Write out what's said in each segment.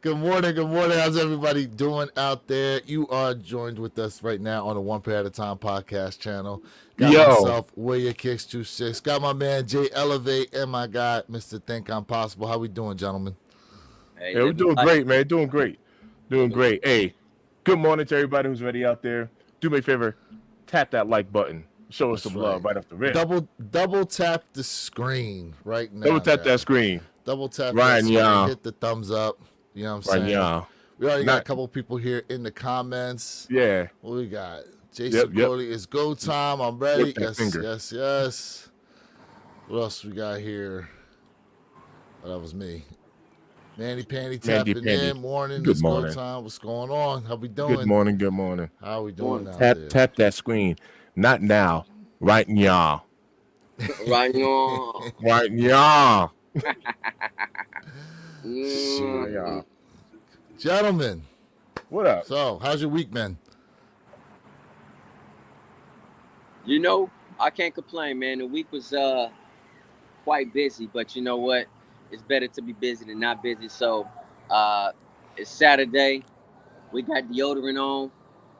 Good morning. Good morning. How's everybody doing out there? You are joined with us right now on the One Pair at a Time podcast channel. Got Yo, myself, William Kicks 26. Got my man Jay Elevate and my guy, Mr. Think I'm Possible. How we doing, gentlemen? Hey, yeah, we're living doing life. great, man. Doing great. Doing great. Hey, good morning to everybody who's ready out there. Do me a favor, tap that like button. Show us That's some right. love right off the rip. Double tap the screen right Double now, tap that guys. screen. Double tap that Ryan, screen. yeah. Hit the thumbs up. You know what I'm Right, saying? yeah. We already got a Not, couple people here in the comments. yeah. What we got? Yep, Jason yep. Corley, it's go time. I'm Whip ready. that Yes, finger. yes, yes. What else we got here? Oh, that was me. Mandy Pandy Mandy tapping Pandy. in. Morning. Good It's go morning. time. What's going on? How we Good doing? morning. Good morning. How we doing Morning. out Tap there? tap that screen. Not now. Right, yeah. Right on. Right, yeah. Shoot. Right, yeah. Gentlemen, What up? so how's your week, man? You know, I can't complain, man. The week was quite busy, but you know what? It's better to be busy than not busy. So uh it's Saturday. We got deodorant on.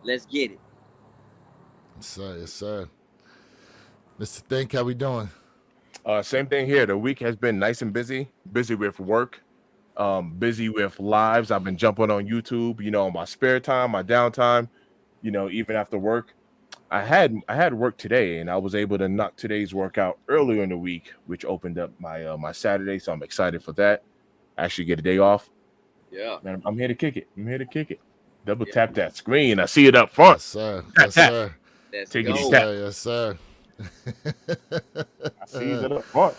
Let's get it. Yes, sir. Yes, sir. Mr. Think, how we doing? Same thing here. The week has been nice and busy. Busy with work. Busy with lives. I've been jumping on YouTube, on my spare time, my downtime, even after work. I had work today and I was able to knock today's work out earlier in the week, which opened up my Saturday. So I'm excited for that. I actually get a day off. Yeah. And I'm here to kick it. I'm here to kick it. Double Yeah. tap that screen. I see it up front. Yes, sir. Yes, sir. Let's Take Yes, it go. tap. sir. Yes, sir. I see it up front.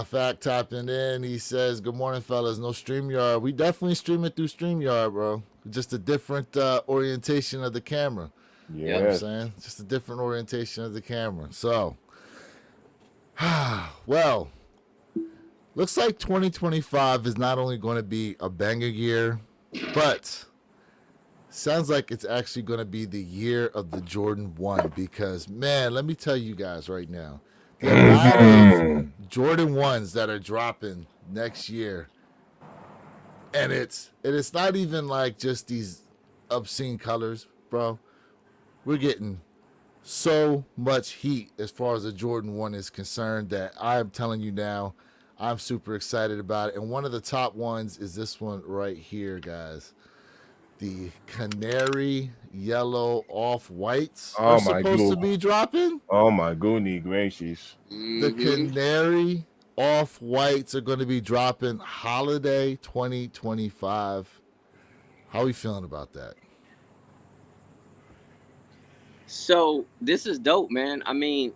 Fact tapping in. He says, "Good morning, fellas. No StreamYard. We definitely stream it through StreamYard, bro. Just a different orientation of the camera. You know what I'm Yes. saying? Just a different orientation of the camera. So, well, looks like 2025 is not only going to be a banger year, but sounds like it's actually going to be the year of the Jordan 1 because, man, let me tell you guys right now, the amount of Jordan 1s that are dropping next year, and it's not even like just these obscene colors, bro. We're getting so much heat as far as the Jordan 1 is concerned that I'm telling you now, I'm super excited about it. And one of the top ones is this one right here, guys. The canary yellow off whites are Oh my supposed to goo. be dropping. Oh my goodness gracious. The Mm-hmm. canary off whites are going to be dropping holiday 2025. How are we feeling about that? So this is dope, man. I mean,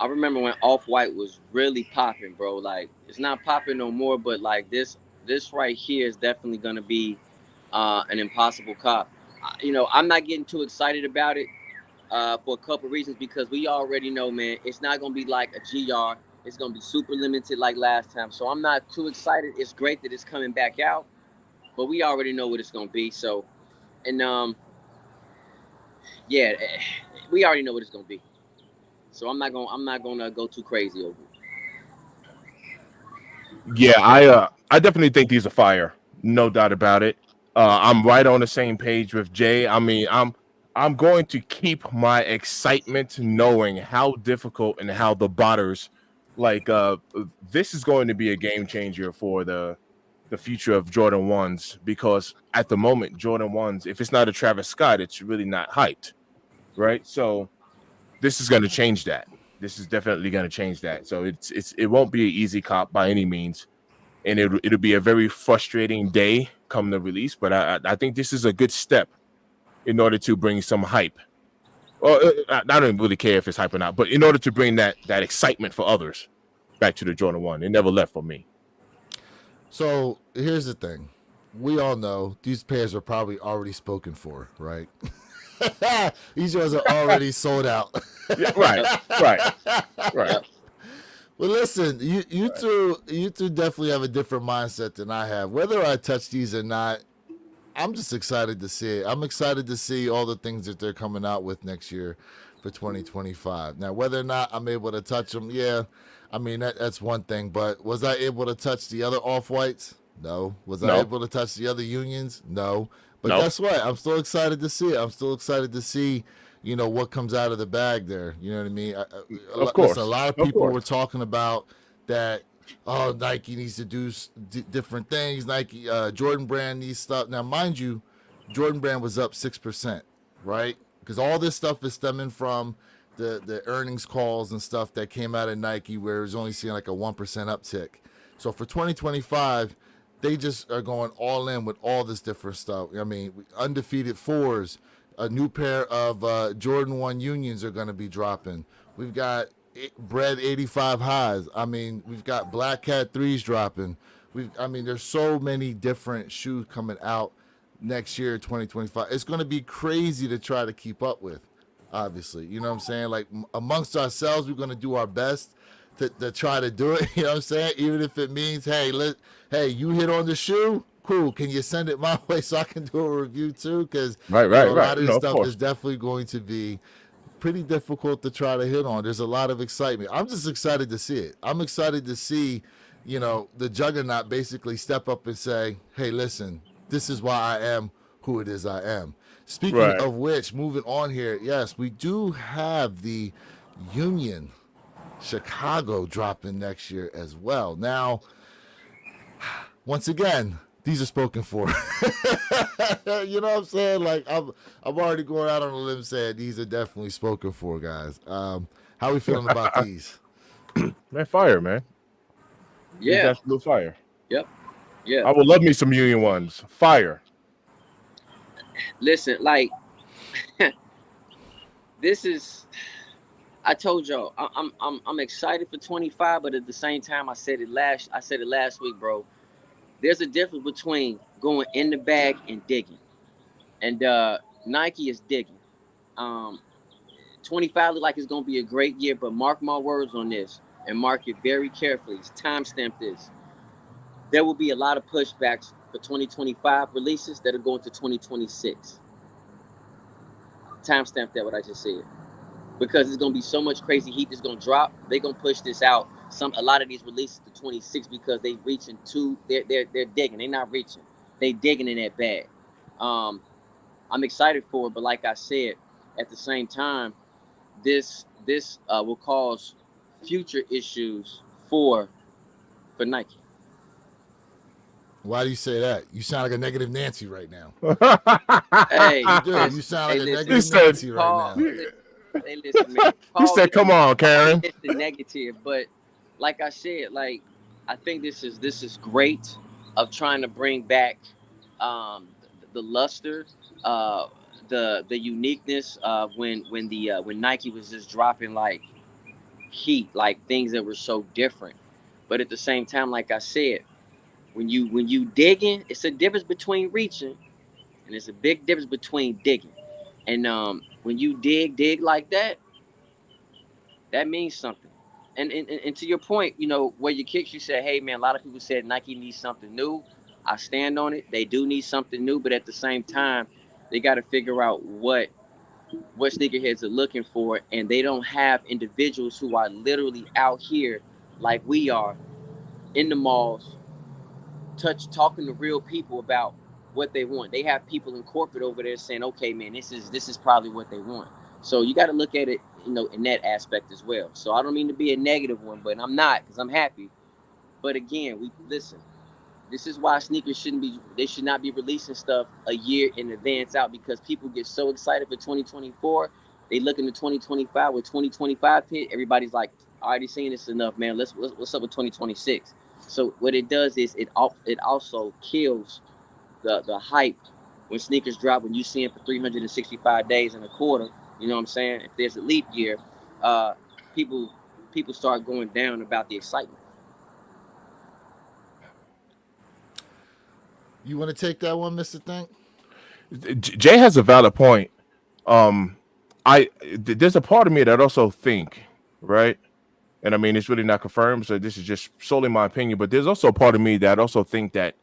I remember when Off White was really popping, bro. Like it's not popping no more, but like this right here is definitely gonna be an impossible cop. I'm not getting too excited about it for a couple reasons because we already know, man, it's not gonna be like a GR. It's gonna be super limited like last time. So I'm not too excited. It's great that it's coming back out, but we already know what it's gonna be. So and yeah, we already know what it's gonna be. So I'm not gonna go too crazy over it. Yeah, I definitely think these are fire. No doubt about it. I'm right on the same page with Jay. I mean, I'm going to keep my excitement knowing how difficult and how the botters like this is going to be a game changer for the future of Jordan 1s because at the moment Jordan 1s if it's not a Travis Scott it's really not hyped, right? So this is going to change that. This is definitely going to change that. So it won't be an easy cop by any means, and it'll be a very frustrating day come the release. But I think this is a good step in order to bring some hype. Well, I don't really care if it's hype or not, but in order to bring that excitement for others back to the Jordan 1, it never left for me. So here's the thing. We all know these pairs are probably already spoken for, right? These ones are already sold out. Yeah, right, right, right. Yep. Well, listen, you two definitely have a different mindset than I have. Whether I touch these or not, I'm just excited to see it. I'm excited to see all the things that they're coming out with next year for 2025. Now, whether or not I'm able to touch them, yeah, I mean, that's one thing, but was I able to touch the other off-whites? No. Was I No, able to touch the other unions? No. But no, guess what? I'm still excited to see it. I'm still excited to see, what comes out of the bag there. You know what I mean? of Listen, a course, lot of of people were course. talking about that. Oh, Nike needs to do different things. Nike, Jordan Brand needs stuff. Now, mind you, Jordan Brand was up 6%, right? Because all this stuff is stemming from the earnings calls and stuff that came out of Nike, where it was only seeing like a 1% uptick. So for 2025, they just are going all in with all this different stuff. I mean, undefeated fours, a new pair of Jordan 1 unions are going to be dropping. We've got Bread 85 highs. I mean, we've got Black Cat 3s dropping. I mean, there's so many different shoes coming out next year, 2025. It's going to be crazy to try to keep up with, obviously. You know what I'm saying? Like, amongst ourselves, we're going to do our best to try to do it. You know what I'm saying? Even if it means, hey, you hit on the shoe, cool. Can you send it my way so I can do a review too? Because Right, right, a right. lot of this No, of stuff is course. definitely going to be pretty difficult to try to hit on. There's a lot of excitement. I'm just excited to see it. I'm excited to see, the juggernaut basically step up and say, hey, listen, this is why I am who it is I am. Speaking Right. of which, moving on here, yes, we do have the Union Chicago dropping next year as well. Now, once again, these are spoken for. You know what I'm saying? Like, I'm already going out on a limb saying these are definitely spoken for, guys. How we feeling about these? Man, fire, man. These Yeah. absolute fire. Yep. Yeah. I would love me some Union ones. Fire. Listen, like this is. I told y'all I'm excited for 25, but at the same time, I said it last week, bro. There's a difference between going in the bag and digging, and Nike is digging. 25 look like it's gonna be a great year, but mark my words on this and mark it very carefully. Timestamp this. There will be a lot of pushbacks for 2025 releases that are going to 2026. Timestamp that what I just said. Because it's gonna be so much crazy heat that's gonna drop. They're gonna push this out. A lot of these releases to 26 because they reaching too. They're digging. They're not reaching. They digging in that bag. I'm excited for it, but like I said, at the same time, this will cause future issues for Nike. Why do you say that? You sound like a negative Nancy right now. Hey, You do. listen, You sound hey, like a listen, negative said- Nancy Paul, right now. hey, listen, man. He Paul said, "Come on, Karen." It's the negative, but like I said, like I think this is great of trying to bring back the luster, the uniqueness of when Nike was just dropping like heat, like things that were so different. But at the same time, like I said, when you digging, it's a difference between reaching, and it's a big difference between digging. And when you dig like that, that means something. And to your point, where you kicks, you said, hey man, a lot of people said Nike needs something new. I stand on it. They do need something new, but at the same time, they got to figure out what sneakerheads are looking for, and they don't have individuals who are literally out here like we are in the malls, talking to real people about what they want. They have people in corporate over there saying, okay, man, this is probably what they want. So you got to look at it, in that aspect as well. So I don't mean to be a negative one, but I'm not, because I'm happy. But again, we listen. This is why sneakers should not be releasing stuff a year in advance out, because people get so excited for 2024. They look into 2025. With 2025 hit, everybody's like, I already seen this enough, man. What's up with 2026? So what it does is it also kills the hype when sneakers drop, when you see them for 365 days in a quarter. You know what I'm saying? If there's a leap year, uh, people start going down about the excitement. You want to take that one, Mr. Think? Jay has a valid point. There's a part of me that also think, right? And I mean, it's really not confirmed, so this is just solely my opinion. But there's also a part of me that also think that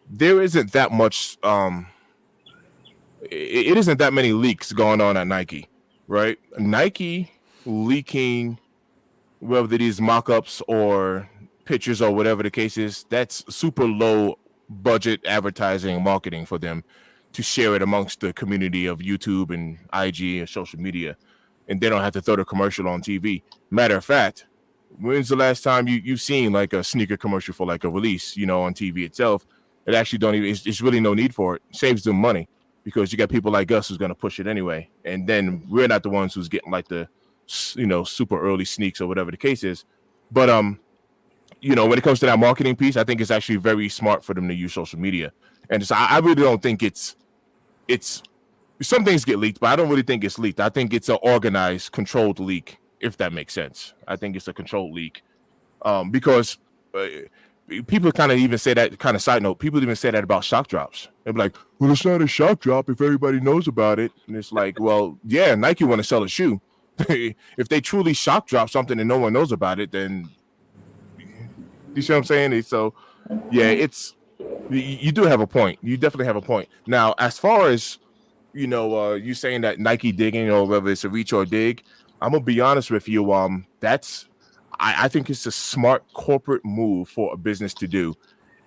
there isn't that much. It isn't that many leaks going on at Nike, right? Nike leaking whether these mock-ups or pictures or whatever the case is, that's super low budget advertising and marketing for them to share it amongst the community of YouTube and IG and social media, and they don't have to throw the commercial on TV. Matter of fact, when's the last time you've seen like a sneaker commercial for like a release, on TV itself? It actually don't even. It's really no need for it. Saves them money because you got people like us who's going to push it anyway, and then we're not the ones who's getting like the super early sneaks or whatever the case is. But when it comes to that marketing piece, I think it's actually very smart for them to use social media. And so I really don't think it's some things get leaked, but I don't really think it's leaked. I think it's an organized, controlled leak, if that makes sense. I think it's a controlled leak because people kind of even say that, kind of side note, people even say that about shock drops. They're like, well, it's not a shock drop if everybody knows about it. And it's like, well, yeah, Nike want to sell a shoe. If they truly shock drop something and no one knows about it, then you see what I'm saying? So, yeah, you do have a point. You definitely have a point. Now, as far as you saying that Nike digging or whether it's a reach or dig, I'm gonna be honest with you. I think it's a smart corporate move for a business to do.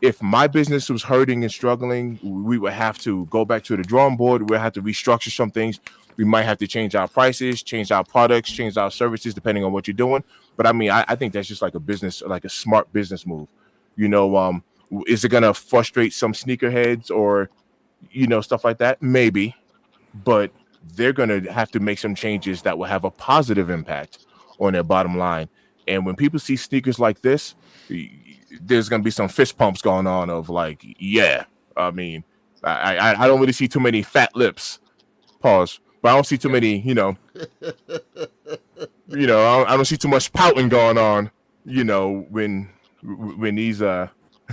If my business was hurting and struggling, we would have to go back to the drawing board. We'll have to restructure some things. We might have to change our prices, change our products, change our services, depending on what you're doing. But I mean, I think that's just like a smart business move. Is it gonna frustrate some sneakerheads or stuff like that? Maybe, but they're gonna have to make some changes that will have a positive impact on their bottom line. And when people see sneakers like this, there's gonna be some fist pumps going on of like, yeah. I mean, I don't really see too many fat lips. Pause. But I don't see too many, I don't see too much pouting going on, when these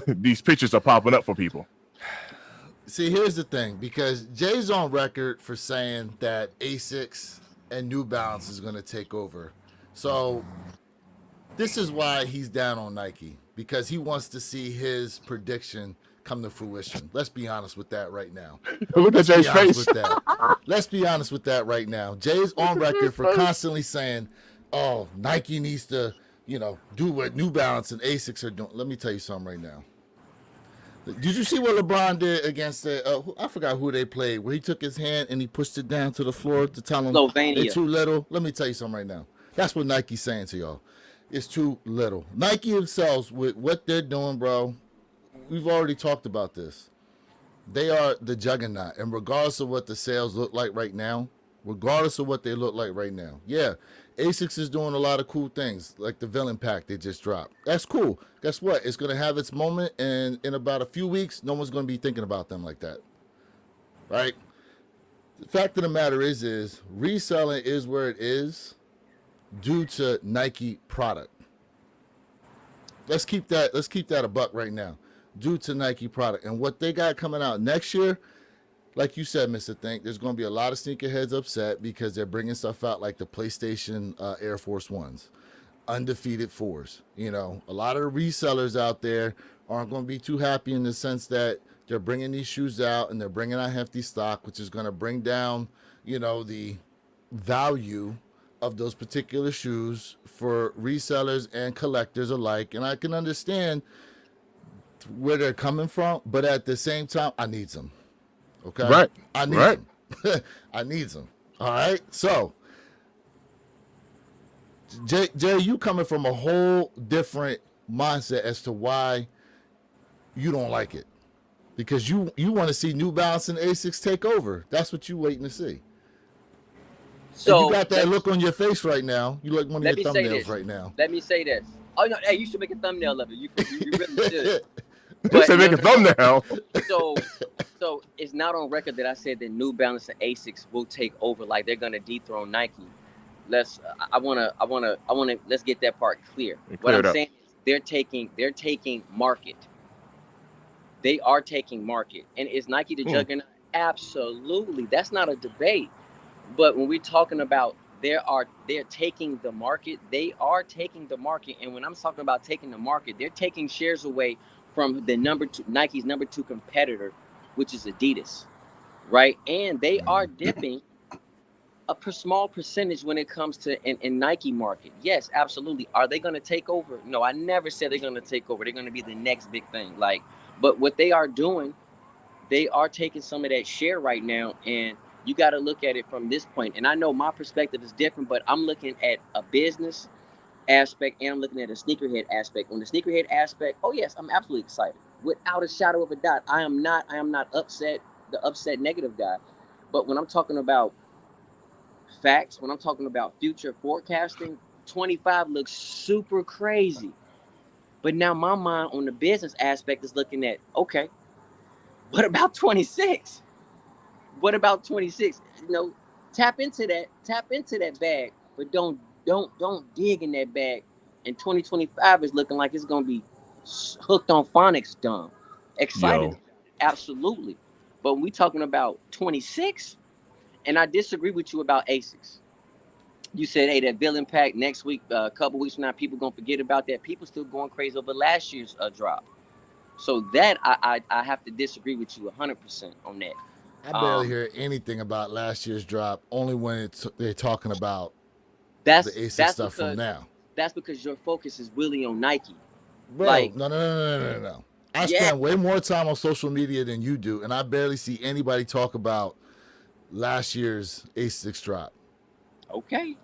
these pictures are popping up for people. See, here's the thing, because Jay's on record for saying that Asics and New Balance is going to take over. So this is why he's down on Nike, because he wants to see his prediction come to fruition. Let's be honest with that right now. Look at Jay's face. Let's be honest with that right now. Jay's on record for constantly saying, oh, Nike needs to, do what New Balance and Asics are doing. Let me tell you something right now. Did you see what LeBron did against I forgot who they played, where he took his hand and he pushed it down to the floor to tell them Slovenia. They're too little? Let me tell you something right now. That's what Nike's saying to y'all. It's too little. Nike themselves, with what they're doing, bro, we've already talked about this. They are the juggernaut. And regardless of what the sales look like right now, yeah, Asics is doing a lot of cool things, like the Villain Pack they just dropped. That's cool. Guess what? It's going to have its moment, and in about a few weeks, no one's going to be thinking about them like that. Right? The fact of the matter is reselling is where it is due to Nike product. Let's keep that a buck right now. Due to Nike product. And what they got coming out next year, like you said, Mr. Think, there's going to be a lot of sneakerheads upset because they're bringing stuff out like the PlayStation Air Force Ones, undefeated 4s. A lot of the resellers out there aren't going to be too happy in the sense that they're bringing these shoes out and they're bringing out hefty stock, which is going to bring down, the value of those particular shoes for resellers and collectors alike. And I can understand where they're coming from, but at the same time, I need some. Okay? Right. I need them. I need them. All right? So, Jay, you coming from a whole different mindset as to why you don't like it. Because you want to see New Balance and Asics take over. That's what you waiting to see. So and you got that look on your face right now. You like one of your thumbnails right now. Let me say this. Oh no, hey, you should make a thumbnail of it. You really should. You should make a thumbnail. So it's not on record that I said that New Balance and Asics will take over, like they're gonna dethrone Nike. Let's get that part clear. What I'm saying is they're taking market. They are taking market. And is Nike the juggernaut? Absolutely. That's not a debate. But when we're talking about they're taking the market, they are taking the market. And when I'm talking about taking the market, they're taking shares away from the Nike's number 2 competitor, which is Adidas, right? And they are dipping small percentage when it comes to in Nike market. Yes, absolutely. Are they going to take over? No, I never said they're going to take over. They're going to be the next big thing. Like, but what they are doing, they are taking some of that share right now, and you got to look at it from this point. And I know my perspective is different, but I'm looking at a business aspect and I'm looking at a sneakerhead aspect. On the sneakerhead aspect, oh yes, I'm absolutely excited. Without a shadow of a doubt. I am not upset, the upset negative guy. But when I'm talking about facts, when I'm talking about future forecasting, 25 looks super crazy. But now my mind on the business aspect is looking at, okay, what about 26? What about 26? You know, tap into that bag, but don't dig in that bag. And 2025 is looking like it's gonna be hooked on phonics dumb. Excited, absolutely. But when we talking about 26, and I disagree with you about ASICS. You said, hey, that villain pack next week, a couple weeks from now, people gonna forget about that. People still going crazy over last year's drop. So that I have to disagree with you 100% on that. I barely hear anything about last year's drop. Only when they're talking about the ASIC stuff from now. That's because your focus is really on Nike. Bro, like, no. I spend way more time on social media than you do, and I barely see anybody talk about last year's ASICS drop. Okay.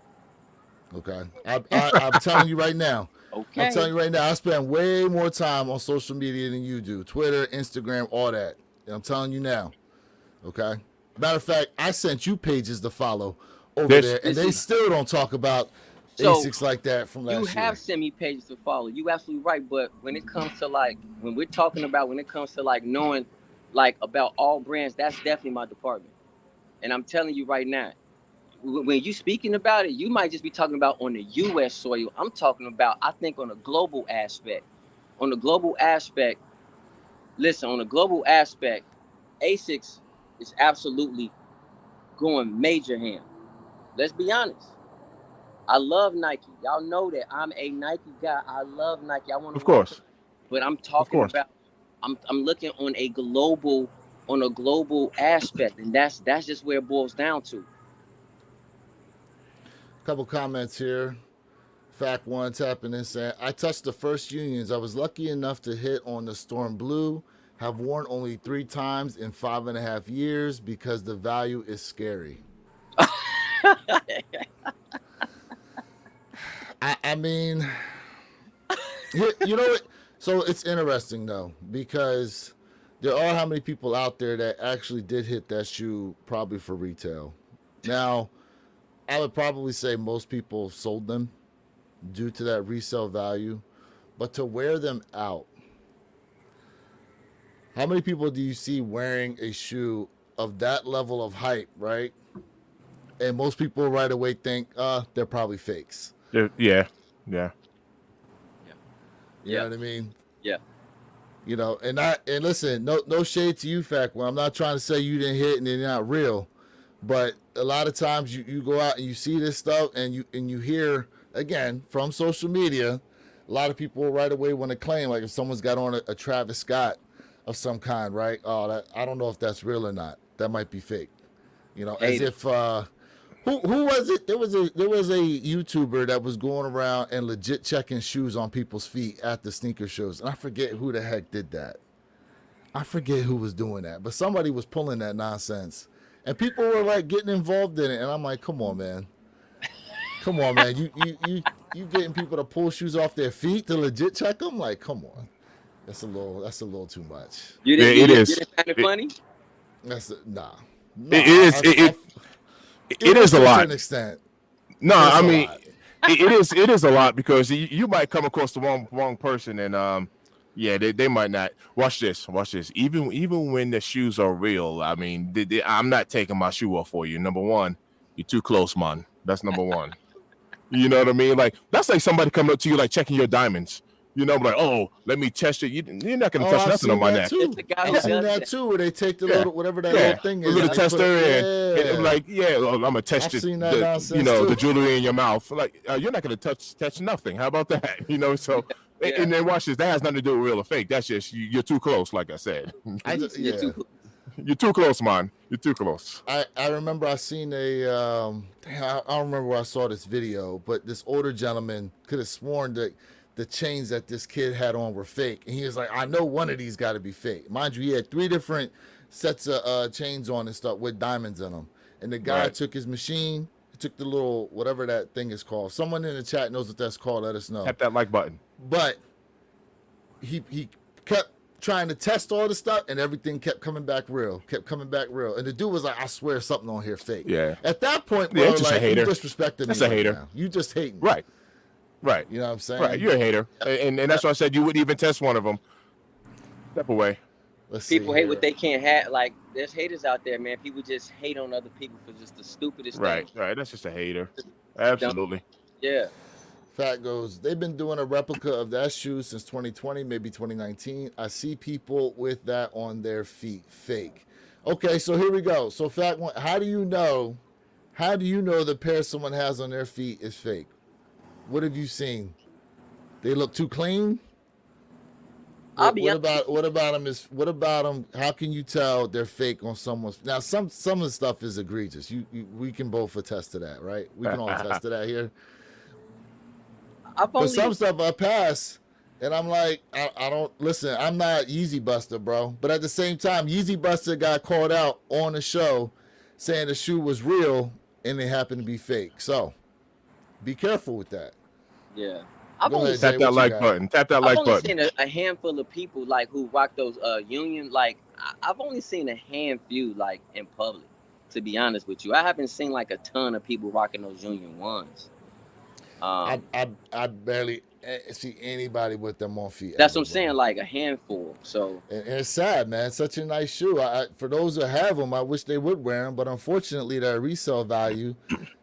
I'm telling you right now. Okay. I'm telling you right now, I spend way more time on social media than you do. Twitter, Instagram, all that. And I'm telling you now. Okay? Matter of fact, I sent you pages to follow over there, and they still don't talk about ASICS like that from last year. You have sent me pages to follow. You absolutely right. But when it comes to like, when we're talking about, when it comes to like knowing like about all brands, that's definitely my department. And I'm telling you right now, when you speaking about it, you might just be talking about on the U.S. soil. I'm talking about, I think, on a global aspect. On the global aspect, listen, on the global aspect, ASICS is absolutely going major ham. Let's be honest. I love Nike. Y'all know that I'm a Nike guy. I love Nike. I want to. Of course. But I'm talking about. I'm looking on a global aspect, and that's just where it boils down to. Couple comments here. Fact one tapping in saying, I touched the first unions. I was lucky enough to hit on the Storm Blue. Have worn only 3 times in 5.5 years because the value is scary. I mean, you know what? So it's interesting though, because there are how many people out there that actually did hit that shoe probably for retail. Now, I would probably say most people sold them due to that resale value, but to wear them out, how many people do you see wearing a shoe of that level of hype, right? And most people right away think, they're probably fakes. Yeah. You know what I mean? Yeah. You know, and listen, no shade to you, Fact One. I'm not trying to say you didn't hit and they're not real, but a lot of times you go out and you see this stuff and you hear, again, from social media, a lot of people right away want to claim, like if someone's got on a Travis Scott of some kind, right? Oh, I don't know if that's real or not. That might be fake. You know, as if who was it? There was a YouTuber that was going around and legit checking shoes on people's feet at the sneaker shows, and I forget who the heck did that. I forget who was doing that, but somebody was pulling that nonsense, and people were like getting involved in it, and I'm like, come on, man. You getting people to pull shoes off their feet to legit check them? Like, come on. That's a little too much. You didn't find it funny? Nah. It is a lot. To an extent. No, I mean, it is a lot because you might come across the wrong person, and they might not. Watch this. Even when the shoes are real, I mean, I'm not taking my shoe off for you. Number one, you're too close, man. That's number one. You know what I mean? Like that's like somebody coming up to you like checking your diamonds. You know, like, oh, let me test it. You're not gonna touch nothing on my neck. I've seen that too, where they take the little whatever that little thing is, a little tester, and like, I'm gonna test the jewelry in your mouth. Like, you're not gonna touch nothing. How about that? You know, so and then watch this. That has nothing to do with real or fake. That's just you're too close, like I said. You're too close, man. You're too close. I remember I seen I don't remember where I saw this video, but this older gentleman could have sworn that the chains that this kid had on were fake, and he was like, I know one of these got to be fake. Mind you, he had 3 different sets of chains on and stuff with diamonds in them, and the guy Right. took his machine, took the little whatever that thing is called. Someone in the chat knows what that's called. Let us know. Tap that like button. But he kept trying to test all the stuff, and everything kept coming back real, and the dude was like, I swear something on here fake. Yeah. At that point, Yeah, bro, it's just a like, you hater. disrespected That's me a right hater. now. You just hating. Right. Right. You know what I'm saying? Right. You're a hater, and that's why I said you wouldn't even test one of them. Step away. Let's see People hate here. what they can't have. Like, there's haters out there, man. People just hate on other people for just the stupidest Right. thing. Right. That's just a hater. Absolutely. Yeah. Fat goes, they've been doing a replica of that shoe since 2020, maybe 2019. I see people with that on their feet. Fake. Okay, so here we go. So Fat one, how do you know the pair someone has on their feet is fake? What have you seen? They look too clean? I'll be What about them? How can you tell they're fake on someone's? Now, some of the stuff is egregious. We can both attest to that, right? We can all attest to that here. I've But only some stuff I pass, and I'm like, I don't listen. I'm not Yeezy Buster, bro. But at the same time, Yeezy Buster got called out on the show, saying the shoe was real and it happened to be fake. So, be careful with that. yeah. I've Go only ahead, seen, Tap Jay, that what you like got? button. Tap that I've like only button. seen a handful of people like who rock those Union. Like I've only seen a handful like in public. To be honest with you, I haven't seen like a ton of people rocking those Union ones. I barely see anybody with them on feet. That's ever, what I'm saying, bro. like a handful. So And it's sad, man. It's such a nice shoe. For those who have them, I wish they would wear them, but unfortunately, their resale value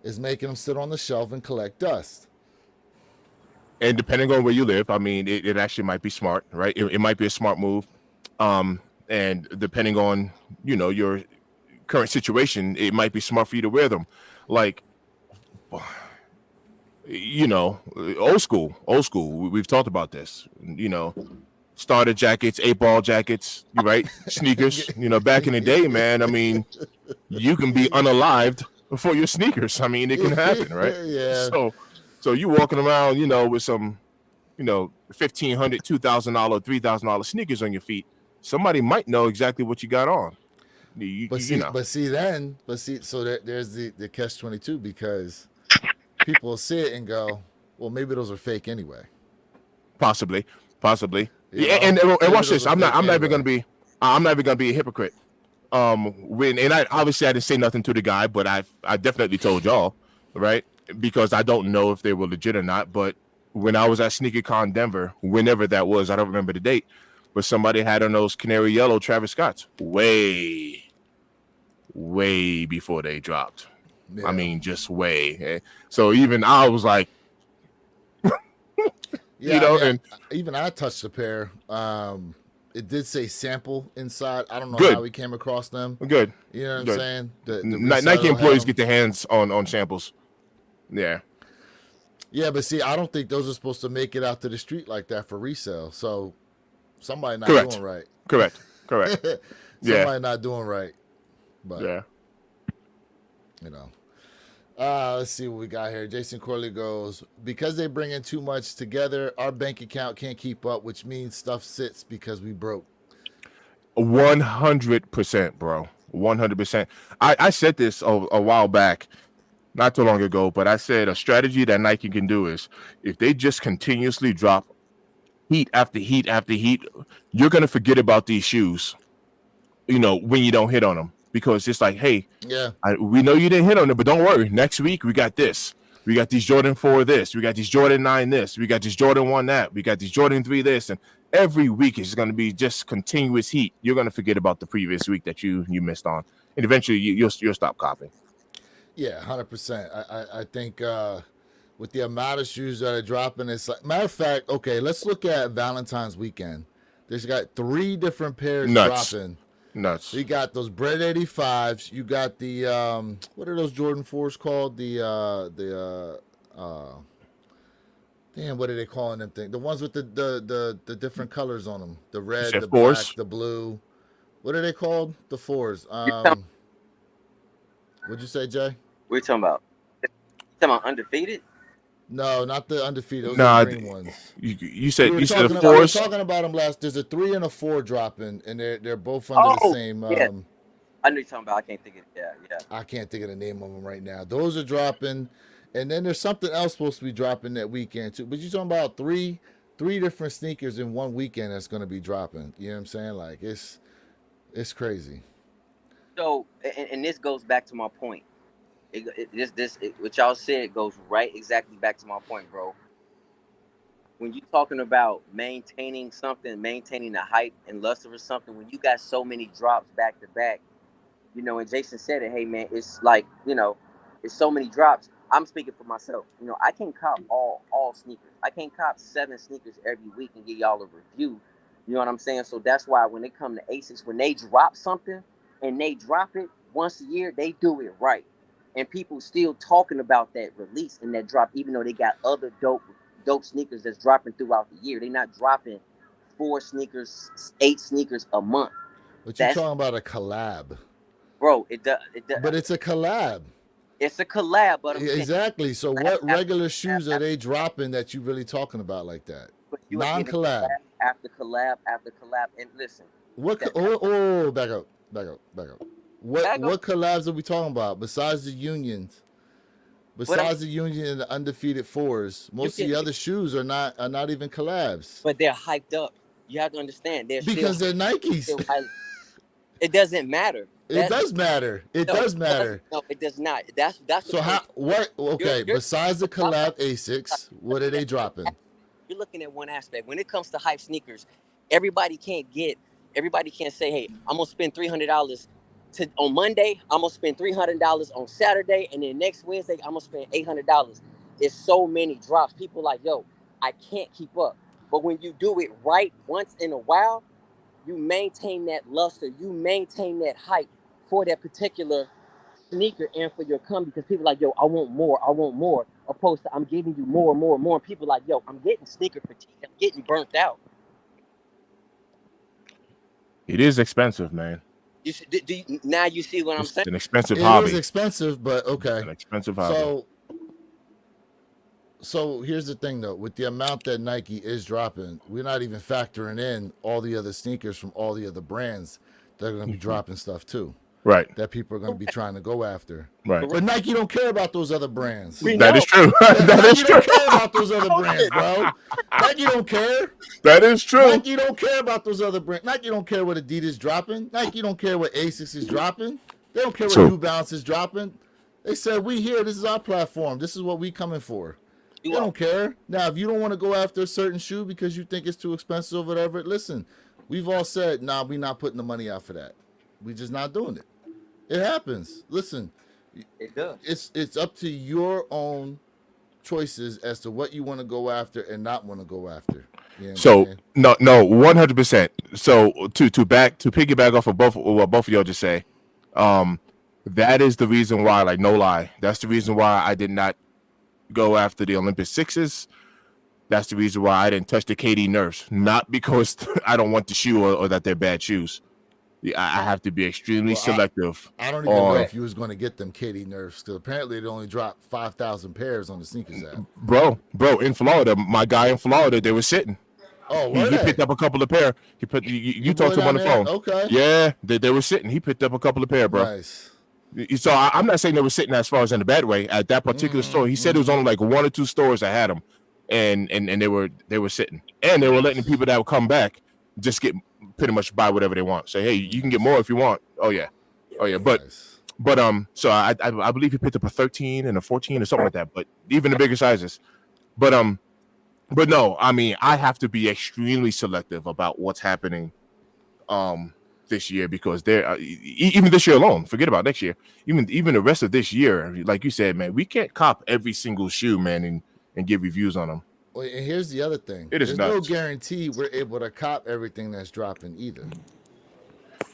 is making them sit on the shelf and collect dust. And depending on where you live, I mean, it actually might be smart, right? It might be a smart move. And depending on, your current situation, it might be smart for you to wear them. Like, old school. We've talked about this, starter jackets, 8-ball jackets, right? Sneakers, back in the day, man. I mean, you can be unalived for your sneakers. I mean, it can happen, right? Yeah. So you walking around, with some, $1,500, $2,000, $3,000 sneakers on your feet. Somebody might know exactly what you got on. But see, so there's the catch-22 because people will see it and go, well, maybe those are fake anyway. Possibly. You Yeah, know? and watch Maybe this. those are I'm not fake even anyway. gonna be a hypocrite. I didn't say nothing to the guy, but I definitely told y'all, right? Because I don't know if they were legit or not. But when I was at SneakerCon Denver, whenever that was, I don't remember the date, but somebody had on those canary yellow Travis Scotts way before they dropped. Yeah. I mean, just way. So even I was like, Yeah, I mean, and even I touched a pair. It did say sample inside. I don't know Good. how we came across them. good. You know what Good. I'm saying? The Nike reseller employees had get them. their hands on samples. Yeah. Yeah, but see, I don't think those are supposed to make it out to the street like that for resale. So somebody not Correct. doing right. Correct. Yeah. Somebody not doing right. But Yeah. you know. Let's see what we got here. Jason Corley goes, because they bring in too much together, our bank account can't keep up, which means stuff sits because we broke. 100%, bro. 100%. I said this a while back, not too long ago, but I said a strategy that Nike can do is if they just continuously drop heat after heat after heat, you're going to forget about these shoes, when you don't hit on them. Because it's like, hey, Yeah. we know you didn't hit on it, but don't worry. Next week, we got this. We got these Jordan 4 this. We got these Jordan 9 this. We got these Jordan 1 that. We got these Jordan 3 this. And every week is going to be just continuous heat. You're going to forget about the previous week that you missed on. And eventually, you'll stop copying. Yeah, 100%. I think with the amount of shoes that are dropping, it's like, matter of fact, okay, let's look at Valentine's weekend. There's got 3 different pairs Nuts. dropping. Nuts. You got those Bread 85s. You got the what are those Jordan 4s called? Damn, what are they calling them thing? The ones with the different colors on them. The red, said the fours? black, the blue. What are they called? The fours. What'd you say, Jay? We're talking about. You talking about undefeated? No, not the undefeated. Those are Nah, the green ones. you said the We were fours. talking about them last. There's a 3 and a 4 dropping, and they're both under the Oh, same. yeah. I know you're talking about. I can't think of it. Yeah. I can't think of the name of them right now. Those are dropping, and then there's something else supposed to be dropping that weekend too. But you're talking about three different sneakers in one weekend that's going to be dropping. You know what I'm saying? Like it's crazy. So, and this goes back to my point. What y'all said goes right exactly back to my point, bro. When you're talking about maintaining something, maintaining the hype and luster of something, when you got so many drops back to back, you know, and Jason said it, hey man, it's like, you know, it's so many drops. I'm speaking for myself. You know, I can't cop all sneakers. I can't cop 7 sneakers every week and give y'all a review. You know what I'm saying? So that's why when they come to ASICS, when they drop something and they drop it once a year, they do it right. And people still talking about that release and that drop, even though they got other dope sneakers that's dropping throughout the year. They're not dropping 4 sneakers, 8 sneakers a month. But you're talking about a collab, bro. It does. But it's a collab. It's a collab, but exactly. So what regular shoes are they dropping that you really talking about like that? Non-collab. After collab, and listen. What? Back up. What collabs are we talking about besides the unions? Besides the union and the undefeated fours, most of the other shoes are not even collabs. But they're hyped up. You have to understand. Because they're Nikes. It doesn't matter. It does matter. It does matter. No, it does not. That's so how? What? Okay. Besides the collab ASICs, what are they dropping? You're looking at one aspect. When it comes to hype sneakers, everybody can't say, hey, I'm gonna spend $300 on Monday. I'm gonna spend $300 on Saturday, and then next Wednesday I'm gonna spend $800. It's so many drops. People like, yo, I can't keep up. But when you do it right once in a while, you maintain that luster, you maintain that hype for that particular sneaker and for your company, because people are like, yo, I want more, opposed to I'm giving you more. And people are like, yo, I'm getting sneaker fatigue, I'm getting burnt out. It is expensive, man. Now you see what I'm saying? It's an expensive hobby. It is expensive, but okay. It's an expensive hobby. So here's the thing, though. With the amount that Nike is dropping, we're not even factoring in all the other sneakers from all the other brands that are going to be dropping stuff, too. Right. That people are going to be trying to go after. Right. But Nike don't care about those other brands. That is true. That is true. Nike don't care about those other brands, bro. Nike don't care. That is true. Nike don't care about those other brands. Nike don't care what Adidas dropping. Nike don't care what ASICS is dropping. They don't care what New Balance is dropping. They said, we here. This is our platform. This is what we coming for. They don't care. Now, if you don't want to go after a certain shoe because you think it's too expensive or whatever, listen, we've all said, nah, we're not putting the money out for that. We're just not doing it. It happens. Listen, it does. It's up to your own choices as to what you want to go after and not want to go after. You know so no, 100%. So to piggyback off of what both of y'all just say, that is the reason why, like, no lie, that's the reason why I did not go after the Olympus 6s. That's the reason why I didn't touch the KD Nerfs. Not because I don't want the shoe or that they're bad shoes. I have to be extremely selective. I don't even know if you was going to get them KD Nerfs, because apparently they only dropped 5,000 pairs on the sneakers app. Bro, in Florida, my guy in Florida, they were sitting. Oh, he picked up a couple of pair. He put you talked to him on the phone. Okay. Yeah, they were sitting. He picked up a couple of pair, bro. Nice. So I'm not saying they were sitting as far as in a bad way at that particular store. He said it was only like 1 or 2 stores that had them, and they were sitting, and they were letting people that would come back just get pretty much buy whatever they want. Say, hey, you can get more if you want. Oh yeah. But so I believe he picked up a 13 and a 14 or something like that. But even the bigger sizes. But no, I mean, I have to be extremely selective about what's happening this year, because there even this year alone, forget about next year, even the rest of this year, like you said, man, we can't cop every single shoe, man, and give reviews on them. Well, and here's the other thing. There's no guarantee we're able to cop everything that's dropping either.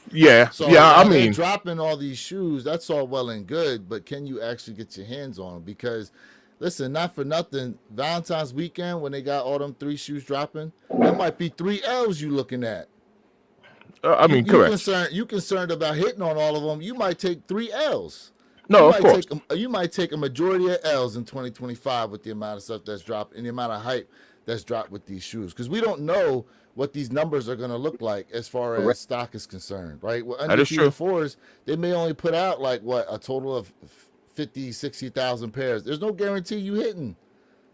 Yeah. So yeah, I mean, dropping all these shoes, that's all well and good, but can you actually get your hands on them? Because listen, not for nothing, Valentine's weekend when they got all them 3 shoes dropping, there might be 3 L's you looking at. I mean, correct. You concerned about hitting on all of them. You might take 3 L's. No, of course. You might take a majority of L's in 2025 with the amount of stuff that's dropped and the amount of hype that's dropped with these shoes, because we don't know what these numbers are going to look like as far as stock is concerned, right? Well, That is true. fours, they may only put out like a total of 50, 60,000 pairs. There's no guarantee you hitting.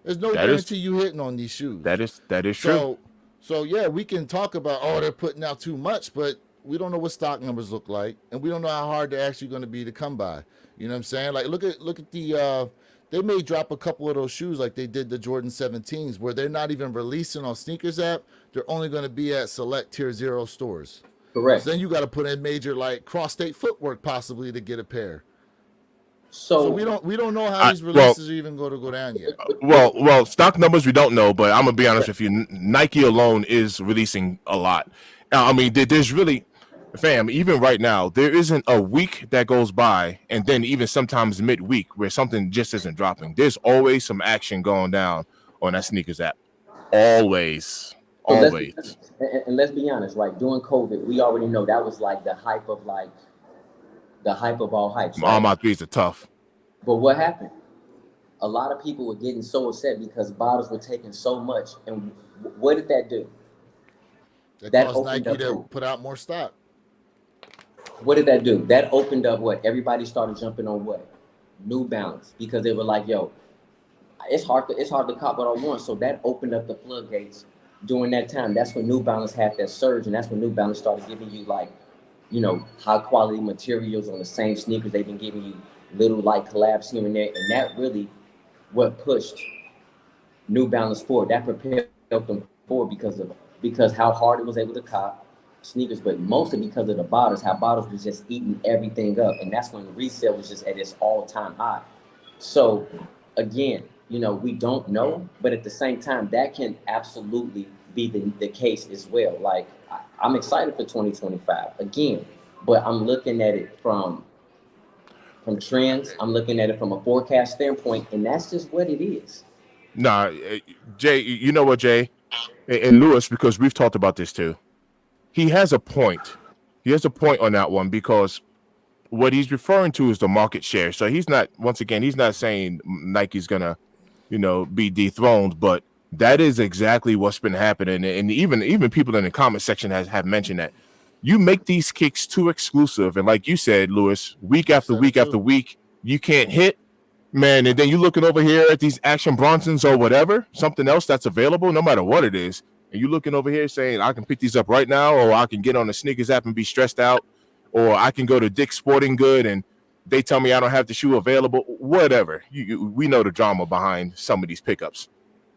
There's no guarantee you hitting on these shoes. That is true. So yeah, we can talk about, oh, they're putting out too much, but we don't know what stock numbers look like, and we don't know how hard they're actually going to be to come by. You know what I'm saying? Like look at the they may drop a couple of those shoes like they did the Jordan 17s, where they're not even releasing on Sneakers app. They're only going to be at select tier 0 stores. Correct. So then you got to put in major like cross-state footwork possibly to get a pair. So we don't know how these releases are even going to go down yet. Well, stock numbers we don't know, but I'm gonna be honest with you. Nike alone is releasing a lot. I mean, there's really, fam, even right now, there isn't a week that goes by, and then even sometimes midweek where something just isn't dropping. There's always some action going down on that Sneakers app. Always. And let's be honest, right? During COVID, we already know that was like the hype of all hypes. Right? All my threes are tough. But what happened? A lot of people were getting so upset because bottles were taking so much. And what did that do? That caused Nike to put out more stock. What did that do? That opened up what? Everybody started jumping on what? New Balance, because they were like, yo, it's hard to cop what I want. So that opened up the floodgates during that time. That's when New Balance had that surge, and that's when New Balance started giving you like, you know, high quality materials on the same sneakers. They've been giving you little like collabs here and there, and that really what pushed New Balance forward. That propelled them forward because how hard it was able to cop sneakers, but mostly because of the bottles, how bottles was just eating everything up, and that's when the resale was just at its all-time high. So again, you know, we don't know, but at the same time, that can absolutely be the case as well. Like I'm excited for 2025 again, but I'm looking at it from trends. I'm looking at it from a forecast standpoint, and that's just what it is. Nah, Jay, you know what, Jay and Lewis, because we've talked about this too. He has a point. He has a point on that one, because what he's referring to is the market share. So he's not saying Nike's gonna, you know, be dethroned, but that is exactly what's been happening. And even people in the comment section have mentioned that. You make these kicks too exclusive, and like you said, Lewis, week after week after week, you can't hit, man. And then you're looking over here at these Action Bronsons or whatever, something else that's available, no matter what it is, and you're looking over here saying, I can pick these up right now, or I can get on the Sneakers app and be stressed out, or I can go to Dick's Sporting Good and they tell me I don't have the shoe available, whatever. We know the drama behind some of these pickups.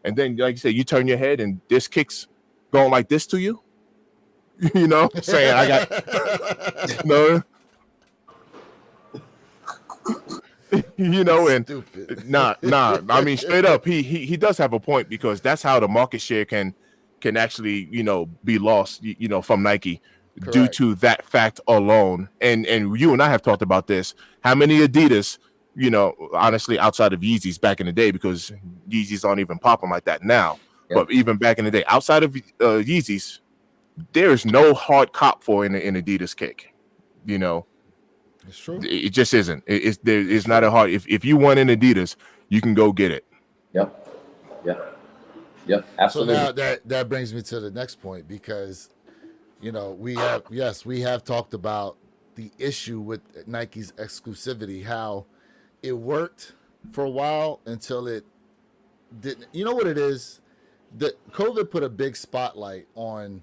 And then, like you said, you turn your head and this kick's going like this to you. You know, saying I got no, you know, and stupid. Nah. I mean, straight up, he does have a point, because that's how the market share can actually, you know, be lost, you know, from Nike. Correct. Due to that fact alone. And you and I have talked about this. How many Adidas, you know, honestly, outside of Yeezys back in the day, because Yeezys aren't even popping like that now. Yep. But even back in the day, outside of Yeezys, there is no hard cop for an Adidas kick. You know, it's true. It just isn't. It's not a hard. If you want an Adidas, you can go get it. Yep. Absolutely. So now that brings me to the next point, because, you know, we have talked about the issue with Nike's exclusivity, how it worked for a while until it didn't. You know what it is? That COVID put a big spotlight on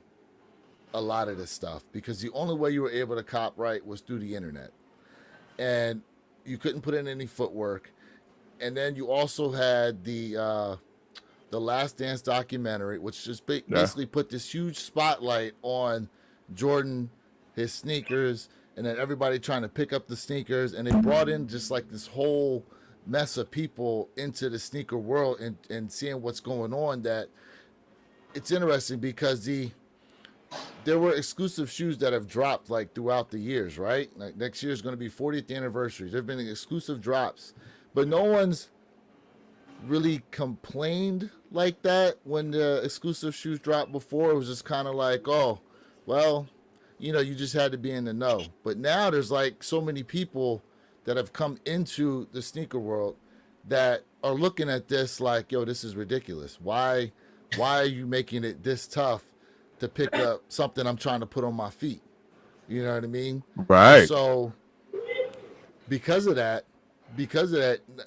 a lot of this stuff, because the only way you were able to cop right was through the internet, and you couldn't put in any footwork. And then you also had the Last Dance documentary, which just basically put this huge spotlight on Jordan, his sneakers, and then everybody trying to pick up the sneakers, and they brought in just like this whole mess of people into the sneaker world and seeing what's going on. That it's interesting, because there were exclusive shoes that have dropped like throughout the years, right? Like next year is going to be 40th anniversary. There have been exclusive drops, but no one's really complained like that when the exclusive shoes dropped before. It was just kind of like, oh, well, you just had to be in the know. But now there's like so many people that have come into the sneaker world that are looking at this like, yo, this is ridiculous. Why are you making it this tough to pick up something I'm trying to put on my feet? You know what I mean? And Right. so because of that,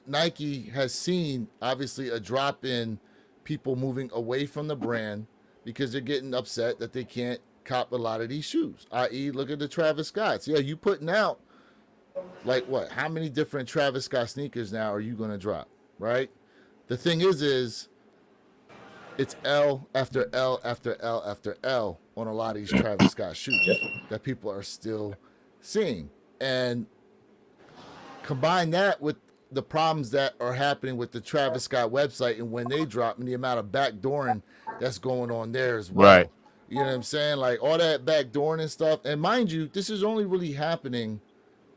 Nike has seen obviously a drop in people moving away from the brand because they're getting upset that they can't cop a lot of these shoes. I.e., look at the Travis Scotts. Yeah, you putting out like what? How many different Travis Scott sneakers now are you going to drop? Right. The thing is it's L after L after L after L on a lot of these Travis Scott shoes that people are still seeing. And combine that with the problems that are happening with the Travis Scott website and when they drop and the amount of backdooring that's going on there as well. Right. You know what I'm saying? Like all that backdooring and stuff. And mind you, this is only really happening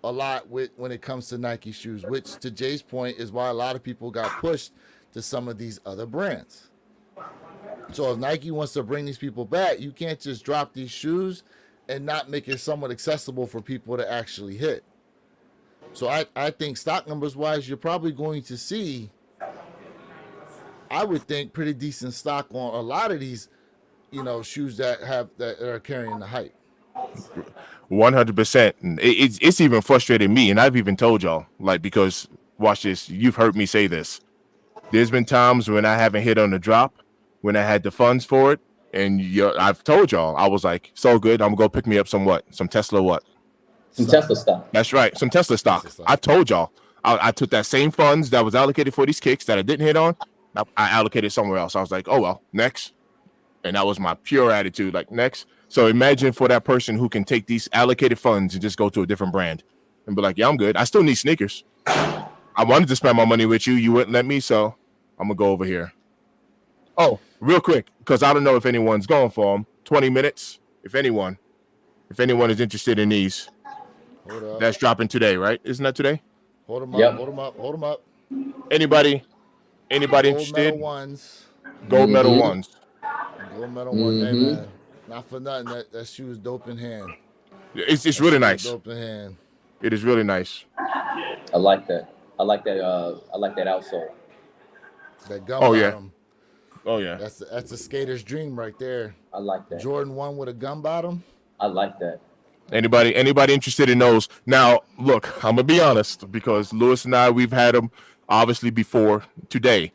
a lot with when it comes to Nike shoes, which to Jay's point is why a lot of people got pushed to some of these other brands. So if Nike wants to bring these people back, you can't just drop these shoes and not make it somewhat accessible for people to actually hit. So I think stock numbers wise, you're probably going to see, I would think, pretty decent stock on a lot of these, shoes that are carrying the hype. 100%. It's even frustrated me, and I've even told y'all, like, because watch this, you've heard me say this. There's been times when I haven't hit on the drop, when I had the funds for it, and I've told y'all, I was like, so good, I'm gonna go pick me up some Tesla what? Some Tesla stock. That's right, some Tesla stock. I've told y'all, I took that same funds that was allocated for these kicks that I didn't hit on, I allocated somewhere else. I was like, oh well, next. And that was my pure attitude, like next. So imagine for that person who can take these allocated funds and just go to a different brand and be like, yeah, I'm good. I still need sneakers. I wanted to spend my money with you. You wouldn't let me, so I'm going to go over here. Oh, real quick, because I don't know if anyone's going for them. 20 minutes, if anyone is interested in these. Hold up. That's dropping today, right? Isn't that today? Hold them up. Hold them up. Hold them up. Anybody Gold interested? Medal ones. Gold medal ones. Gold medal one. Hey, man. Not for nothing. That shoe is dope in hand. It's really nice. Dope in hand. It is really nice. I like that. I like that outsole. That gum Oh, yeah. bottom. Oh yeah. That's a skater's dream right there. I like that. Jordan 1 with a gum bottom. I like that. Anybody interested in those? Now, look, I'm gonna be honest because Lewis and I, we've had them obviously before today.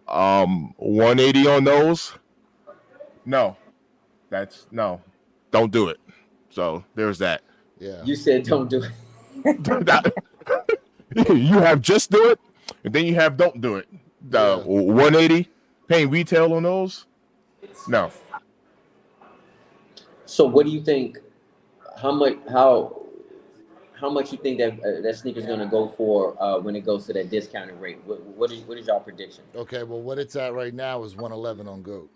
180 on those. No, don't do it. So there's that. Yeah. You said don't do it. You have just do it, and then you have don't do it. The 180 paying retail on those. No. So what do you think? How much you think that sneaker's gonna go for when it goes to that discounted rate? What is y'all prediction? Okay. Well, what it's at right now is 111 on GOAT.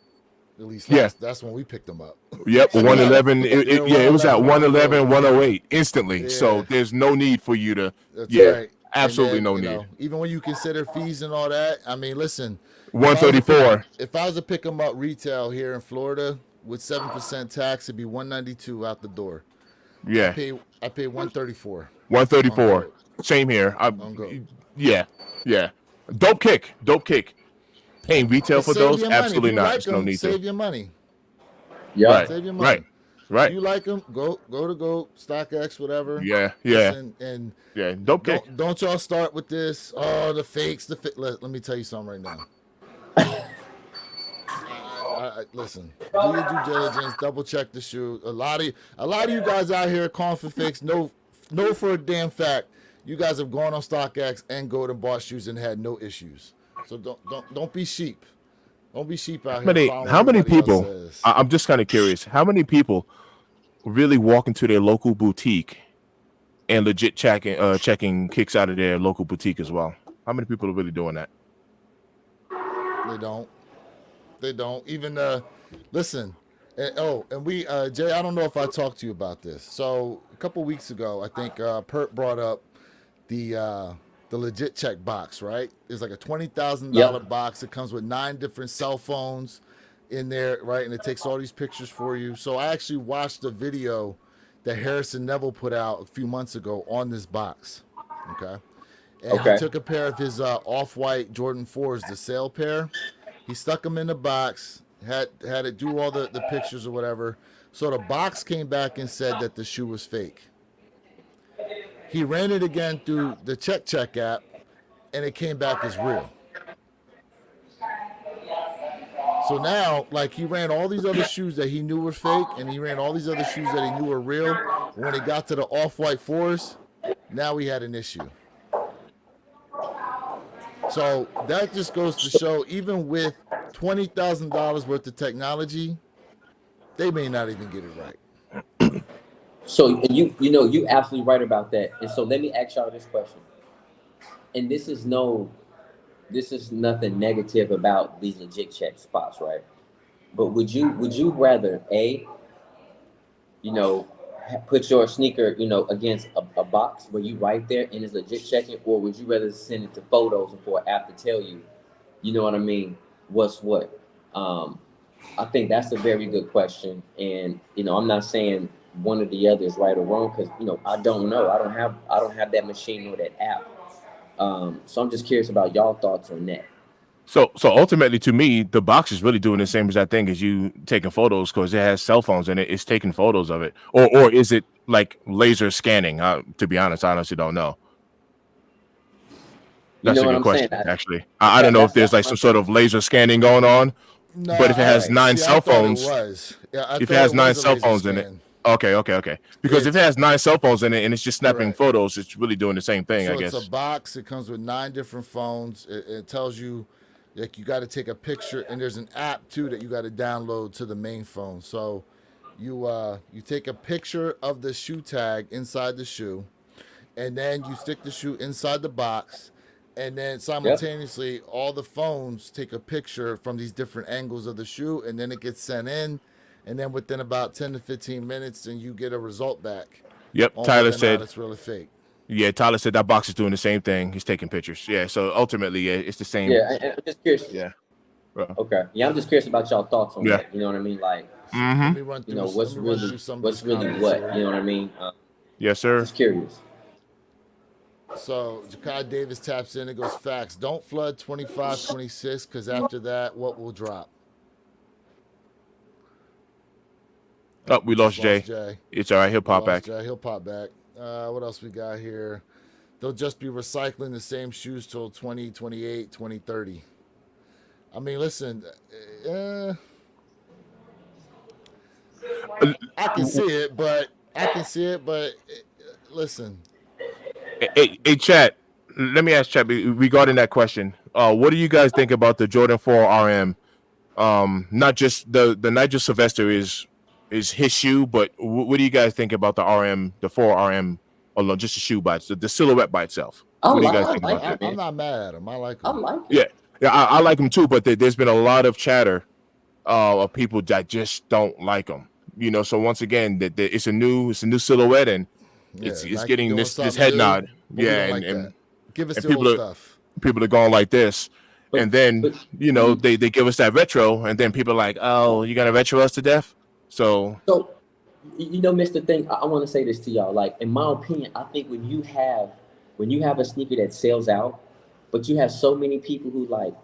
At least that's when we picked them up. Yep, 111. It was at 111, 108 instantly. Yeah. So there's no need for you to. That's yeah, right. absolutely And no then, need. Even when you consider fees and all that, I mean, listen. 134. If I was to pick them up retail here in Florida with 7% tax, it'd be 192 out the door. Yeah, I pay 134. 134. Same here. GOAT. Yeah. Dope kick. Paying retail for Save those? your money. Absolutely If you not. like There's no them, need save to. your money. Yeah. Right. Save your money. Right. If you like them, go to GOAT, StockX, whatever. Yeah. Listen, and Yeah. Dope kick. don't y'all start with this. Oh, the fakes. Let me tell you something right now. Listen, do your due diligence. Double check the shoe. A lot of you guys out here calling for fakes. Know for a damn fact you guys have gone on StockX and GOAT and bought shoes and had no issues. So don't be sheep. Don't be sheep out here. How many people? Says. I'm just kind of curious. How many people really walk into their local boutique and legit checking kicks out of their local boutique as well? How many people are really doing that? They don't even listen. And we Jay, I don't know if I talked to you about this. So a couple weeks ago, I think Pert brought up the legit check box, right? It's like a $20,000 box. It comes with 9 different cell phones. in there, right? And it takes all these pictures for you. So I actually watched a video that Harrison Neville put out a few months ago on this box. Okay. And Okay. he took a pair of his off-white Jordan 4s, the sale pair. He stuck them in the box, had it do all the pictures or whatever. So the box came back and said that the shoe was fake. He ran it again through the Check app, and it came back as real. So now, like, he ran all these other shoes that he knew were fake, and he ran all these other shoes that he knew were real. When he got to the off-white 4s, now he had an issue. So that just goes to show, even with $20,000 worth of technology, they may not even get it right. So you know, you absolutely right about that. And so let me ask y'all this question. And this is nothing negative about these legit check spots, right? But would you rather put your sneaker, against a box where you right there and it's legit checking, or would you rather send it to photos and for an app to tell you, you know what I mean, what's what? I think that's a very good question. And, I'm not saying one or the other is right or wrong, because, I don't know. I don't have that machine or that app. So I'm just curious about y'all thoughts on that. So ultimately, to me, the box is really doing the same exact thing as you taking photos, because it has cell phones in it. It's taking photos of it, or is it like laser scanning? To be honest, I honestly don't know. That's a good question. Actually, I don't know if there's like some sort of laser scanning going on. No, but if it has nine cell phones, if it has 9 cell phones in it. Okay. Because if it has 9 cell phones in it and it's just snapping photos, it's really doing the same thing, I guess. It's a box. It comes with 9 different phones. It tells you, like, you got to take a picture, and there's an app too that you got to download to the main phone. So you take a picture of the shoe tag inside the shoe, and then you stick the shoe inside the box, and then simultaneously all the phones take a picture from these different angles of the shoe, and then it gets sent in. And then within about 10 to 15 minutes, then you get a result back. Yep, Tyler said it's really fake. Yeah, Tyler said that box is doing the same thing. He's taking pictures. Yeah, so ultimately, it's the same. Yeah, and I'm just curious. Yeah. Okay. Yeah, I'm just curious about y'all thoughts on that. You know what I mean? Like, let me run through, what's really what? You know what I mean? Yes, sir. Just curious. So Jakai Davis taps in and goes, facts. Don't flood 25, 26, because after that, what will drop? Oh, we lost Jay. It's all right. He'll pop back. He'll pop back. What else we got here? They'll just be recycling the same shoes till 2028, 2030. I mean, listen, I can see it, but listen. Hey, chat. Let me ask chat regarding that question. What do you guys think about the Jordan 4 RM? Not just the Nigel Sylvester is his shoe, but what do you guys think about the RM, the 4 RM alone, just the shoe by itself, the silhouette by itself? What do you guys think about that? I'm not mad at him. I like him. I like it. Yeah, I like him too, but there's been a lot of chatter of people that just don't like him. So once again, that it's a new silhouette, and it's getting this head nod. Yeah, and give us the old stuff. People are going like this. And then, they give us that retro, and then people are like, oh, you got to retro us to death? So Mr. Thing, I want to say this to y'all. Like, in my opinion, I think when you have a sneaker that sells out, but you have so many people who like,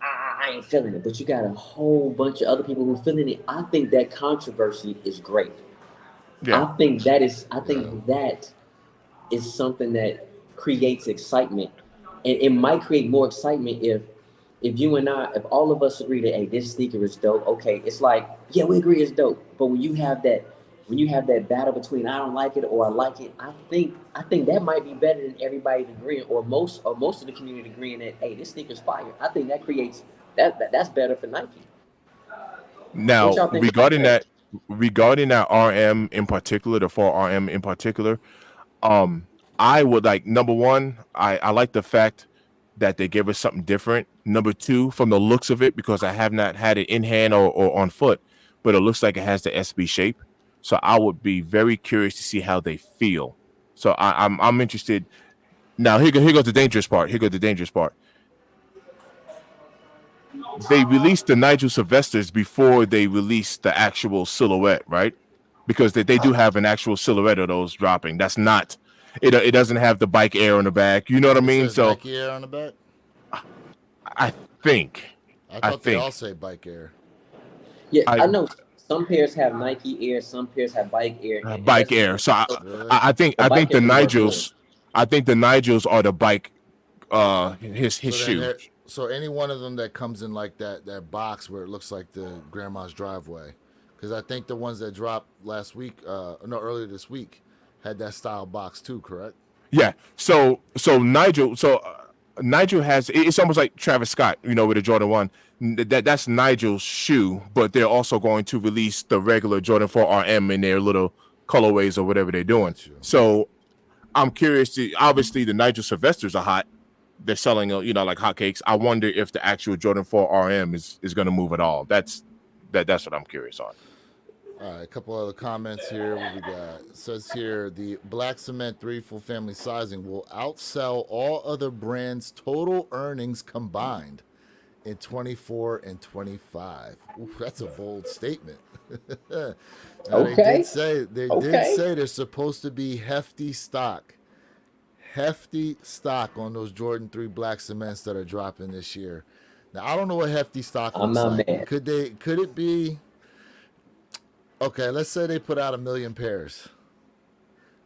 I ain't feeling it, but you got a whole bunch of other people who feeling it, I think that controversy is great. Yeah. I think that is something that creates excitement. And it might create more excitement if you and I, if all of us agree that, hey, this sneaker is dope. Okay, it's like, yeah, we agree it's dope. But when you have that battle between I don't like it or I like it, I think that might be better than everybody agreeing or most of the community agreeing that, hey, this sneaker's fire. I think that creates that's better for Nike. Now, regarding that RM in particular, the 4 RM in particular, I would like, number one, I like the fact that they give us something different. Number two, from the looks of it, because I have not had it in hand or on foot, but it looks like it has the SB shape. So I would be very curious to see how they feel. So I'm interested. Now here goes the dangerous part. they released the Nigel Sylvesters before they released the actual silhouette, right? Because they do have an actual silhouette of those dropping. That's not it doesn't have the Bike Air on the back. You know what I It mean? says So Nike Air on the back. I think I I thought they think. all say Bike Air. Yeah, I I know some pairs have Nike Air, some pairs have Bike Air. and Bike that's- Air. So Really? I think The I Bike think the Air can work Nigels I think the Nigels are the bike his So then shoe. there- so any one of them that comes in like that box where it looks like the grandma's driveway, because I think the ones that dropped last week, earlier this week, had that style box too. Correct? Yeah. So Nigel has it's almost like Travis Scott, with the Jordan 1. That's Nigel's shoe, but they're also going to release the regular Jordan 4 RM in their little colorways or whatever they're doing. Got you. So I'm curious to obviously the Nigel Sylvesters are hot. They're selling like hotcakes. I wonder if the actual Jordan 4 RM is going to move at all. That's what I'm curious on. All right, a couple other comments here. What we got? It says here the Black Cement 3 full family sizing will outsell all other brands' total earnings combined in 24 and 25. Ooh, that's a bold statement. Now, Okay. They did say Okay. there's supposed to be hefty stock on those Jordan 3 Black Cements that are dropping this year. Now I don't know what hefty stock I'm looks not like. mad. Could it be? Okay, let's say they put out 1 million pairs.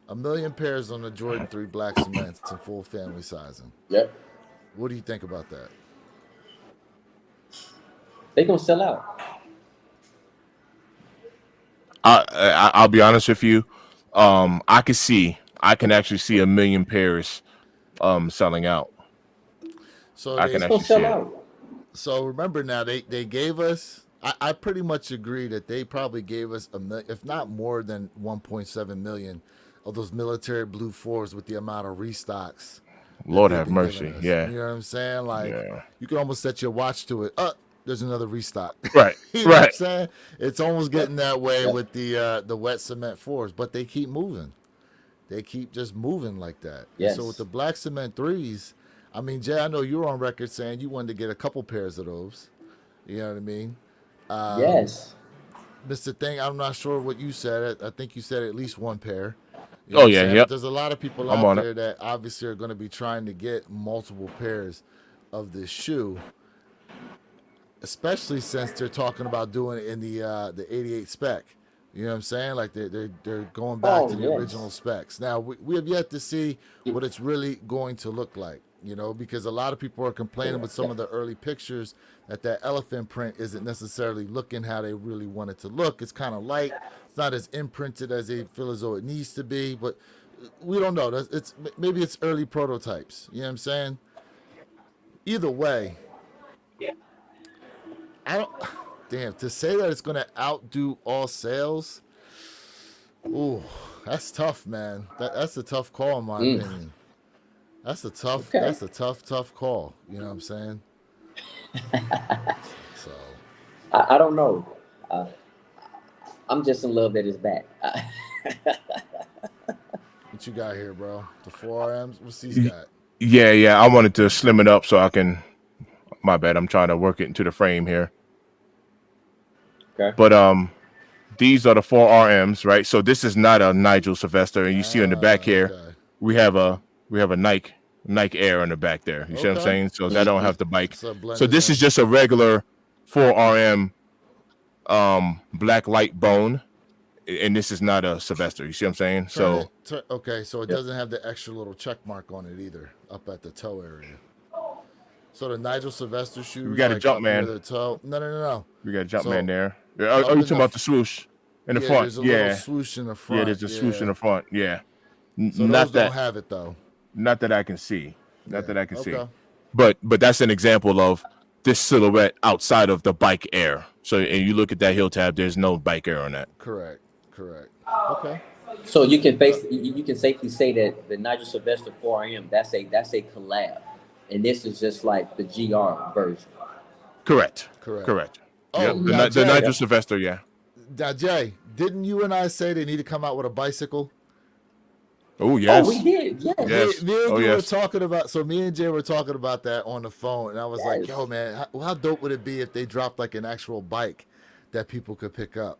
1 million pairs on the Jordan 3 Black Cements in full family sizing. Yep. What do you think about that? They gonna sell out. I'll be honest with you. I can actually see 1 million pairs selling out. So I they, can They gonna actually sell see it. out. so remember now they gave us. I pretty much agree that they probably gave us if not more than 1.7 million of those military blue 4s with the amount of restocks. that Lord they've have been mercy. giving us. Yeah. You know what I'm saying? Like Yeah. you can almost set your watch to it. There's another restock. Right. You know what I'm Right. saying? It's almost getting that way with the wet cement 4s, but they keep moving. They keep just moving like that. And so Yes. with the Black Cement 3s, I mean, Jay, I know you were on record saying you wanted to get a couple pairs of those. You know what I mean? Yes. Mr. Thing, I'm not sure what you said. I think you said at least one pair. You Oh, what I'm yeah, saying? yep. But there's a lot of people I'm out on it. there that obviously are going to be trying to get multiple pairs of this shoe, especially since they're talking about doing it in the 88 spec. You know what I'm saying? Like they're going back Oh, to the yes. original specs. Now we have yet to see what it's really going to look like. Because a lot of people are complaining with some of the early pictures that elephant print isn't necessarily looking how they really want it to look. It's kind of light. It's not as imprinted as they feel as though it needs to be. But we don't know. Maybe it's early prototypes. You know what I'm saying? Either way, I don't. Damn, to say that it's going to outdo all sales. Ooh, that's tough, man. That's a tough call in my opinion. That's a tough. Okay. That's a tough call. You know what I'm saying? So I don't know. I'm just in love that it's back. what you got here, bro? The 4Ms. What's these got? Yeah. I wanted to slim it up so I can. My bad. I'm trying to work it into the frame here. Okay. But these are the 4 RMs, right? So this is not a Nigel Sylvester, and you see on the back here Okay. we have a Nike Air on the back there. You see what I'm Okay. saying? So that don't have the bike. So, So this is just a regular 4 RM black light bone, and this is not a Sylvester. You see what I'm saying? So okay, so it Yep. doesn't have the extra little check mark on it either, up at the toe area. So the Nigel Sylvester shoes. We got a like, jump up near man. The toe. No. we got a jump So, man there. up Oh, you in talking the about the swoosh in the front? There's a little swoosh in the front. Yeah, there's a swoosh in the front. Yeah. So Not those that don't have it though. not that I can see. Not Yeah, that I can see. okay. But that's an example of this silhouette outside of the Bike Air. So and you look at that heel tab, there's no Bike Air on that. Correct. Okay. So you can safely say that the Nigel Sylvester 4M that's a collab, and this is just like the GR version. Correct. Correct. Oh, Yep. now, The Jay, Nigel Sylvester, yeah. Now, Jay, didn't you and I say they need to come out with a bicycle? Oh yes. Oh, we did. Yes. Yes. Me and Oh, you were yes. talking about. So me and Jay were talking about that on the phone, and I was like, Yes. "Yo, man, how dope would it be if they dropped like an actual bike that people could pick up?"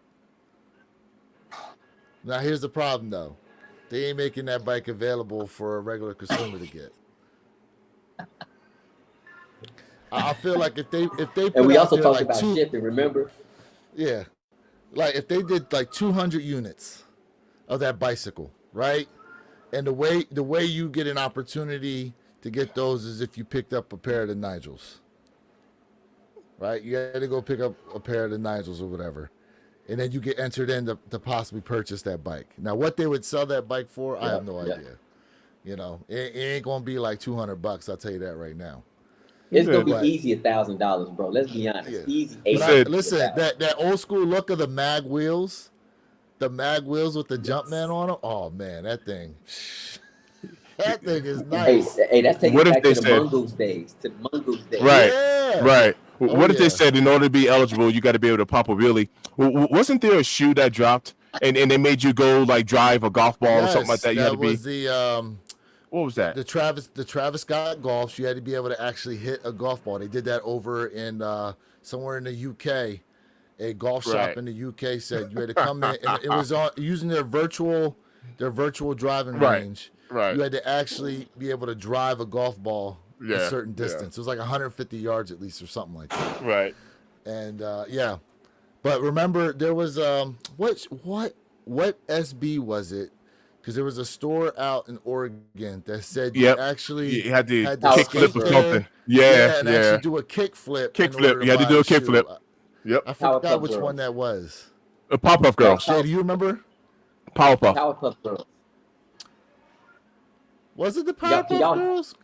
Now here's the problem, though. They ain't making that bike available for a regular consumer to get. I feel like if they And put we out also there talked like about shipping. Remember? yeah, like if they did like 200 units of that bicycle, right? And the way you get an opportunity to get those is if you picked up a pair of the Nigels, right? You had to go pick up a pair of the Nigels or whatever, and then you get entered in to possibly purchase that bike. Now, what they would sell that bike for, I have no idea. You know, it ain't gonna be like $200. I'll tell you that right now. It's gonna be But- easy $1,000, bro. Let's be honest. Yeah. Easy. But said- listen, that old school look of the mag wheels, with the Jumpman on them. Oh man, that thing is nice. Hey, that's taking What if back they to the said- Mongoose days. To the Mongoose days. Right. Yeah. Right. Oh, What if yeah. they said in order to be eligible, you got to be able to pop a wheelie? Wasn't there a shoe that dropped and they made you go like drive a golf ball or something like that? You had to that be. was What was that? the Travis Scott golfs. You had to be able to actually hit a golf ball. They did that over in somewhere in the UK. A golf shop Right. in the UK said you had to come in, and it was on using their virtual driving Right. range. Right. You had to actually be able to drive a golf ball Yeah, a certain yeah. distance. It was like 150 yards at least, or something like that. Right. And yeah, but remember there was what SB was it? Because there was a store out in Oregon that said you Yep. actually You had to had to kick flip skate or there. something. Yeah. and Yeah. actually do a kick flip. in Kick flip. order You had to buy do a the kick shoe. flip. Yep. I Powerpuff forgot which Girls. one that was. The Pop-Up Girls. Jay, do you remember? Powerpuff. Powerpuff Girls. Was it the Yeah, Powerpuff y'all- Girls?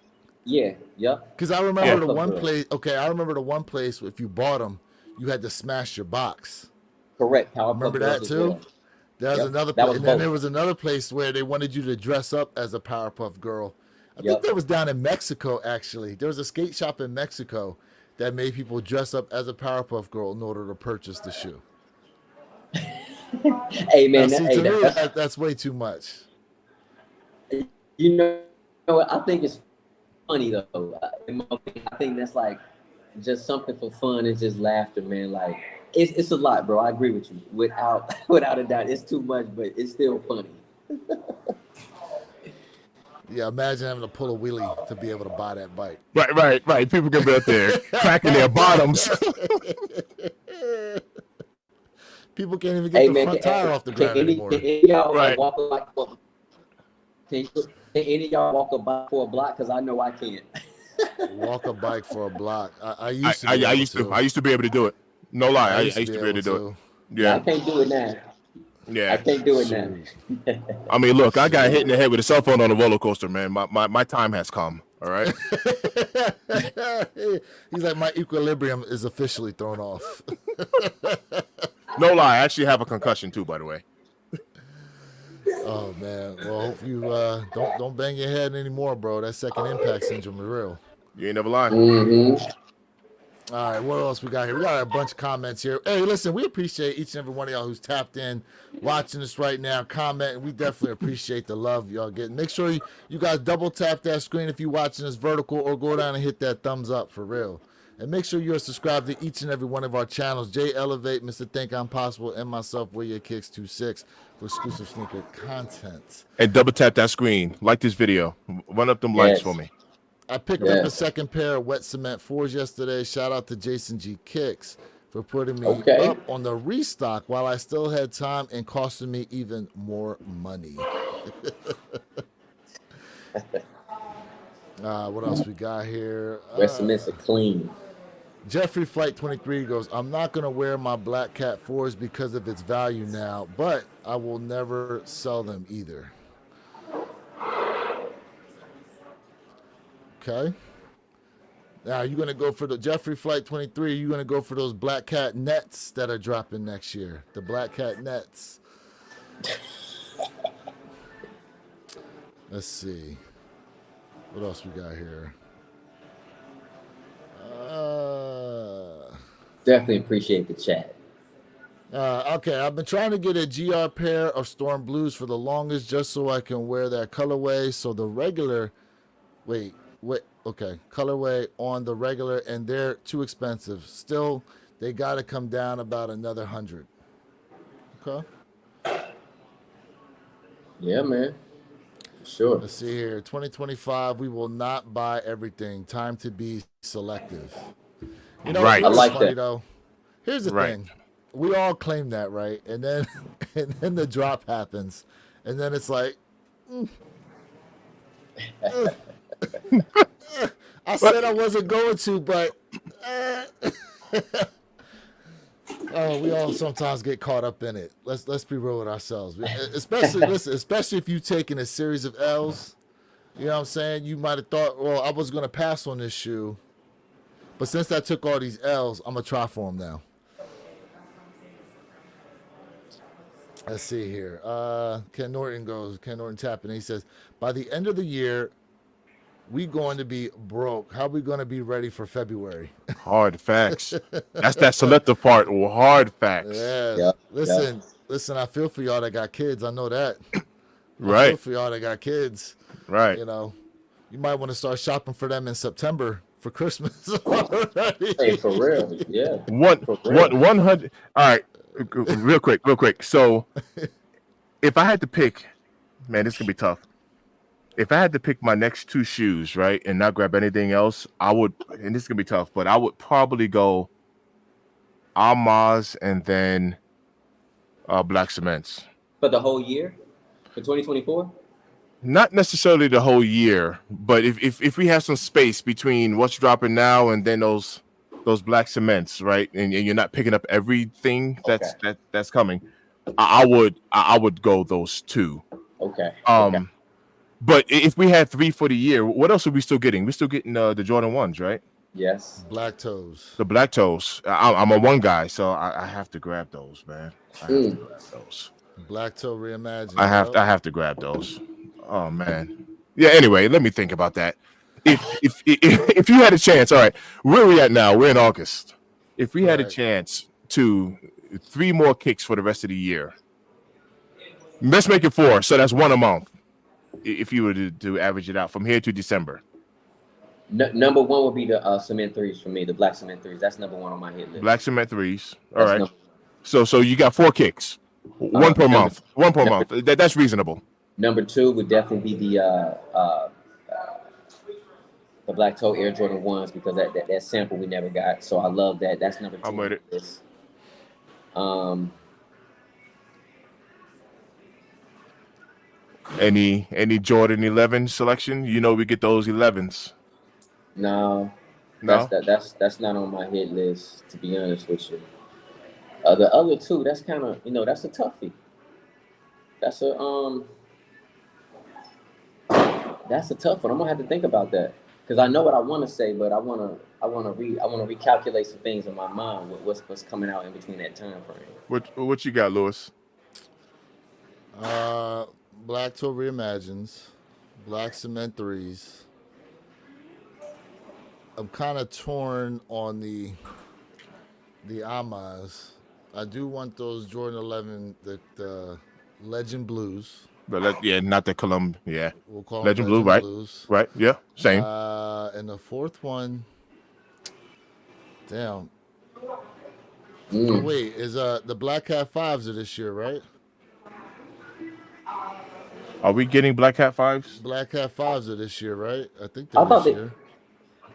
Yeah. Yep. Because I remember Yeah. the one Girls. place. Okay, I remember the one place. If you bought them, you had to smash your box. Correct. Powerpuff Remember Girls that as too? well. There was Yep, another that place, was and then both. there was another place where they wanted you to dress up as a Powerpuff Girl. I think Yep. that was down in Mexico. Actually, there was a skate shop in Mexico that made people dress up as a Powerpuff Girl in order to purchase the shoe. Hey Now, man, see, hey, to me, that- that's way too much. you know what? I think it's funny though. I think that's like just something for fun and just laughter, man. Like it's a lot, bro. I agree with you. Without a doubt, it's too much, but it's still funny. Yeah, imagine having to pull a wheelie to be able to buy that bike. Right. People can be out there cracking their bottoms. People can't even get Hey the man, front can, tire off the can ground any, anymore. can any of y'all Right. walk a block? Can any of y'all walk a bike for a block? Because I know I can't. Walk a bike for a block. I I used to. be able used to be able to do it. No lie. I used used to be able to do it. I Yeah. can't do it now. I Yeah. can't do it now. Shoot. I mean, look, I got hit in the head with a cell phone on a roller coaster, man. My time has come. All right. He's like, my equilibrium is officially thrown off. No lie. I actually have a concussion too, by the way. Oh man. Well, hope you don't bang your head anymore, bro. That second impact syndrome is real. You ain't never lying. Mm-hmm. All right, what else we got here? We got a bunch of comments here. Hey, listen, we appreciate each and every one of y'all who's tapped in, watching us right now, commenting. We definitely appreciate the love y'all getting. Make sure you guys double tap that screen if you're watching us vertical, or go down and hit that thumbs up for real. And make sure you're subscribed to each and every one of our channels. Jay Elevate, Mr. Think I'm Possible, and myself, Where Your Kicks 26, for exclusive sneaker content. And double tap that screen. Like this video. Run up them likes Yes. for me. I picked up a second pair of wet cement 4s yesterday. Shout out to Jason G Kicks for putting me Okay. up on the restock while I still had time and costing me even more money. What else we got here? Rest are clean. Jeffrey Flight 23 goes, I'm not going to wear my Black Cat 4s because of its value now, but I will never sell them either. Okay. Now you're gonna go for the Jeffrey Flight 23. You're gonna go for those Black Cat nets that are dropping next year. The Black Cat nets. Let's see. What else we got here? Definitely appreciate the chat. Okay, I've been trying to get a GR pair of Storm Blues for the longest, just so I can wear that colorway. So the regular, wait, okay, colorway on the regular, and they're too expensive. Still, they got to come down about another 100. Okay. Yeah, man. For sure. Let's see here. 2025, we will not buy everything. Time to be selective. You know, Right. it was I like funny that. though. Here's the Right. thing. We all claim that, right? And then and then the drop happens. And then it's like I said I wasn't going to, but oh, we all sometimes get caught up in it. Let's be real with ourselves. Especially if you've taken a series of L's. You know what I'm saying? You might have thought, well, I was gonna pass on this shoe, but since I took all these L's, I'm gonna try for them now. Let's see here. Ken Norton tapping. He says, by the end of the year, we going to be broke. How we going to be ready for February? Hard facts. That's that selective part. Or hard facts. Yeah. Yeah, Listen. I feel for y'all that got kids. I know that. I feel Right. for y'all that got kids. Right. You know, you might want to start shopping for them in September for Christmas already. Hey, for real. Yeah. One, For real. 100. All right. Real quick. So if I had to pick, man, this is gonna be tough. If I had to pick my next two shoes, right, and not grab anything else, I would, and this is gonna be tough, but I would probably go Almaz and then Black Cements. For the whole year? For 2024? Not necessarily the whole year, but if we have some space between what's dropping now and then those Black Cements, right, and you're not picking up everything that's coming, I would go those two. Okay. Okay. But if we had 3 for the year, what else are we still getting? We're still getting the Jordan 1s, right? Yes. Black toes. The black toes. I'm a 1 guy, so I have to grab those, man. I have to grab those. Black toe reimagined. I have to grab those. Oh man. Yeah. Anyway, let me think about that. If you had a chance, all right. Where are we at now? We're in August. If we had a chance to 3 more kicks for the rest of the year, let's make it 4. So that's 1 a month. If you were to average it out from here to December. Number 1 would be the cement threes for me, the black cement threes. That's number 1 on my hit list. Black Cement 3s. All That's right. number- So you got 4 kicks. 1 per month. 1 per month. That's reasonable. Number 2 would definitely be the Black Toe Air Jordan 1s because that sample we never got. So I love that. That's number 2. I'm with it. Any Jordan 11 selection? You know we get those 11s. No. No. That's not on my hit list, to be honest with you. The other 2, that's kind of, that's a toughie. That's a tough one. I'm gonna have to think about that because I know what I want to say, but I wanna recalculate some things in my mind with what's coming out in between that time frame. What you got, Lewis? Black toe reimagines. Black cement 3s. I'm kind of torn on the Almaz. I do want those Jordan 11, the Legend Blues. But not the Columbia. Yeah. We'll call Legend them Blue, right? Blues. Right. Yeah. Same. And the 4th one, damn. Oh, wait, is the Black Cat 5s are this year, right? Are we getting Black Hat 5s? Black Cat 5s are this year, right? I think they're I thought this they- year.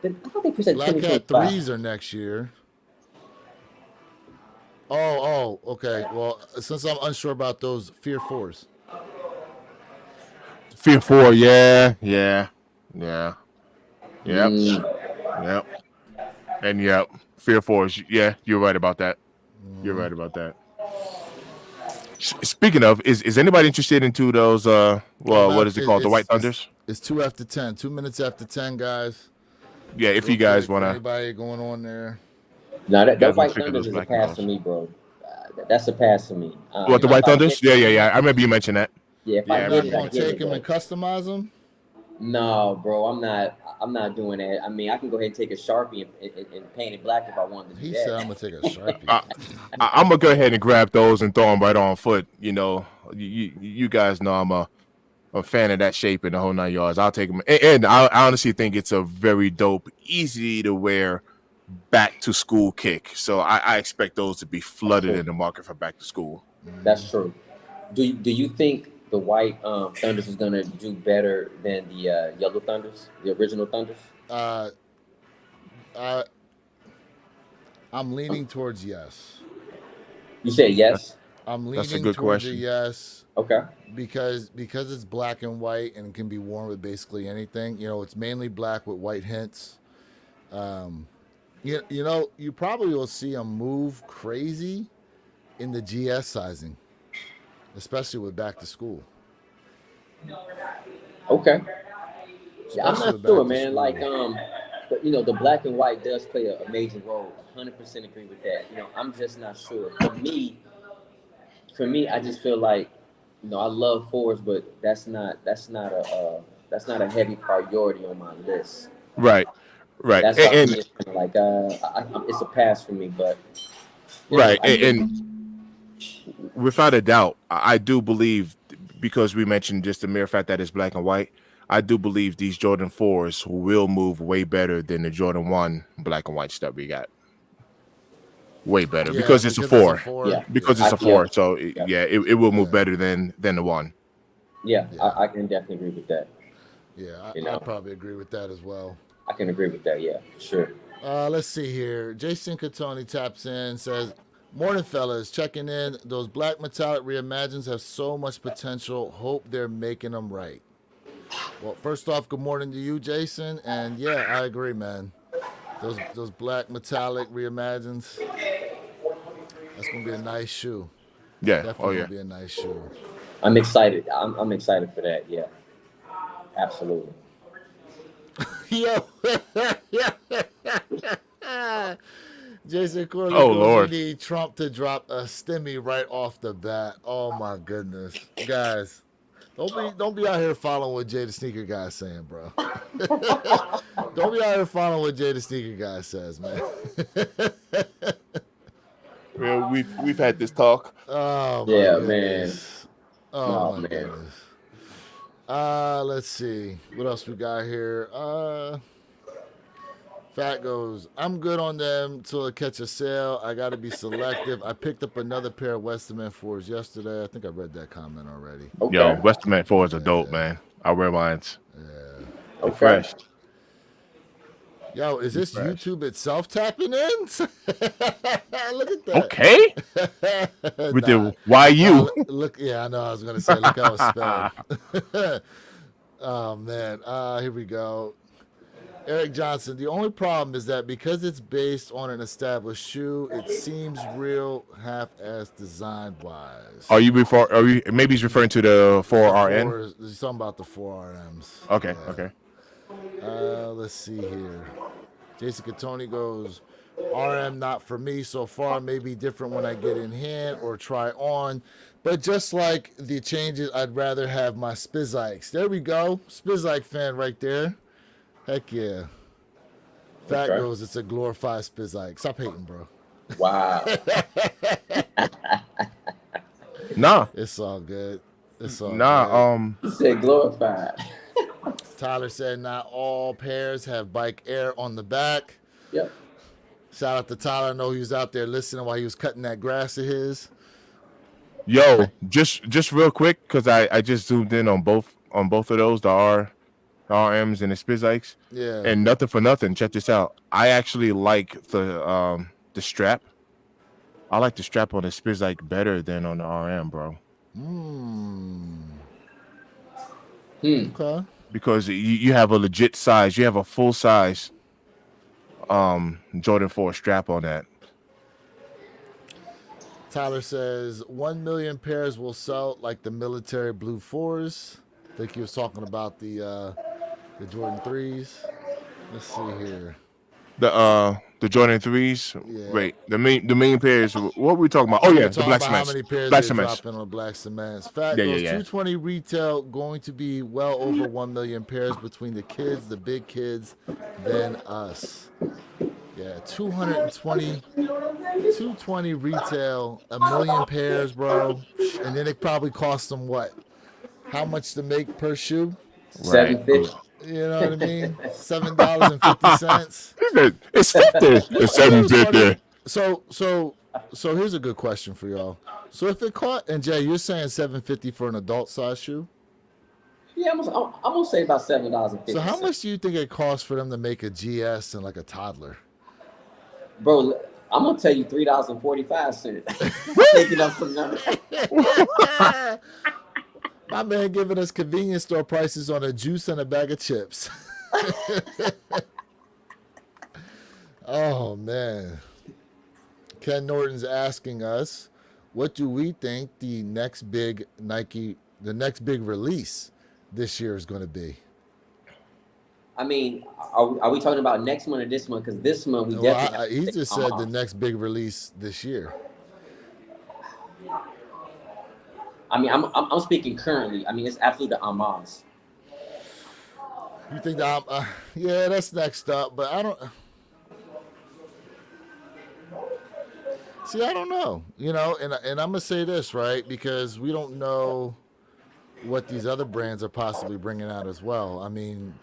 I thought they said Black Cat 2025. 3s are next year. Oh, okay. Well, since I'm unsure about those Fear 4s. Fear 4. Yeah. Yep. And yep. Fear 4s. Yeah, you're right about that. You're right about that. Speaking of, is anybody interested into those? What is it called? The White Thunders. It's 2 after 10. 2 minutes after 10, guys. Yeah, if you guys want to. Anybody going on there? No, that guys wanna White pick up Thunder those is a Black pass Thunders? for me, bro. That's a pass for me. What, the White Thunders? Yeah. I remember you mentioned that. Yeah, if Yeah, I I get You're it, I going to get take it. them and customize them? No, bro, I'm not. I'm not doing that. I mean, I can go ahead and take a Sharpie and paint it black if I wanted to do He said, "I'm that. gonna take a Sharpie." I, I'm gonna go ahead and grab those and throw them right on foot. You know, you guys know I'm a fan of that shape and the whole 9 yards. I'll take them, and I honestly think it's a very dope, easy to wear back to school kick. So I expect those to be flooded in the market for back to school. That's true. Do you think the white Thunders is gonna do better than the yellow Thunders, the original Thunders? Uh, I I'm leaning towards yes. You said yes. I'm That's a leaning good towards a question. yes Okay. because it's black and white and can be worn with basically anything. You know, it's mainly black with white hints. Um, you probably will see them move crazy in the GS sizing, especially with back to school. Okay. Yeah, I'm Especially not with sure, back to man. school. Like, but, the black and white does play a major role. 100% agree with that. I'm just not sure. For me, I just feel like, I love fours, but that's not a heavy priority on my list. Right, right, That's why for me it's kind of like it's a pass for me. But right, I mean, and without a doubt, I do believe, because we mentioned just the mere fact that it's black and white. I do believe these Jordan 4s will move way better than the Jordan 1 black and white stuff we got. Way better Yeah, because it's a because it's a 4. four. yeah, Because Yeah, it's a yeah, 4. So yeah, yeah, it will move yeah, better than the 1. yeah. yeah, I can definitely agree with that. yeah. You I know, probably agree with that as well. I can agree with that. Yeah, for sure. Let's see here. Jason Catoni taps in, says, "Morning, fellas. Checking in. Those black metallic reimagines have so much potential. Hope they're making them right." Well, first off, good morning to you, Jason. And yeah, I agree, man. Those black metallic reimagines, that's gonna be a nice shoe. Yeah. Oh Definitely gonna yeah. be a nice shoe. I'm excited. I'm excited for that. Yeah, absolutely. Yo, Jason Corley Oh goes, "We Lord. need Trump to drop a stimmy right off the bat." Oh my goodness, guys, don't be out here following what Jay the Sneaker Guy is saying, bro. Don't be out here following what Jay the Sneaker Guy says, man. Well, we've had this talk. Oh my Yeah, man. goodness. Oh Oh my man. goodness. Let's see. What else we got here? Fat goes, "I'm good on them till it catch a sale. I gotta be selective. I picked up another pair of Westerman 4s yesterday." I think I read that comment already. Yo, Okay. Westerman 4s are dope, Yeah, man. I wear mines. yeah. They Okay. fresh. Yo, is They this fresh. YouTube itself tapping in? Look at that. Okay. With Nah. the YU. Look, yeah, I know. I was gonna say, look how it's spelled. Oh man. Here we go. Eric Johnson, "The only problem is that because it's based on an established shoe, it seems real half-ass design wise." Are you maybe he's referring to the 4RN? There's something about the 4RMs. Okay, Yeah. okay. Let's see here. Jason Catoni goes, "RM not for me so far. May be different when I get in hand or try on. But just like the changes, I'd rather have my Spizikes." There we go. Spizike fan right there. Heck yeah. Fat Okay. goes, "It's a glorified Spizike." Stop hating, bro. Wow. Nah. It's all good. It's all Nah. good. He said glorified. Tyler said, "Not all pairs have Bike Air on the back." Yep. Shout out to Tyler. I know he was out there listening while he was cutting that grass of his. Yo, just real quick, because I just zoomed in on both of those, the RMs and the Spizikes. Yeah. And nothing for nothing. Check this out. I actually like the strap. I like the strap on the Spizike better than on the RM, bro. Okay. Because you have a legit size. You have a full size Jordan 4 strap on that. Tyler says 1 million pairs will sell like the military blue 4s. I think he was talking about the Jordan 3s. Let's see here. The Jordan 3s. Yeah. Wait, the main pairs. What were we talking about? Oh We're yeah, the talking black about how cements. many pairs Black they're cements. dropping on black cements. Fact Yeah, goes yeah, yeah. 220 retail going to be well over 1 million pairs between the kids, the big kids, then us. Yeah, 220 retail, 1 million pairs, bro. And then it probably costs them what? How much to make per shoe? Right. $750. You know what I mean? $7.50. It's 50. It's 750. So here's a good question for y'all. So if it cost, and Jay, you're saying $7.50 for an adult size shoe. Yeah, I'm gonna say about $7.50. So how much do you think it costs for them to make a GS and like a toddler? Bro, I'm gonna tell you $3.45. Taking up some numbers. My man giving us convenience store prices on a juice and a bag of chips. Oh man. Ken Norton's asking us, what do we think the next big release this year is going to be? I mean, are we talking about next month or this month? Because this month we definitely. He just said the next big release this year. I mean, I'm speaking currently. I mean, it's absolutely the Amaz. You think that? Yeah, that's next up, but I don't. See, I don't know. You know, and I'm gonna say this right because we don't know what these other brands are possibly bringing out as well. I mean,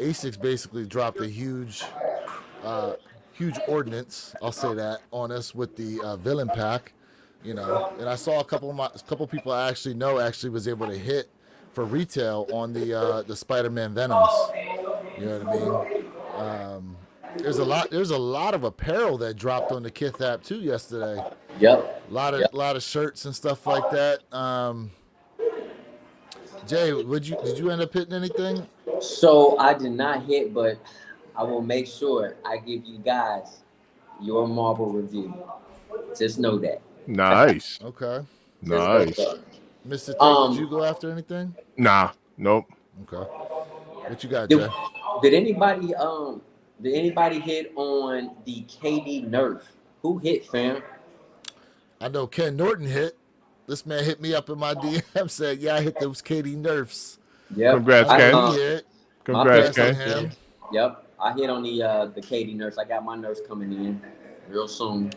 Asics basically dropped a huge ordinance. I'll say that on us with the Villain pack. You know, and I saw a couple people I actually know was able to hit for retail on the Spider-Man Venoms. You know what I mean? There's a lot of apparel that dropped on the Kith app too yesterday. Yep. A lot of shirts and stuff like that. Jay, did you end up hitting anything? So I did not hit, but I will make sure I give you guys your Marvel review. Just know that. Nice. Okay. Nice. Mr. T, did you go after anything? Nah. Nope. Okay. What you got, Jay? Did anybody hit on the KD Nerf? Who hit, fam? I know Ken Norton hit. This man hit me up in my DM, said, "Yeah, I hit those KD Nerfs." Yep. Congrats, Ken. He hit. Congrats, on Ken. him. Yep. I hit on the KD Nerfs. I got my Nerfs coming in real soon.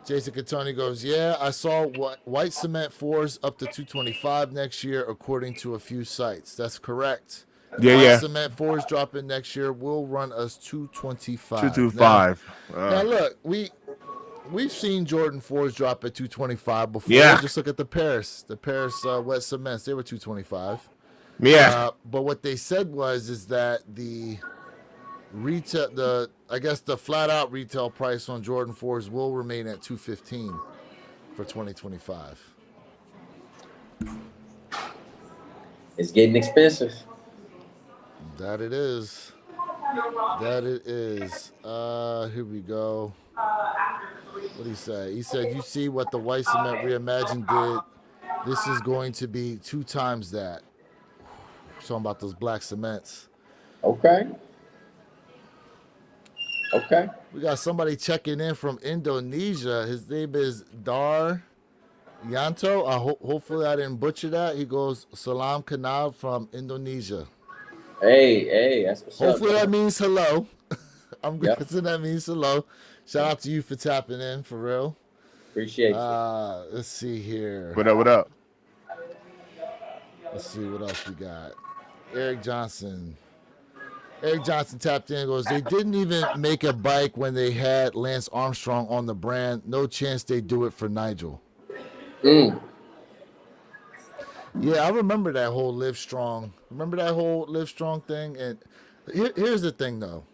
Jason Catoni goes, "Yeah, I saw white cement 4s up to 225 next year, according to a few sites. That's correct. White cement 4s dropping next year will run us 225. 225. Now look, we've seen Jordan 4s drop at 225 before. Yeah. Just look at the Paris wet cements. They were 225. Yeah. But what they said is that the flat out retail price on Jordan 4s will remain at 215 for 2025. It's getting expensive. That it is. Here we go. What did he say? He said, "You see what the white cement reimagined did? This is going to be 2 times that." Talking about those black cements. Okay. We got somebody checking in from Indonesia. His name is Dar Yanto. Hopefully I didn't butcher that. He goes, "Salam Kanal from Indonesia." Hey, that's what's up. Hopefully that means hello. I'm Yep. guessing that means hello. Shout out to you for tapping in, for real. Appreciate you. Let's see here. What up? Let's see what else we got. Eric Johnson tapped in and goes, "They didn't even make a bike when they had Lance Armstrong on the brand. No chance they do it for Nigel." Yeah, I remember that whole Live Strong. Thing? And here's the thing, though.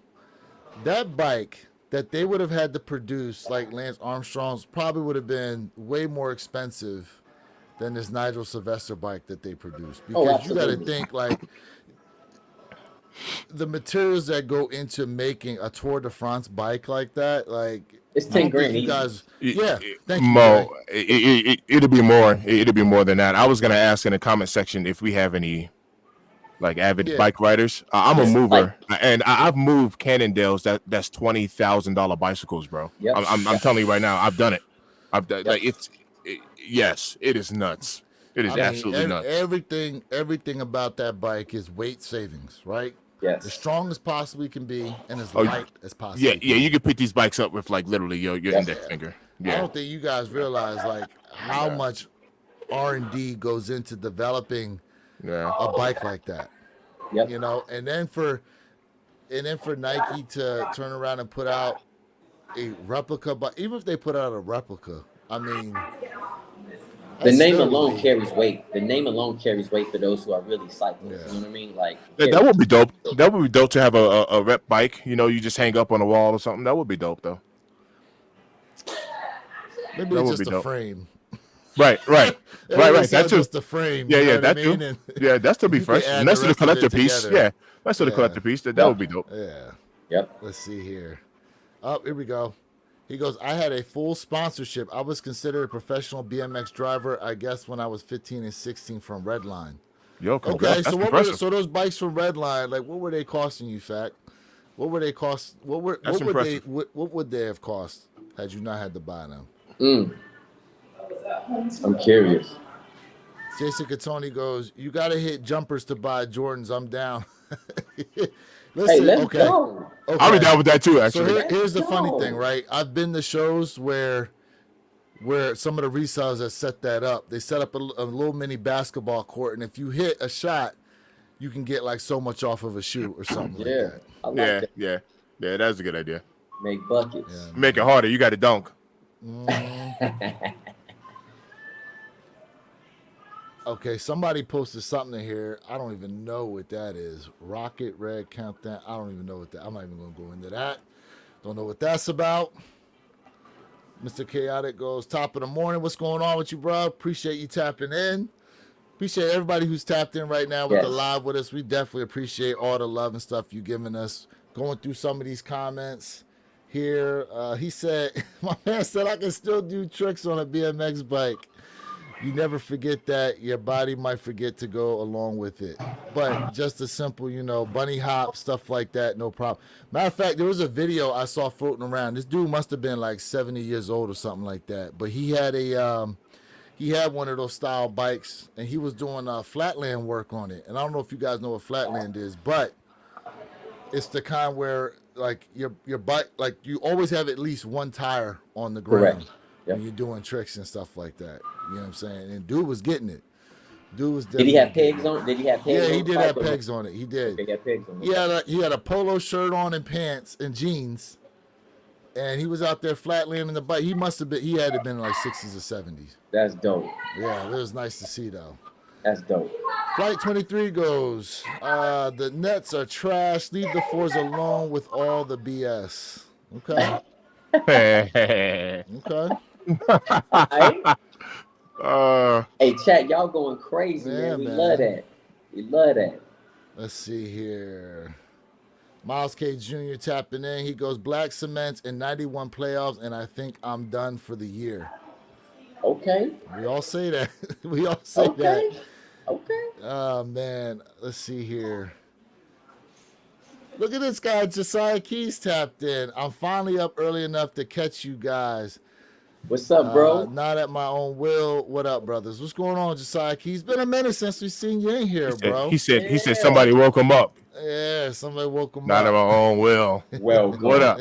That bike that they would have had to produce, like Lance Armstrong's, probably would have been way more expensive than this Nigel Sylvester bike that they produced. Because you got to think, like, the materials that go into making a Tour de France bike like that, like, it's 10 grand. You guys, yeah, thank you, Mo, it'll be more. It'll be more than that. I was gonna ask in the comment section if we have any like avid Yeah. bike riders. I'm a Yeah, mover, and I've moved Cannondales that's $20,000 bicycles, bro. Yep. I'm telling you right now, I've done it. I've done Yep. like yes, it is nuts. It is I mean, absolutely nuts. everything about that bike is weight savings, right? Yes. As strong as possibly can be and as Oh, light as possible. Yeah, you can pick these bikes up with like literally your index finger. I Yeah, don't think you guys realize like how much R&D goes into developing yeah. a bike like that. Yep. You know, and then for Nike to turn around and put out a replica, but even if they put out a replica, I mean, The name still alone would be- carries weight. The name alone carries weight for those who are really cyclists. Yeah. You know what I mean? Like That would be dope. That would be dope to have a rep bike. You know, you just hang up on a wall or something. That would be dope, though. maybe that it's would just be a dope. frame. Right. Maybe it's That too. just a frame. Yeah, you know yeah, what that I too. mean? And- Yeah, that's to be you can fresh. add Next the to the rest of it collector piece. together. Yeah, next to the Yeah. collector piece. That would be dope. Yeah. Yep. Let's see here. Oh, here we go. He goes, I had a full sponsorship. I was considered a professional BMX driver, I guess, when I was 15 and 16 from Redline. Yo, Okay, that's so what impressive. so those bikes from Redline, like what were they costing you, Fact? What were they cost? What would impressive. what would they have cost had you not had to buy them? I'm curious. Jason Catoni goes, you got to hit jumpers to buy Jordans. I'm down. Listen, Hey, let's okay. go. Okay. I'll be down with that too, So actually. here's the funny go. thing, right? I've been to shows where some of the resellers that set that up, they set up a little mini basketball court, and if you hit a shot, you can get like so much off of a shoe or something Yeah. like that. I like Yeah, that. yeah. That's a good idea. Make buckets. Yeah. Make it harder. You got to dunk. Okay, somebody posted something here. I don't even know what that is. Rocket Red Countdown. I don't even know what that. I'm not even going to go into that. Don't know what that's about. Mr. Chaotic goes, top of the morning. What's going on with you, bro? Appreciate you tapping in. Appreciate everybody who's tapped in right now with the Yes. live with us. We definitely appreciate all the love and stuff you giving us. Going through some of these comments here. He said, my man said I can still do tricks on a BMX bike. You never forget that. Your body might forget to go along with it. But just a simple, bunny hop, stuff like that, no problem. Matter of fact, there was a video I saw floating around. This dude must have been like 70 years old or something like that. But he had he had one of those style bikes, and he was doing flatland work on it. And I don't know if you guys know what flatland is, but it's the kind where like your bike, like you always have at least one tire on the ground. Correct. Yep. When you're doing tricks and stuff like that. You know what I'm saying? And dude was getting it. Dude was Did he have definitely pegs on? Did he have pegs Yeah, on? he the did bike have or no? pegs on it. He did. He had pegs on. He had a polo shirt on and pants and jeans. And he was out there flatlanding the bike. He had to have been like 60s or 70s. That's dope. Yeah, it was nice to see though. That's dope. Flight 23 goes, the Nets are trash. Leave the fours alone with all the BS. Okay. Okay. Hey, chat, y'all going crazy, Yeah, man. We man. love that. We love that. Let's see here. Miles K. Jr. tapping in. He goes, Black Cements in 91 playoffs, and I think I'm done for the year. Okay. We all say that. We all say Okay. that. Okay. Oh, man. Let's see here. Look at this guy. Josiah Keys tapped in. I'm finally up early enough to catch you guys. What's up, bro? Not at my own will. What up, brothers? What's going on, Josiah Keys? Been a minute since we seen you in here, bro. He said somebody woke him up. Yeah, somebody woke him Not up. of my own will. Well, What up?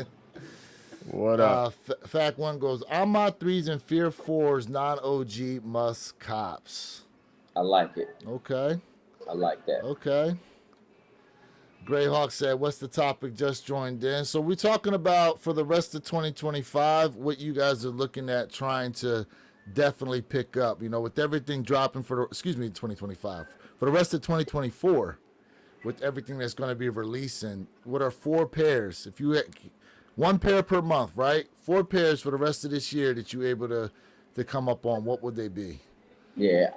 What up? Fact one goes, I'm my threes and Fear 4s, non-OG must cops. I like it. Okay. I like that. Okay. Greyhawk said, what's the topic? Just joined in. So we're talking about for the rest of 2025, what you guys are looking at trying to definitely pick up, with everything dropping 2025. For the rest of 2024, with everything that's going to be releasing, what are 4 pairs? If you had 1 pair per month, right? 4 pairs for the rest of this year that you're able to come up on, what would they be? Yeah.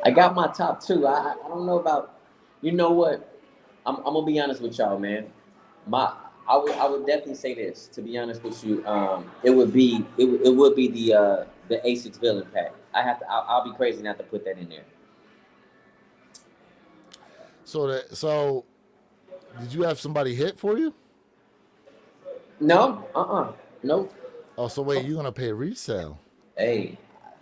I got my top 2. I don't know about, you know what? I'm gonna be honest with y'all, man. I would definitely say this. To be honest with you, it would be the Asics Villain pack. I'll be crazy not to put that in there. So did you have somebody hit for you? No, nope. Oh, so wait, you're gonna pay resale. Hey,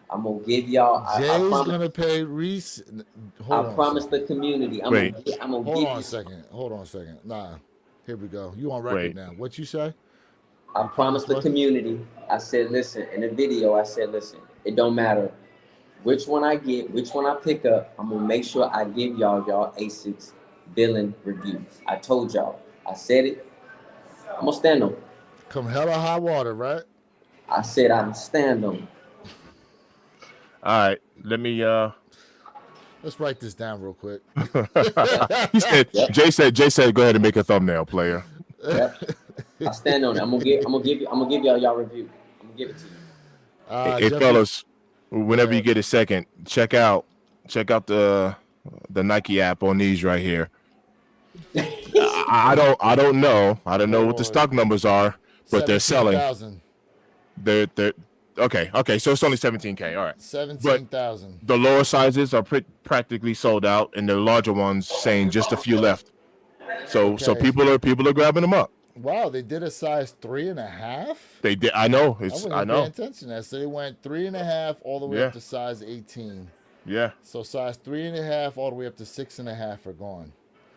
I'm gonna give y'all. I Jay's promise. gonna pay resale. I promise the community. Wait. I'm gonna Hold give on you. a second. Hold on a second. Nah, here we go. You on record Wait. now? What you say? I promised the what? community. I said, listen, in the video, I said, listen, it don't matter which one I get, which one I pick up. I'm gonna make sure I give y'all ASICs billing review. I told y'all. I said it. I'm gonna stand on it. Come hell or high water, right? I said I'm stand on it. All right, let me. Let's write this down real quick. He said. Yep. Jay said, "Go ahead and make a thumbnail, player." Yep. I stand on it. I'm gonna give y'all review. I'm gonna give it to you. Hey, Jeffrey- fellas, whenever Yeah. you get a second, check out the Nike app on these right here. I don't know what the stock numbers are, but they're selling. 17,000. They're okay. So it's only 17K. All right. 17,000. The lower sizes are practically sold out, and the larger ones saying just a few left. So Okay. people are grabbing them up. Wow, they did a size 3.5. They did. I know. I wasn't I even know. paying attention to that. So they went 3.5 all the way up to size 18. Yeah, So size 3.5 all the way up to 6.5 are gone.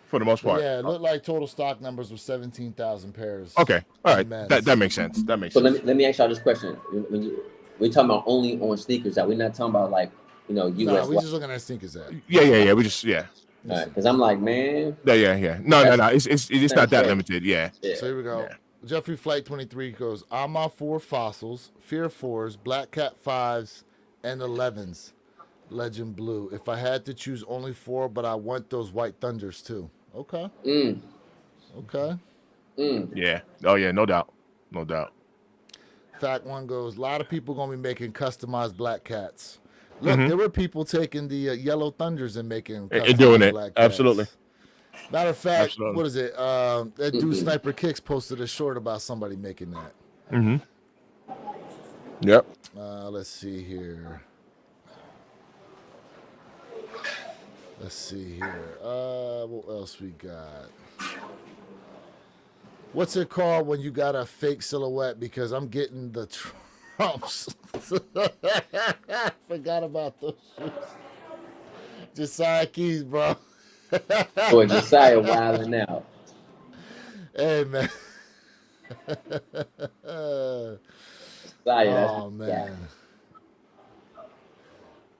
for the most But part. yeah, it looked like total stock numbers were 17,000 pairs. Okay. All right. Men's. That makes sense. That makes So sense. let me ask y'all this question. We're talking about only on sneakers. That we're not talking about like No, US. we just looking at sneakers at. Yeah. We just Because I'm like, man. Yeah. No. It's not that fair. limited. Yeah. Yeah. So here we go. Yeah. Jeffrey Flight 23 goes, Ama 4 Fossils, Fear 4s, Black Cat 5s, and 11s. Legend Blue. If I had to choose only 4, but I want those White Thunders too. Okay. Okay. Yeah. Oh yeah. No doubt. Fact One goes, a lot of people going to be making customized Black Cats. Look, there were people taking the Yellow Thunders and making And doing customized it. Black Cats. Absolutely. Matter of fact, Absolutely. what is it? That dude Sniper Kicks posted a short about somebody making that. Yep. Let's see here. What else we got? What's it called when you got a fake silhouette? Because I'm getting the Trumps. Forgot about those shoes. Josiah Keys, bro. Boy, Josiah wilding out. Hey, man. Josiah, Oh, man.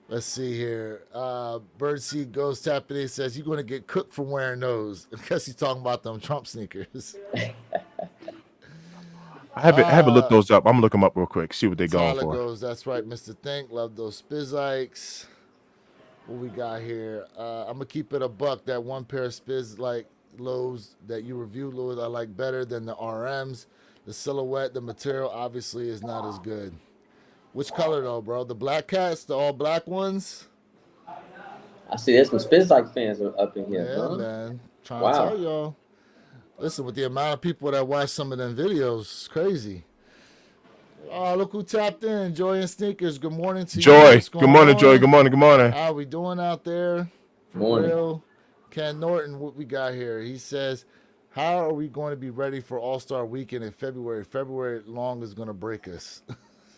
Let's see here. Birdseed Goes tapping in, says you're going to get cooked for wearing those. Because he's talking about them Trump sneakers. I haven't looked those up. I'm gonna look them up real quick. See what they're going Tyler for. goes, that's right, Mr. Think. Love those Spizikes. What we got here? I'm going to keep it a buck. That one pair of Spiz like lows that you reviewed, Louis, I like better than the RMs. The silhouette, the material obviously is not as good. Which color though, bro? The Black Cats, the all black ones? I see there's some Spizike fans up in here. Yeah, Huh? man. Trying Wow. to tell y'all. Listen, with the amount of people that watch some of them videos, it's crazy. Oh, look who tapped in. Joy and Sneakers. Good morning to you. Joy. What's Good going morning, on? Joy. Good morning. Good morning. How we doing out there? For Morning. real? Ken Norton, what we got here? He says, how are we going to be ready for All-Star Weekend in February? February long is going to break us.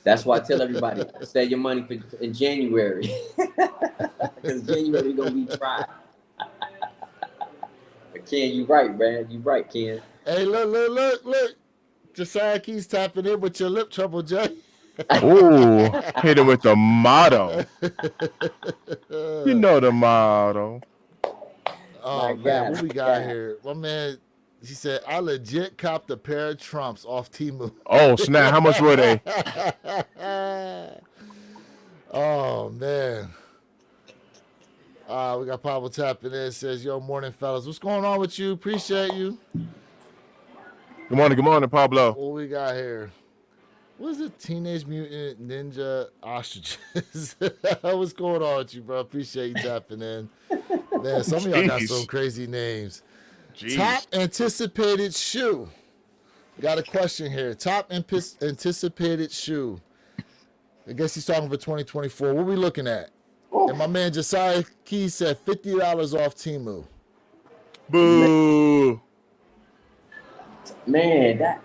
That's why I tell everybody, save your money for in January. Because January gonna be dry. But Ken, you right, man. You right, Ken. Hey, look. Josiah Keys tapping in with your lip trouble, Jay. Ooh, hit him with the motto. You know the motto. Oh, My man, God, what we my got God. here? My man, he said, I legit copped a pair of Trumps off Temu. Oh snap! How much were they? Oh, man. We got Pablo tapping in. Says, yo, morning, fellas. What's going on with you? Appreciate you. Good morning, Pablo. What we got here? What is it? Teenage Mutant Ninja Ostriches. What's going on with you, bro? Appreciate you tapping in. Man, some of y'all got Jeez. some crazy names. Jeez. Top anticipated shoe. Got a question here. Top anticipated shoe. I guess he's talking for 2024. What we looking at? And my man Josiah Keys said $50 off Temu. Boo. Man, that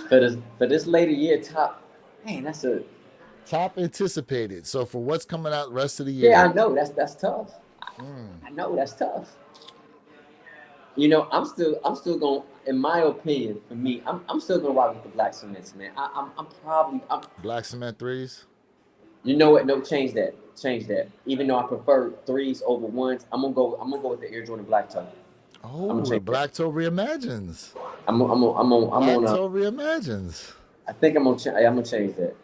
for this later year top, man, that's a Top anticipated. So for what's coming out the rest of the year. yeah. I know that's tough. I know that's tough. You know, I'm still going. In my opinion, for me, I'm still gonna rock with the black cements, man. I'm probably Black cement threes. You know what? No, change that. Change that. Even though I prefer threes over ones, I'm gonna go with the Air Jordan Black Toe. Oh, the Black Toe reimagines. I'm Black on. Toe reimagines. I think I'm gonna change that.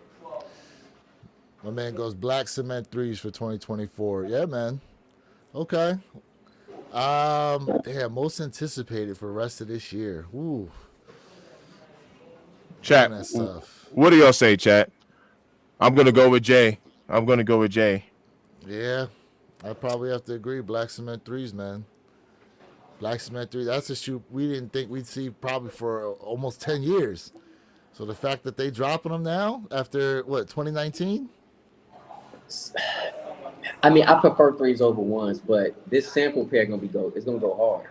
My man goes black cement threes for 2024. Yeah, man. Okay. Damn, most anticipated for the rest of this year. Ooh, Chat. that stuff. What do y'all say, chat? I'm gonna go with Jay. Yeah, I probably have to agree. Black cement threes, man. Black cement threes. That's a shoot we didn't think we'd see probably for almost 10 years. So the fact that they dropping them now after what 2019? I mean, I prefer threes over ones, but this sample pair it's gonna go hard.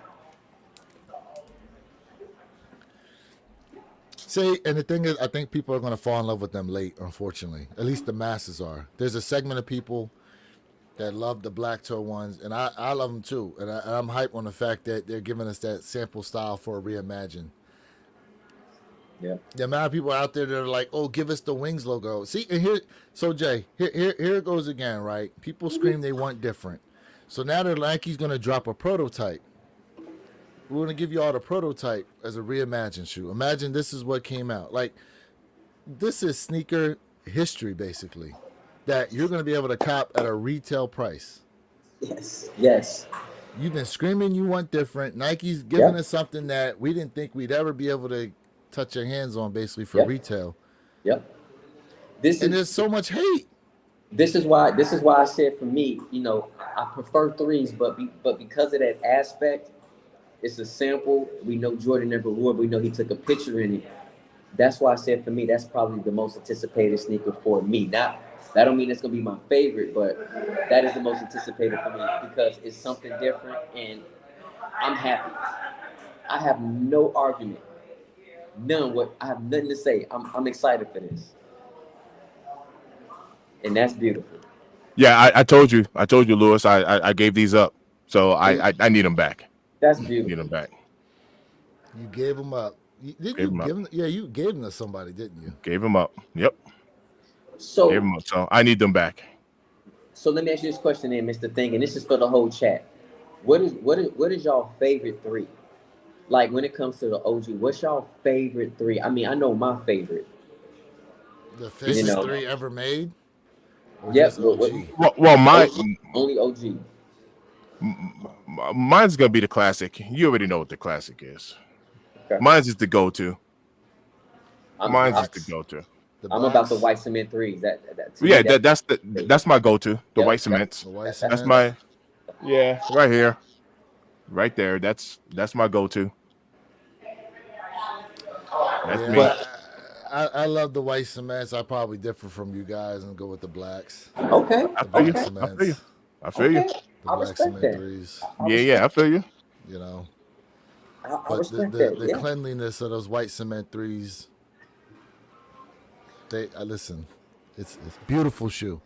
See, and the thing is, I think people are going to fall in love with them late, unfortunately. At least the masses are. There's a segment of people that love the black toe ones, and I love them too. And I'm hyped on the fact that they're giving us that sample style for a reimagine. Yeah. The amount of people out there that are like, "Oh, give us the Wings logo." See, and Jay, here it goes again, right? People scream they want different. So now the Nike's going to drop a prototype. We're going to give you all the prototype as a reimagined shoe. Imagine this is what came out. Like, this is sneaker history, basically, that you're going to be able to cop at a retail price. Yes. You've been screaming you want different. Nike's giving us something that we didn't think we'd ever be able to touch your hands on, basically, for retail. Yep. There's so much hate. This is why I said for me, you know, I prefer threes, but because of that aspect, it's a sample. We know Jordan never wore, but we know he took a picture in it. That's why I said for me, that's probably the most anticipated sneaker for me. That don't mean it's gonna be my favorite, but that is the most anticipated for me because it's something different, and I'm happy. I have no argument, I have nothing to say. I'm excited for this, and that's beautiful. Yeah, I told you, Lewis. I gave these up, so I need them back. That's beautiful. Need them back. You gave them up. Didn't you give them? Yeah, you gave them to somebody, didn't you? Gave them up. Yep. So, gave them up. So I need them back. So let me ask you this question, then, Mr. Thing, and this is for the whole chat. What is y'all favorite three? Like when it comes to the OG, what's y'all favorite three? I mean, I know my favorite. The favorite three ever made? Yes. Well, my only OG. Mine's gonna be the classic. You already know what the classic is. Okay. Mine's is the go-to. Mine's is the go-to. I'm about the white cement threes. That's my go-to. The white cements. That's my right here, right there. That's my go-to. That's me. I love the white cements. I probably differ from you guys and go with the blacks. Okay. I feel you. The black cement threes. Yeah, I feel you. You know. I respect that. The cleanliness of those white cement threes. Listen, it's a beautiful shoe.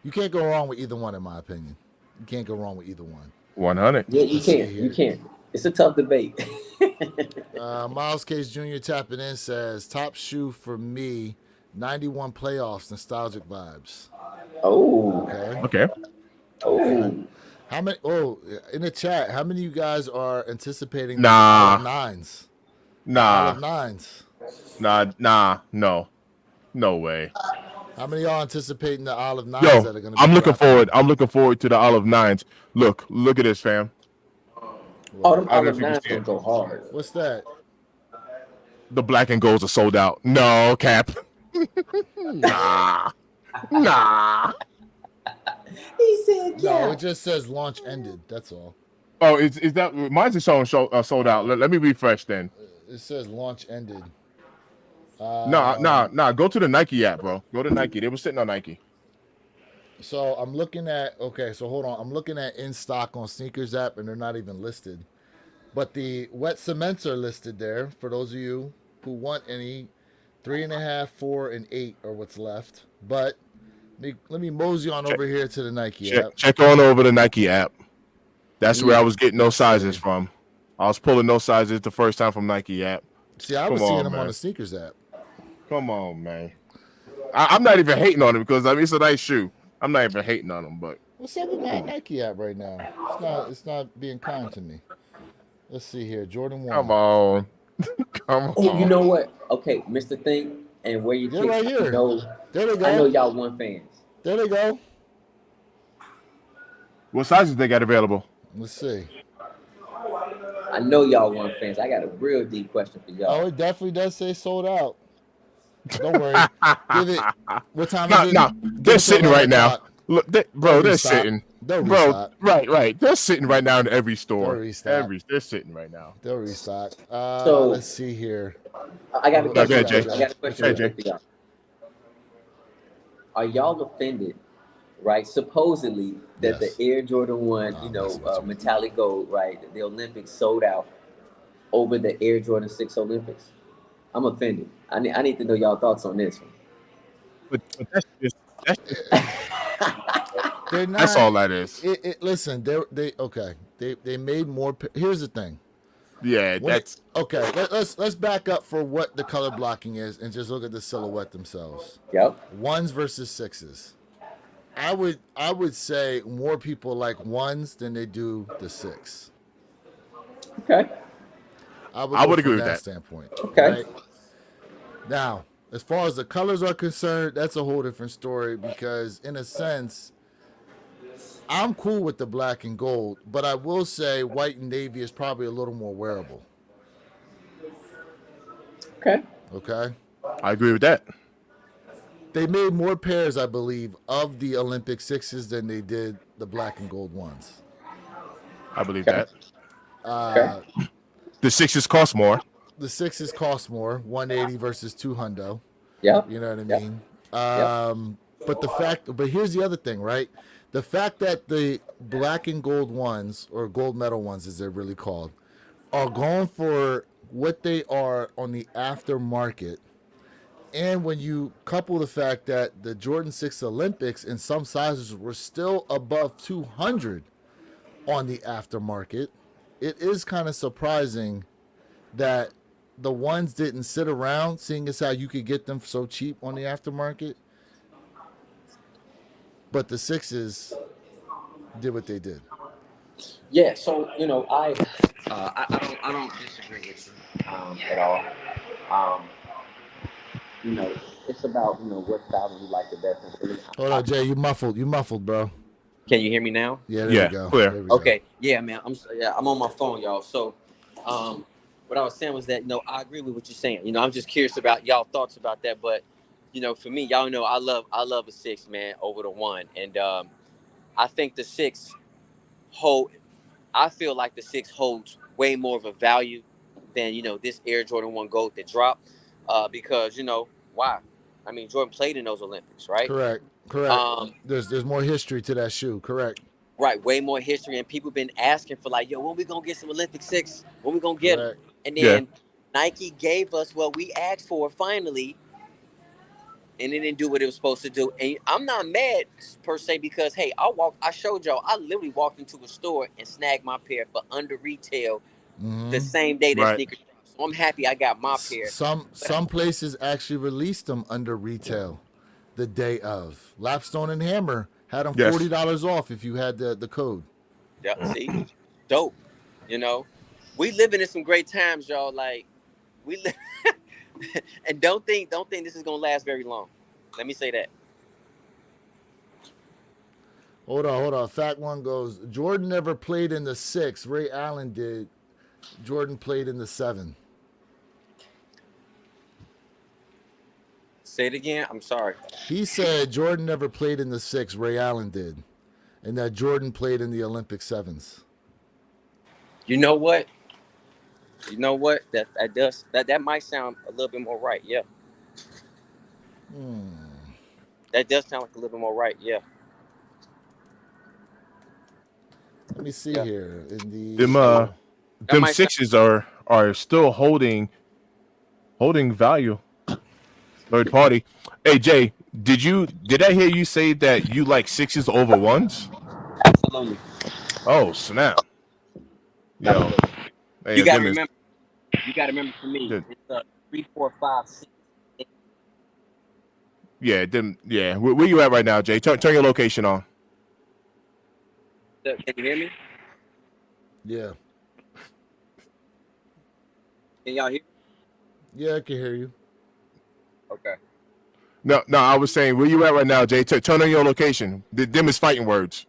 You can't go wrong with either one, in my opinion. You can't go wrong with either one. 100. Yeah, you can't. You can't. It's a tough debate. Miles Case Jr. tapping in says, top shoe for me, 91 playoffs, nostalgic vibes. Oh. Okay. Oh. How many? Oh, in the chat, how many of you guys are anticipating Nah. nines? Nah. Nines. Nah. No way. How many of y'all anticipating the olive nines that are going to be I'm looking forward. I'm looking forward to the olive nines. Look at this, fam. Them olive nines can go hard. What's that? The black and golds are sold out. No, Cap. Nah. He said, yeah. No, it just says launch ended. That's all. Oh, is that mine's is showing sold out? Let me refresh then. It says launch ended. Nah. Go to the Nike app, bro. Go to Nike. They were sitting on Nike. So I'm looking at okay. So hold on. I'm looking at in stock on Sneakers app, and they're not even listed. But the wet cements are listed there for those of you who want any. 3.5, 4, and 8 are what's left. But let me mosey on Check over here to the Nike check app. check on over the Nike app. That's where I Mm. was getting no Let's sizes see. from. I was pulling no sizes the first time from Nike app. See, I was Come seeing on, them on man. the Sneakers app. Come on, man. I'm not even hating on it because I mean it's a nice shoe. I'm not even hating on them, but What's up with my Nike app right now? It's not being kind to me. Let's see here. Jordan 1. come on. Come Oh, you on. know what? Okay, Mr. Thing, and where you They're kick. right here. There they I know go. y'all one fans. There they go. What sizes they got available? Let's see. I know y'all one fans. I got a real deep question for y'all. Oh, it definitely does say sold out. Don't worry. Give it. What time is it? No, they're sitting right now. O'clock. Look, They'll they're restock. sitting. They'll Bro, restock. right. They're sitting right now in every store. They'll restock. They're sitting right now. They'll restock. So- Let's see here. I got a Oh, question. go ahead, Jay. I got a question Go ahead, real quick for y'all. Are y'all offended, right? Supposedly that Yes. the Air Jordan 1, No, I'm messing with you. metallic gold, right? The Olympics sold out over the Air Jordan 6 Olympics. I'm offended. I need to know y'all thoughts on this one. But that's They're not. that's all that is. Listen, they made more. Here's the thing. Yeah, When that's okay. Let's back up for what the color blocking is and just look at the silhouette themselves. Yep. Ones versus sixes. I would say more people like ones than they do the six. Okay. I I go would from agree with that. standpoint. Okay. Right? Now, as far as the colors are concerned, that's a whole different story because, in a sense, I'm cool with the black and gold, but I will say white and navy is probably a little more wearable. Okay. Okay. I agree with that. They made more pairs, I believe, of the Olympic sixes than they did the black and gold ones. I believe Okay. that. The sixes cost more. The sixes cost more, 180 versus 200. Yep. You know what I Yep. mean? Yep. But here's the other thing, right? The fact that the black and gold ones, or gold medal ones as they're really called, are going for what they are on the aftermarket. And when you couple the fact that the Jordan 6 Olympics in some sizes were still above 200 on the aftermarket, it is kind of surprising that the ones didn't sit around, seeing as how you could get them so cheap on the aftermarket. But the sixes did what they did. Yeah. So I don't disagree with you at all. It's about what style you like the best. And Hold on, Jay, you muffled, bro. Can you hear me now? Yeah, there Yeah, we go. clear. There we go. Okay, yeah, man. I'm on my phone, y'all. So, what I was saying was that I agree with what you're saying. I'm just curious about y'all thoughts about that. But for me, y'all know I love a 6, man, over the 1, and I think the 6 I feel like the 6 holds way more of a value than this Air Jordan 1 Gold that dropped, because why? I mean, Jordan played in those Olympics, right? Correct. There's more history to that shoe. Correct. Right, way more history, and people been asking for like, yo, when we gonna get some Olympic 6? When we gonna get them? Correct. And then Nike gave us what we asked for finally, and it didn't do what it was supposed to do. And I'm not mad per se because hey, I showed y'all, I literally walked into a store and snagged my pair for under retail the same day that Right. sneaker dropped. So I'm happy I got my pair. Some places actually released them under retail the day of. Lapstone and Hammer had them Yes. $40 off if you had the code. Yeah, see, dope. We living in some great times, y'all. Like we live, and don't think this is gonna last very long. Let me say that. Hold on. Fact one goes, Jordan never played in the 6. Ray Allen did. Jordan played in the 7. Say it again. I'm sorry. He said Jordan never played in the 6. Ray Allen did. And that Jordan played in the Olympic 7s. You know what? That might sound a little bit more right. Yeah. That does sound like a little bit more right. Yeah. Let me see Yeah. here in the. Them them might sixes are still holding value. Third party. Hey Jay, did I hear you say that you like sixes over ones? Absolutely. Oh snap! Yo, You hey, gotta them is remember. You gotta remember. For me, good. it's 3, 4, 5, 6. Yeah, them. Yeah, where you at right now, Jay? Turn your location on. Can you hear me? Yeah, Can y'all hear? yeah, I can hear you. Okay. No, I was saying where you at right now, Jay? Turn on your location. Them is fighting words.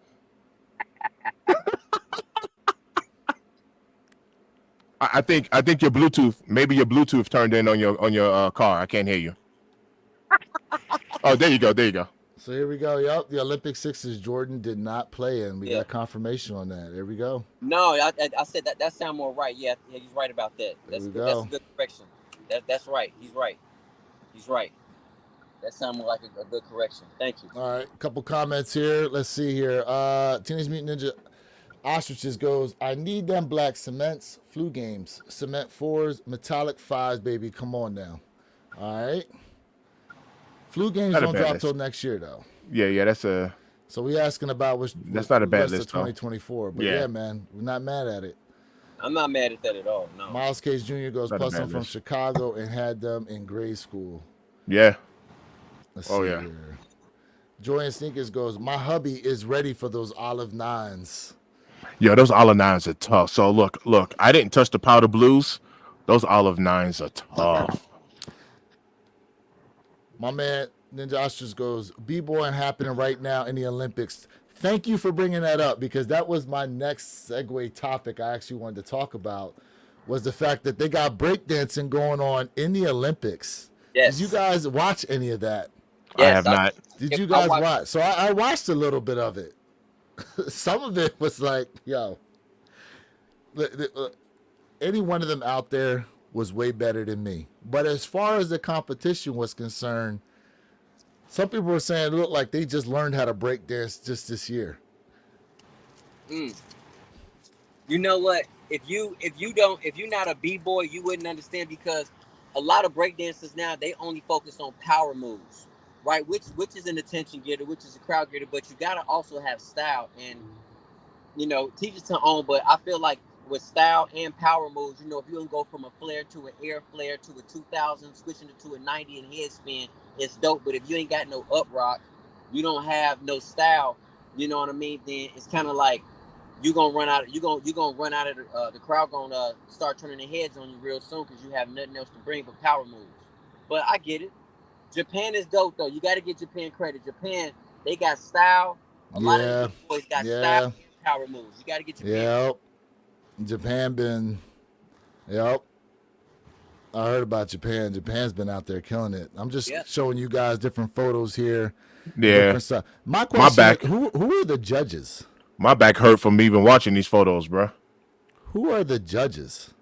I think your Bluetooth, maybe your Bluetooth turned in on your car. I can't hear you. Oh, there you go. So here we go. Yep, the Olympic sixes Jordan did not play in. We Yeah. got confirmation on that. There we go. No, I said that. That sound more right. Yeah, he's right about that. There That's we good. That's a go. good correction. That's right. He's right. He's right. That sounds more like a good correction. Thank you. All right, couple comments here. Let's see here. Teenage Mutant Ninja Ostriches goes, I need them black cements, flu games, cement 4s, metallic 5s, baby. Come on now. All right. Flu games Not a don't bad drop list. till next year though. Yeah, that's a. So we asking about which That's not a bad rest list, of though. 2024. But Yeah. yeah, man, we're not mad at it. I'm not mad at that at all. No. Miles Case Jr. goes, Not a plus bad I'm from list. Chicago and had them in grade school. Yeah. Let's Oh, see yeah. here. Joy and Sneakers goes, my hubby is ready for those olive 9s. Yo, those olive 9s are tough. So look, I didn't touch the powder blues. Those olive 9s are tough. My man Ninja Ostrich goes, b-boying happening right now in the Olympics. Thank you for bringing that up because that was my next segue topic I actually wanted to talk about was the fact that they got breakdancing going on in the Olympics. Yes. Did you guys watch any of that? I have not. Did If you I guys watched- watch? So I watched a little bit of it. Some of it was like, yo, any one of them out there was way better than me. But as far as the competition was concerned, some people were saying it looked like they just learned how to break dance just this year. You know what? If you're not a b-boy, you wouldn't understand because a lot of breakdancers now they only focus on power moves, right? Which is an attention getter, which is a crowd getter, but you gotta also have style and teach it to own. But I feel like with style and power moves, if you can go from a flare to an air flare to a 2000, switching it to a 90 and head spin, it's dope. But if you ain't got no up rock, you don't have no style, you know what I mean? Then it's kind of like you're gonna run out. You're gonna run out of the crowd. Gonna start turning their heads on you real soon because you have nothing else to bring but power moves. But I get it. Japan is dope though. You got to get Japan credit. Japan, they got style. A lot of these boys got style and power moves. You got to get Japan. Yep. Japan been. Yep. I heard about Japan. Japan's been out there killing it. I'm just showing you guys different photos here. Yeah. Different stuff. My question: back. Who are the judges? My back hurt from even watching these photos, bro. Who are the judges?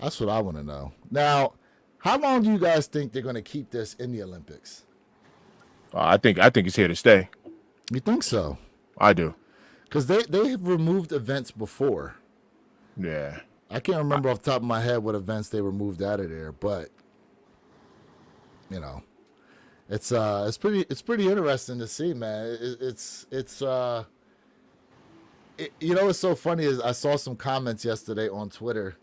That's what I want to know. Now, how long do you guys think they're going to keep this in the Olympics? I think it's here to stay. You think so? I do. Because they have removed events before. Yeah. I can't remember off the top of my head what events they removed out of there, but it's pretty interesting to see, man. It's what's so funny is I saw some comments yesterday on Twitter,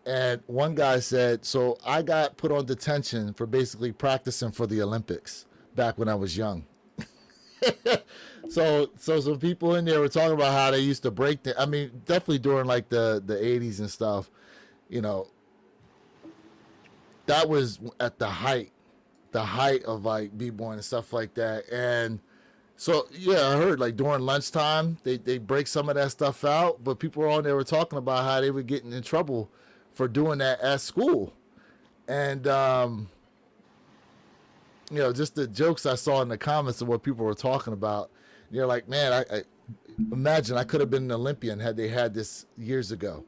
and one guy said, "So I got put on detention for basically practicing for the Olympics back when I was young." So some people in there were talking about how they used to break I mean, definitely during like the 80s and stuff, that was at the height of like b-boying and stuff like that. And so yeah, I heard like during lunchtime they break some of that stuff out, but people were on there were talking about how they were getting in trouble for doing that at school. And just the jokes I saw in the comments of what people were talking about. You're like, man, I imagine I could have been an Olympian had they had this years ago.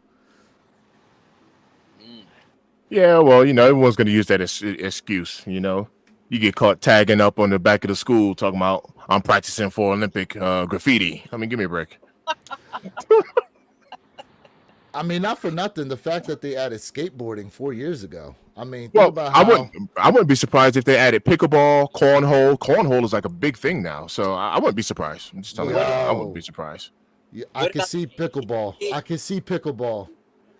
Yeah, well, everyone's going to use that as excuse, You get caught tagging up on the back of the school talking about, I'm practicing for Olympic graffiti. I mean, give me a break. I mean, not for nothing. The fact that they added skateboarding 4 years ago. I mean, think Well, about I how. wouldn't be surprised if they added pickleball, cornhole. Cornhole is like a big thing now, so I wouldn't be surprised. I'm just telling you, I wouldn't be surprised. Yeah, I What can about see pickleball. I can see pickleball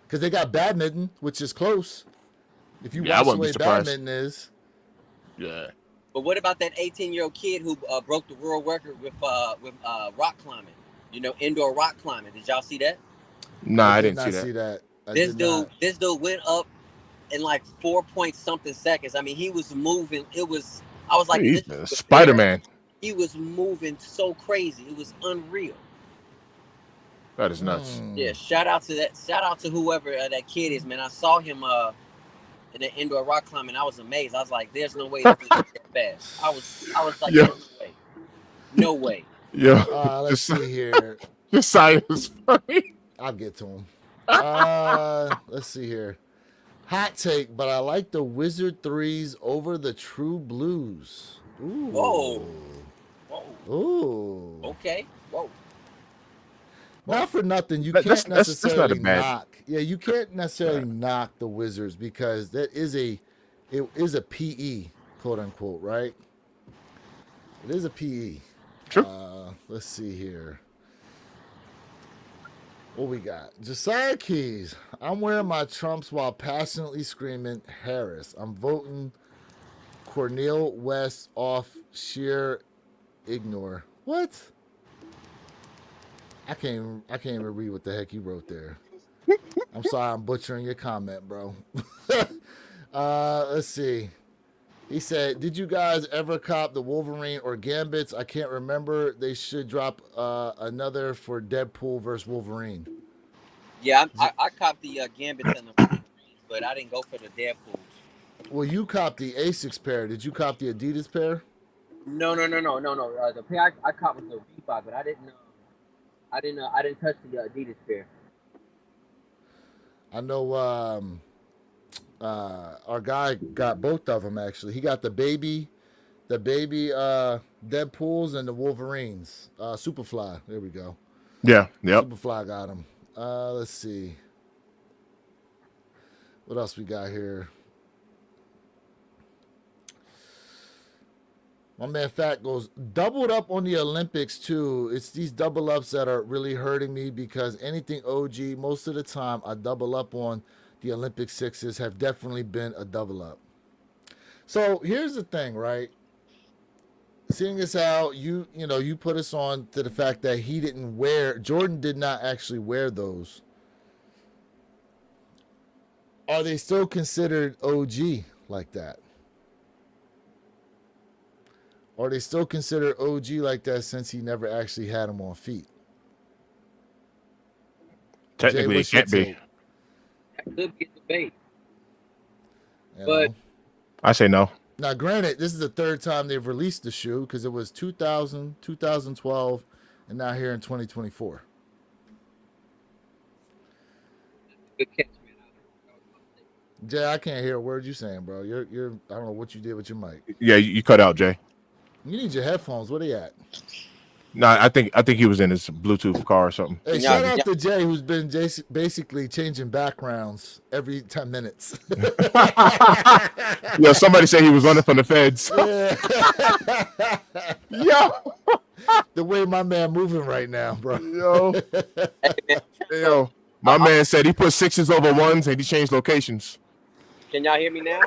because they got badminton, which is close. If you Yeah, I watch the wouldn't be way surprised. badminton is, Yeah. But what about that 18-year-old kid who broke the world record with rock climbing? You know, indoor rock climbing. Did y'all see that? Nah, I did didn't not see that. This dude went up in like 4 point something seconds. I mean, he was moving. I was like, He's this is Spider-Man. He was moving so crazy. It was unreal. That is nuts. Yeah, shout out to that. Shout out to whoever that kid is, man. I saw him in the indoor rock climbing. I was amazed. I was like, "There's no way this is that fast." I was like, Yeah. no way. Yeah. let's see here. This side is funny. I'll get to him. Let's see here. Hot take, but I like the Wizard threes over the True Blues. Ooh. Whoa. Ooh. Okay. Whoa. Not for nothing, you That's can't not a necessarily bad- knock. Yeah, you can't necessarily knock the Wizards because it is a PE, quote unquote, right? It is a PE. True. Let's see here. What we got? Josiah Keys. I'm wearing my trumps while passionately screaming Harris. I'm voting Cornel West off sheer ignore. What? I can't even read what the heck you wrote there. I'm sorry, I'm butchering your comment, bro. Let's see. He said, "Did you guys ever cop the Wolverine or Gambits? I can't remember. They should drop another for Deadpool versus Wolverine." Yeah, I copped the Gambits and the Wolverines, but I didn't go for the Deadpool. Well, you copped the Asics pair. Did you cop the Adidas pair? No. The pair I copped was the Reebok, but I didn't touch the Adidas pair. I know our guy got both of them actually. He got the baby Deadpools and the Wolverines. Superfly. There we go. Yeah. Yep. Superfly got him. Let's see. What else we got here? My man Fat goes, doubled up on the Olympics too. It's these double ups that are really hurting me because anything OG, most of the time I double up on the Olympic sixes have definitely been a double up. So here's the thing, right? Seeing as how you put us on to the fact that Jordan did not actually wear those. Are they still considered OG like that? Are they still considered OG like that since he never actually had them on feet? Technically, it can't be. That could be a debate. But I say no. now, granted, this is the third time they've released the shoe because it was 2000, 2012, and now here in 2024. Good catch, man. Jay, I can't hear a word you're saying, bro. You're I don't know what you did with your mic. Yeah, you cut out, Jay. You need your headphones. Where they at? No, I think he was in his Bluetooth car or something. Hey, Yeah, shout out to Jay, who's been basically changing backgrounds every 10 minutes. Yo, somebody said he was running from the feds. Yo, the way my man moving right now, bro. Yo, my man said he put sixes over ones and he changed locations. Can y'all hear me now?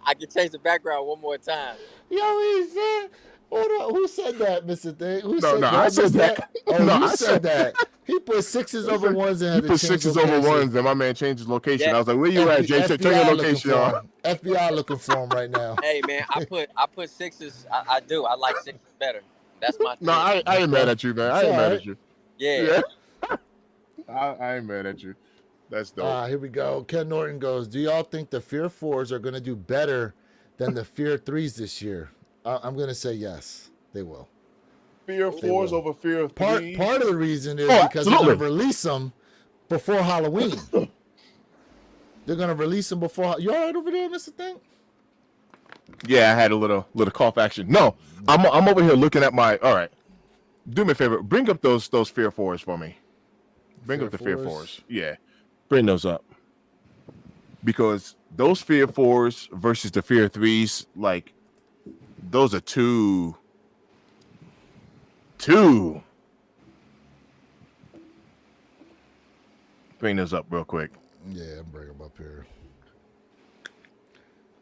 I can change the background one more time. Yo, he said, hold on, who said that, Mr. Thing? Who said that? I said that. Oh, No, you I said that. He put sixes over ones and had He to put change sixes over location. ones and my man changed his location. Yeah. I was like, where you at, Jay? Tell your FBI looking location, for y'all. him. FBI looking for him right now. Hey man, I put sixes. I do. I like sixes better. That's my thing. No, I ain't mad at you, man. I ain't mad at you. Yeah. I ain't mad at you. That's dope. Here we go. Ken Norton goes, do y'all think the Fear 4s are going to do better than the Fear 3s this year? I'm going to say yes, they will. Fear They will. over fear Part of the reason is Oh, because they're going absolutely. to release them before Halloween. They're going to release them before. You all right over there, Mr. Thing? Yeah, I had a little cough action. No, I'm over here looking at my. All right, do me a favor. Bring up those Fear Fours for me. Bring up the Fear Fours. Yeah, bring those up because those Fear Fours versus the Fear Threes, like those are two. Bring those up real quick. Yeah, bring them up here.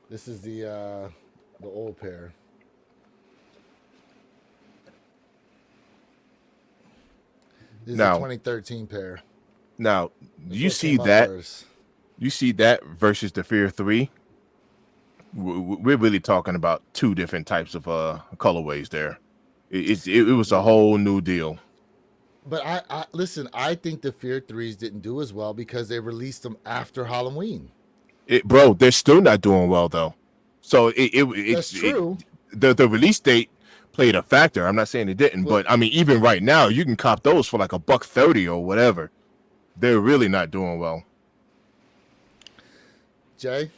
This is the old pair. This is Now- the 2013 pair. Now, do you What see came out that? first? You see that versus the Fear 3? We're really talking about two different types of colorways there. It was a whole new deal. But I listen. I think the Fear 3s didn't do as well because they released them after Halloween. Bro, they're still not doing well though. So That's true. The release date played a factor. I'm not saying it didn't, Well- but I mean, even right now, you can cop those for like $130 or whatever. They're really not doing well. Jay,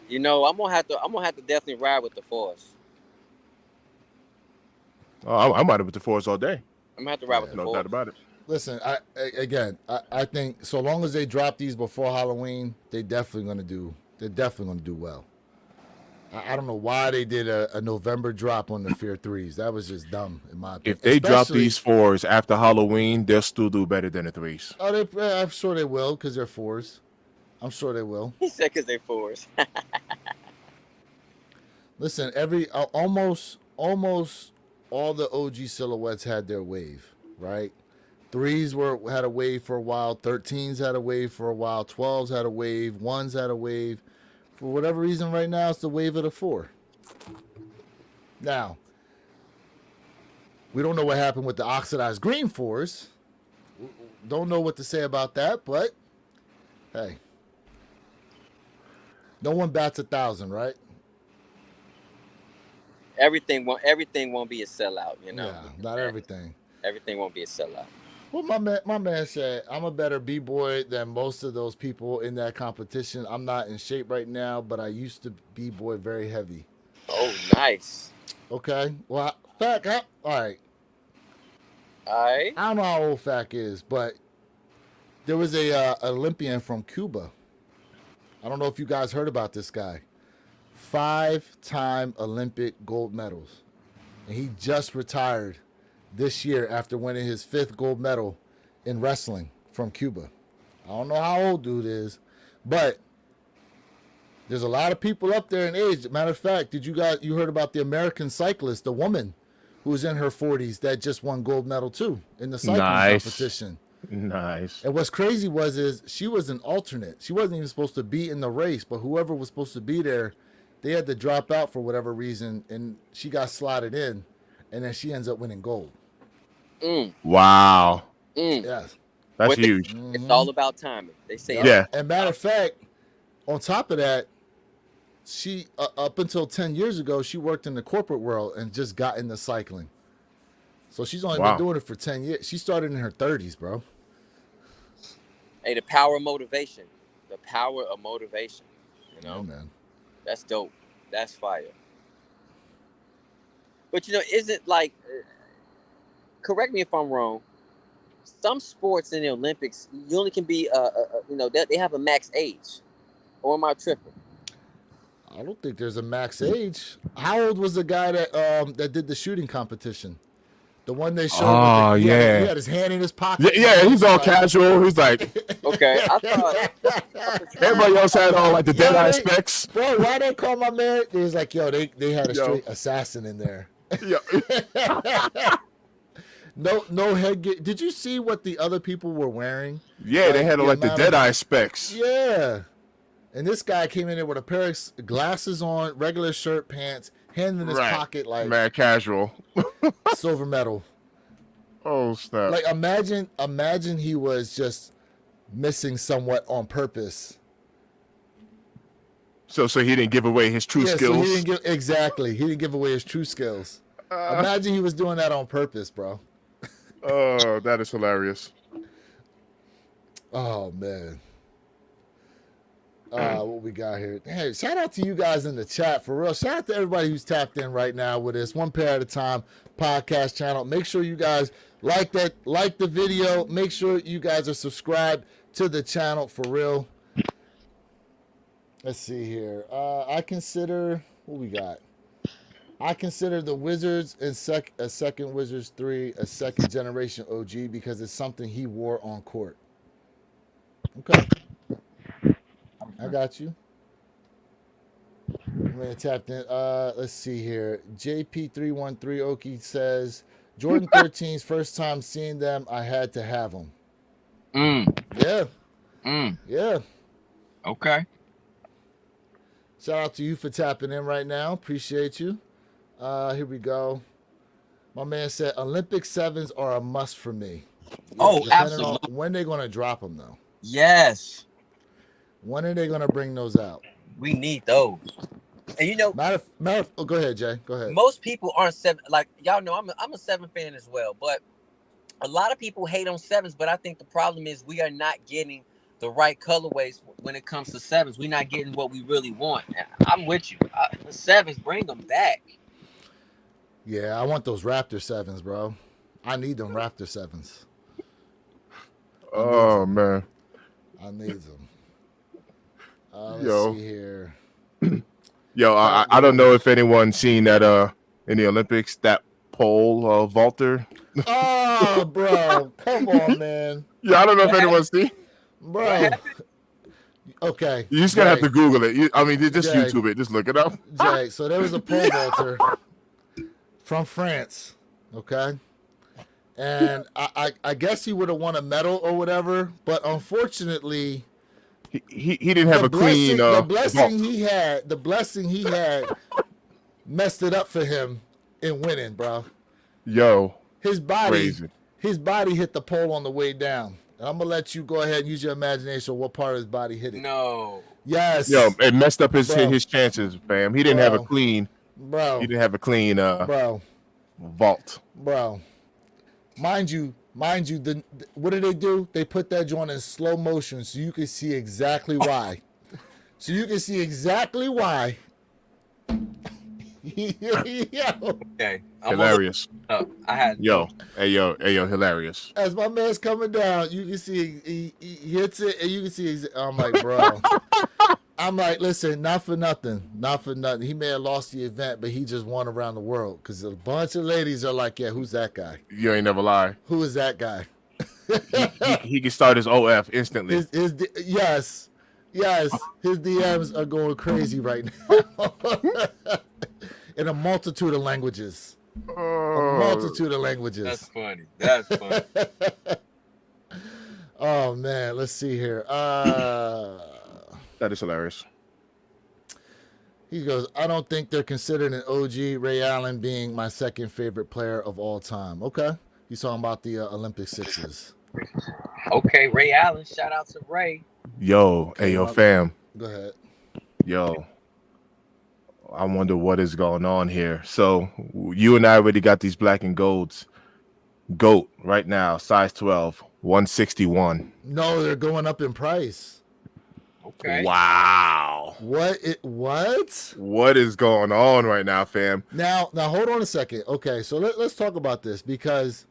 You know, I'm gonna have to definitely ride with the Force. Oh, I might have with the fours all day. I'm gonna have to ride with the No Force. doubt about it. listen. I think so long as they drop these before Halloween, they're definitely gonna do well. I don't know why they did a November drop on the Fear 3s. That was just dumb in my opinion. If they drop Especially- these fours after Halloween, they'll still do better than the threes. oh, I'm sure they will because they're 4s. I'm sure they will. He said because they Force. Listen, almost all the OG silhouettes had their wave, right? 3s had a wave for a while, 13s had a wave for a while, 12s had a wave, 1s had a wave. For whatever reason, right now it's the wave of the 4. Now, we don't know what happened with the oxidized green 4s. Don't know what to say about that, but hey, no one bats 1,000, right? Everything won't be a sellout, you know. Yeah, not everything. Everything won't be a sellout. Well, my man said, I'm a better B-boy than most of those people in that competition. I'm not in shape right now, but I used to B-boy very heavy. Oh, nice. Okay. Well, Fac, all right. All right. I don't know how old Fac is, but there was a Olympian from Cuba. I don't know if you guys heard about this guy. 5-time Olympic gold medals. And he just retired this year after winning his 5th gold medal in wrestling from Cuba. I don't know how old dude is, but there's a lot of people up there in age. Matter of fact, you heard about the American cyclist, the woman who was in her 40s that just won gold medal too in the cycling Nice. competition. Nice. And what's crazy is she was an alternate. She wasn't even supposed to be in the race, but whoever was supposed to be there, they had to drop out for whatever reason, and she got slotted in, and then she ends up winning gold. Wow. Yes. That's With the- huge. It's all about timing. They say Yeah. And matter of fact, on top of that, she up until 10 years ago, she worked in the corporate world and just got into cycling. So she's only Wow. been doing it for 10 years. She started in her 30s, bro. Hey, the power of motivation. The power of motivation. You know, Oh, man. that's dope. That's fire. But you know, isn't like, correct me if I'm wrong. Some sports in the Olympics, you only can be, you know, they have a max age. Or am I tripping? I don't think there's a max age. How old was the guy that did the shooting competition? The one they showed. Oh, he yeah. he had his hand in his pocket. Yeah, he's all casual. He's like, Okay, I thought. everybody else had all like the dead eye they- specs. Bro, why they call my man? He was like, yo, they had a Yo. straight assassin in there. Yeah. No headgear. Did you see what the other people were wearing? Yeah, they had the like the amount dead of- eye specs. Yeah. And this guy came in there with a pair of glasses on, regular shirt, pants, hand in his Right. pocket like Mad casual. silver medal. Oh snap. Like imagine he was just missing somewhat on purpose. So he didn't give away his true So skills. he didn't give away his true skills. Imagine he was doing that on purpose, bro. Oh, that is hilarious. Oh man. What we got here? Hey, shout out to you guys in the chat for real. Shout out to everybody who's tapped in right now with us. One Pair at a Time podcast channel. Make sure you guys like the video. Make sure you guys are subscribed to the channel for real. Let's see here. I consider what we got. I consider the Wizards and a second Wizards 3 a second generation OG because it's something he wore on court. Okay. I got you. I'm gonna tap in. Let's see here. JP313 Oki says Jordan 13's first time seeing them, I had to have them. Yeah. Okay. Shout out to you for tapping in right now. Appreciate you. Here we go. My man said Olympic 7s are a must for me. Oh, absolutely. When they're gonna drop them though? Yes. When are they gonna bring those out? We need those. And you know, go ahead, Jay. Go ahead. most people aren't 7. Like y'all know, I'm a 7 fan as well. But a lot of people hate on 7s. But I think the problem is we are not getting the right colorways when it comes to 7s. We're not getting what we really want. I'm with you. The 7s, bring them back. Yeah, I want those Raptor 7s, bro. I need them Raptor 7s. Oh man. I need them. Let's Yo. see here. Yo, I don't know if anyone's seen that in the Olympics, that pole vaulter. Oh, bro. Come on, man. Yeah, I don't know if anyone's seen. Bro. Okay. You just gotta have to Google it. Just Jay. YouTube it. Just look it up. Jay, so there was a pole vaulter from France, okay? And I guess he would have won a medal or whatever, but unfortunately, He didn't have a clean the vault. blessing he had messed it up for him in winning, bro. Yo, His body crazy. hit the pole on the way down. And I'm gonna let you go ahead and use your imagination what part of his body hit it. No. Yes. Yo, it messed up his Bro. chances, fam. He didn't have a clean. Bro. He didn't have a clean Bro. vault. Bro. Mind you, what did they do? They put that joint in slow motion so you can see exactly why. Yo, Okay. Hilarious. I had Yo, hilarious. as my man's coming down, you can see he hits it, and you can see. I'm like, bro. I'm like, listen, not for nothing. He may have lost the event, but he just won around the world because a bunch of ladies are like, yeah, who's that guy? You ain't never lie. Who is that guy? He can start his OF instantly. Yes, his DMs are going crazy right now in a multitude of languages. That's funny. That's funny. Oh man, let's see here. That is hilarious. He goes, I don't think they're considered an OG. Ray Allen being my second favorite player of all time. Okay, he's talking about the Olympic sixes. Okay, Ray Allen. Shout out to Ray. Yo, fam. Go ahead. Yo, I wonder what is going on here. So you and I already got these black and golds. GOAT right now, size 12, 161. No, they're going up in price. Okay. Wow. What? What is going on right now, fam? Now hold on a second. Okay, so let's talk about this because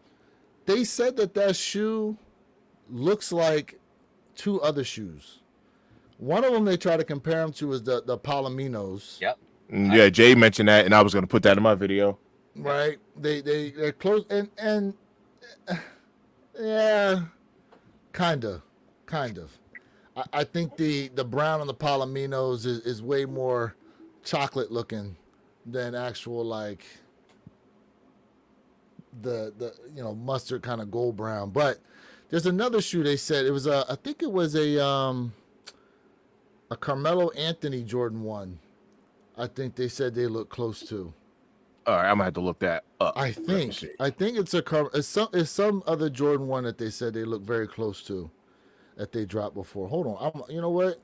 they said that shoe looks like two other shoes. One of them they try to compare them to is the Palominos. Yep. Yeah, Jay mentioned that, and I was going to put that in my video. Right? They're close and yeah, kind of. I think the brown on the Palominos is way more chocolate looking than actual like the mustard kind of gold brown. But there's another shoe they said it was I think it was a Carmelo Anthony Jordan 1. I think they said they look close to. All right, I'm gonna have to look that up. I think it's some other Jordan 1 that they said they look very close to. That they dropped before. Hold on. You know what?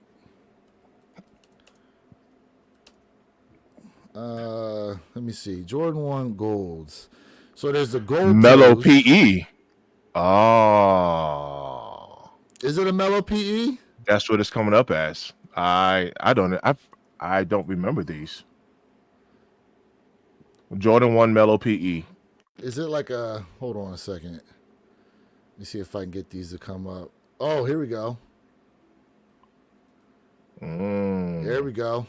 Let me see. Jordan 1 golds. So there's the gold. Mellow twos. PE. Oh. Is it a Mellow PE? That's what it's coming up as. I don't remember these. Jordan 1 Mellow PE. Is it like a? Hold on a second. Let me see if I can get these to come up. Oh, here we go. There we go.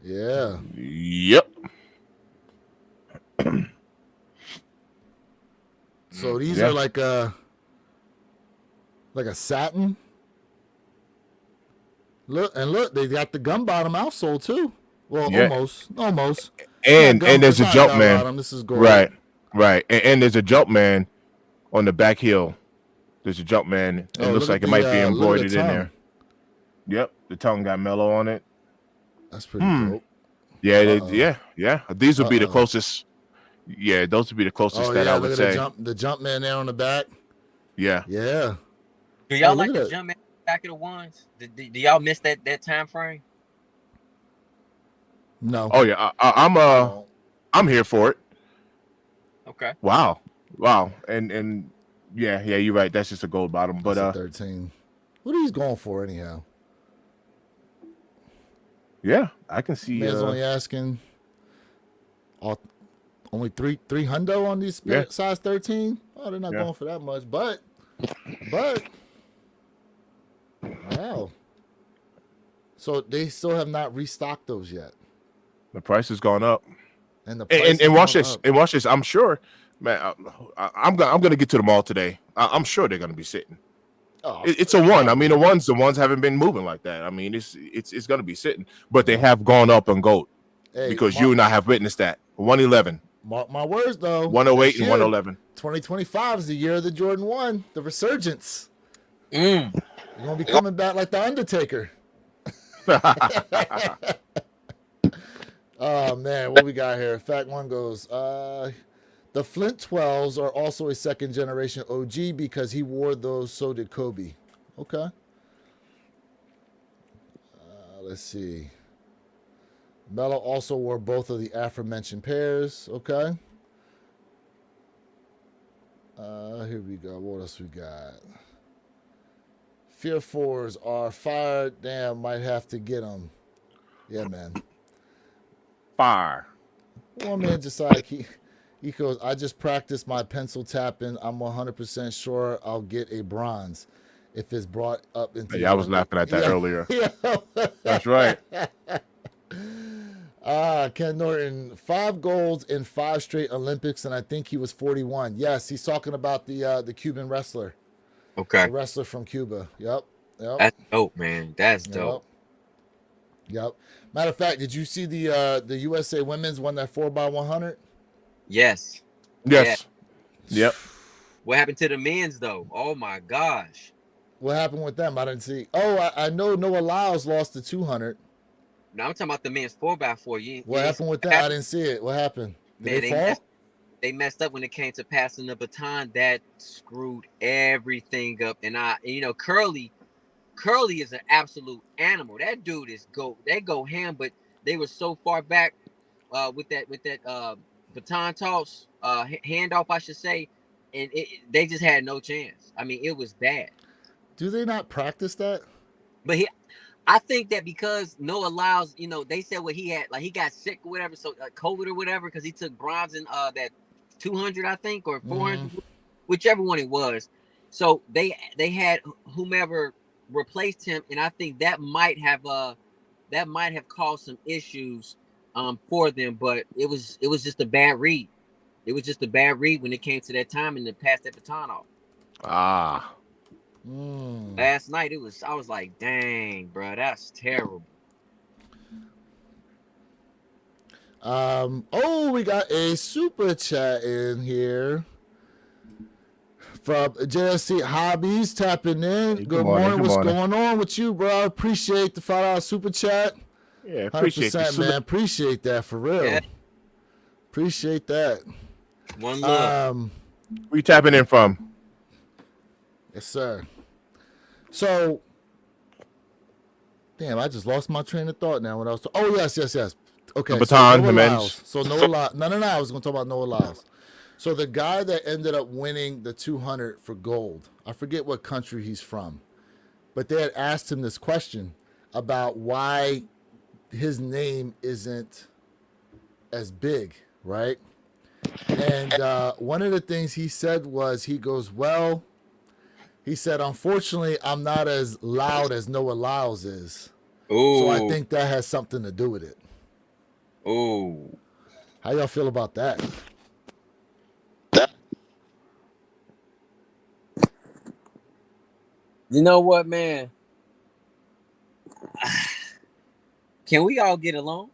Yeah. Yep. So these Yeah. are like a satin. Look, they got the gum bottom outsole too. Well, Yeah. almost. And Not gum- there's a it's not jump gum man. bottom, this is gold. Right. And there's a jump man on the back heel. There's a jump man. It Oh, looks look like at it might the, be look at the embroidered in tongue. there. Yep. The tongue got mellow on it. That's pretty dope. Yeah, Uh-oh. yeah. These would be the Uh-oh. closest. Yeah, those would be the closest Oh that yeah, I look would at say. the jump man there on the back. Yeah. Yeah. Do y'all Oh, look like at the that. jump man back of the ones? Do y'all miss that time frame? No. Oh yeah. No. I'm here for it. Okay. Wow. And yeah, you're right. That's just a gold bottom. But That's a 13. What are you going for anyhow? yeah, I can see. Man's only asking only three hundo on these Yeah. size 13. Oh, they're not Yeah. going for that much, but wow. So they still have not restocked those yet, The price has gone up. and the price And has watch gone this. up. And watch this. I'm sure, man. I'm gonna get to the mall today. I'm sure they're gonna be sitting. Oh, It's a one. I mean, the ones haven't been moving like that. I mean, it's gonna be sitting, but they have gone up on gold hey, because you and I have witnessed that. 111, mark my words though. 108, This and year, 111. 2025 is the year of the Jordan 1, the resurgence. Mm. You're gonna be coming back like the Undertaker. Oh man, what we got here? Fact one goes, the Flint 12s are also a second generation OG because he wore those, so did Kobe. Okay. Let's see. Melo also wore both of the aforementioned pairs. Okay. Here we go. What else we got? Fear 4s are fired. Damn, might have to get them. Yeah, man. Fire. One man decided he goes, I just practiced my pencil tapping. I'm 100% sure I'll get a bronze if it's brought up into. Yeah, I was laughing at that earlier. Yeah. That's right. Ken Norton, 5 golds in 5 straight Olympics, and I think he was 41. Yes, he's talking about the Cuban wrestler. Okay. The wrestler from Cuba. Yep. That's dope, man. That's dope. Yep. Matter of fact, did you see the USA women's won that 4x100? Yes. Yes. Yep. What happened to the men's though? Oh my gosh. What happened with them? I didn't see. Oh, I know Noah Lyles lost the 200. No, I'm talking about the men's 4x4. What happened with that? I didn't see it. What happened? Did they fall? They messed up when it came to passing the baton. That screwed everything up. And Curly is an absolute animal. That dude they go ham, but they were so far back with that baton toss, handoff, I should say, and they just had no chance. I mean, it was bad. Do they not practice that? But I think that because Noah Lyles, they said what he had, like he got sick or whatever, so COVID or whatever, because he took bronze in that 200, I think, or 400, whichever one it was. So they had whomever replaced him, and I think that might have caused some issues for them. But it was just a bad read. It was just a bad read when it came to that time and to pass that baton off. Last night I was like, dang, bro, that's terrible. We got a super chat in here from JSC Hobbies tapping in. Hey, good morning. What's going on with you, bro? Appreciate the $5 super chat. Yeah, appreciate 100%, man. Appreciate that for real. Yeah. Appreciate that. One love. Where you tapping in from? Yes, sir. So, damn, I just lost my train of thought now when I was. Yes. Okay. The baton, so the men's. So Noah Lyles. No. I was going to talk about Noah Lyles. So the guy that ended up winning the 200 for gold, I forget what country he's from. but they had asked him this question about why his name isn't as big, right? And one of the things he said was, he goes, well, he said, unfortunately, I'm not as loud as Noah Lyles is. Ooh. So I think that has something to do with it. Ooh. How y'all feel about that? You know what, man? Can we all get along?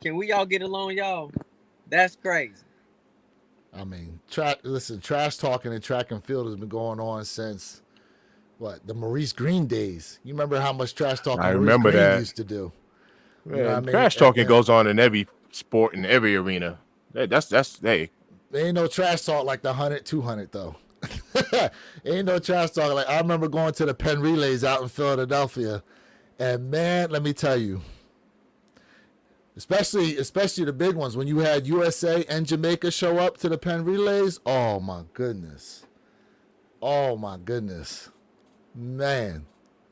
Can we all get along, y'all? That's crazy. I mean, trash talking in track and field has been going on since what, the Maurice Green days. You remember how much trash talking I Maurice remember Green that. used to do? You Man, know what I mean? trash talking And goes on in every sport, in every arena. That's hey. there ain't no trash talk like the 100, 200 though. Ain't no trash talk. Like, I remember going to the Penn Relays out in Philadelphia, and man, let me tell you, especially the big ones, when you had USA and Jamaica show up to the Penn Relays. Oh my goodness, man,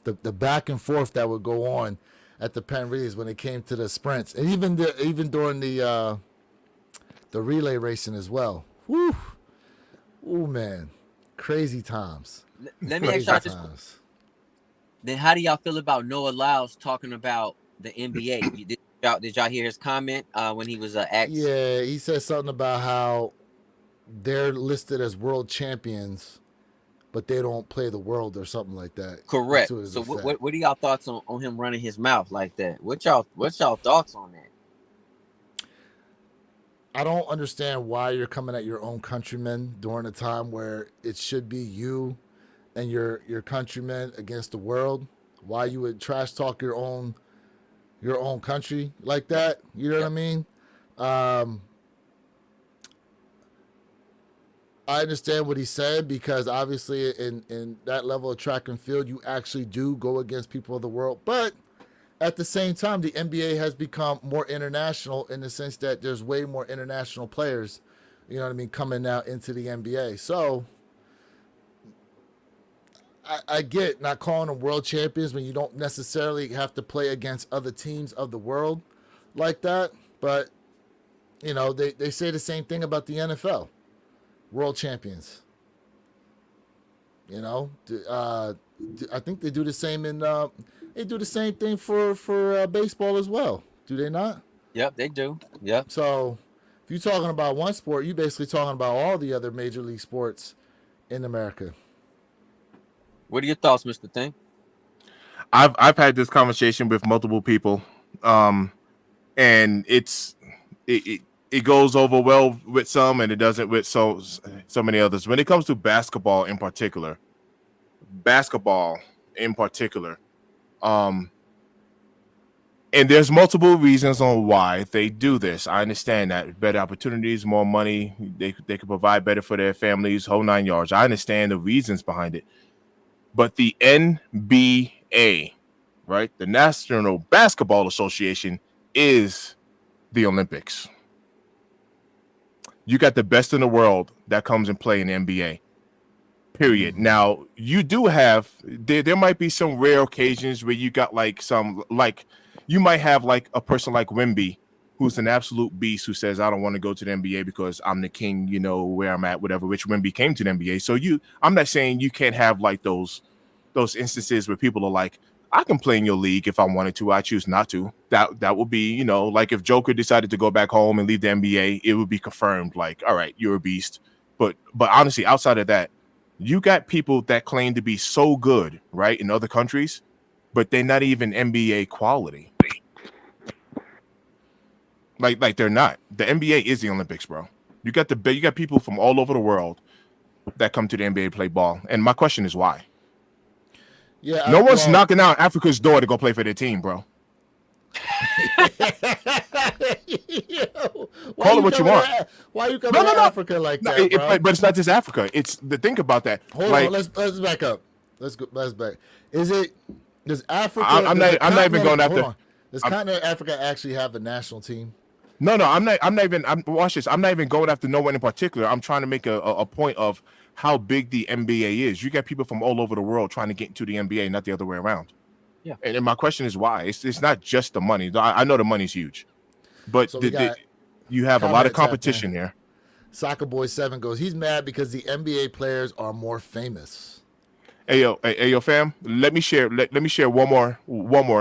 the back and forth that would go on at the Penn Relays when it came to the sprints, and even during the relay racing as well. Woo, ooh man, crazy times. Let me ask y'all this. Then how do y'all feel about Noah Lyles talking about the NBA? Did y'all hear his comment when he was asked? Yeah, he said something about how they're listed as world champions, but they don't play the world or something like that. Correct. So what are y'all thoughts on him running his mouth like that? What's y'all thoughts on that? I don't understand why you're coming at your own countrymen during a time where it should be you and your countrymen against the world. Why you would trash talk your own country like that? You know what I mean? I understand what he said, because obviously in that level of track and field, you actually do go against people of the world. But at the same time, the NBA has become more international in the sense that there's way more international players, you know what I mean, coming now into the NBA. So I get not calling them world champions when you don't necessarily have to play against other teams of the world like that. But, you know, they say the same thing about the NFL. World champions. You know, I think they do the same they do the same thing for baseball as well. Do they not? Yep, they do. Yep. So if you're talking about one sport, you're basically talking about all the other major league sports in America. What are your thoughts, Mr. Thing? I've had this conversation with multiple people, and it goes over well with some, and it doesn't with so many others. When it comes to basketball in particular, and there's multiple reasons on why they do this. I understand that better opportunities, more money, they could provide better for their families, whole 9 yards. I understand the reasons behind it, but the NBA, right, the National Basketball Association, is the Olympics. You got the best in the world that comes and play in the NBA. Period. Now, you do have there might be some rare occasions where you got you might have like a person like Wemby, who's an absolute beast, who says, I don't want to go to the NBA because I'm the king, you know, where I'm at, whatever, which Wemby came to the NBA. So I'm not saying you can't have like those instances where people are like, I can play in your league if I wanted to. I choose not to. That would be, you know, like if Joker decided to go back home and leave the NBA, it would be confirmed. Like, all right, you're a beast. But honestly, outside of that, you got people that claim to be so good, right, in other countries, but they're not even NBA quality. Like they're not. The NBA is the Olympics, bro. You got people from all over the world that come to the NBA to play ball. And my question is why? Yeah, no one's knocking out Africa's door to go play for their team, bro. Call it what you want. Why you coming to Africa like that, bro? But it's not just Africa. It's the think about that. Hold on, let's back up. Let's back. Does Africa? I'm not even going after. Does continent Africa actually have a national team? No, I'm not. I'm not even. Watch this. I'm not even going after no one in particular. I'm trying to make a point of how big the NBA is. You got people from all over the world trying to get into the NBA, not the other way around. Yeah. And my question is why? It's not just the money. I know the money's huge, but So we got you have a lot of comments out there. competition here. Soccer Boy 7 goes, he's mad because the NBA players are more famous. Hey yo, fam. Let me share. Let me share one more.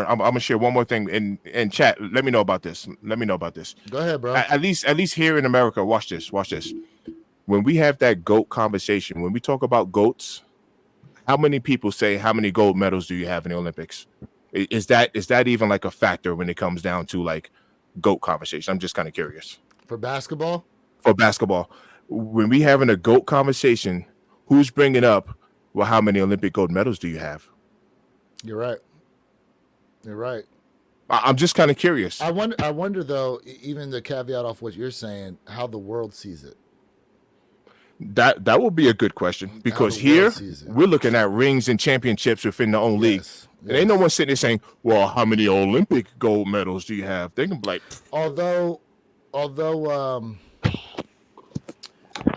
I'm gonna share one more thing in chat. Let me know about this. Go ahead, bro. At least here in America, watch this. When we have that GOAT conversation, when we talk about GOATs, how many people say how many gold medals do you have in the Olympics? Is that even like a factor when it comes down to like GOAT conversation? I'm just kind of curious. For basketball? For basketball, when we having a GOAT conversation, who's bringing up, well, how many Olympic gold medals do you have? You're right. I'm just kind of curious. I wonder though, even the caveat off what you're saying, how the world sees it. That would be a good question, because here we're looking at rings and championships within the own league. And ain't no one sitting there saying, well, how many Olympic gold medals do you have? They can be like, although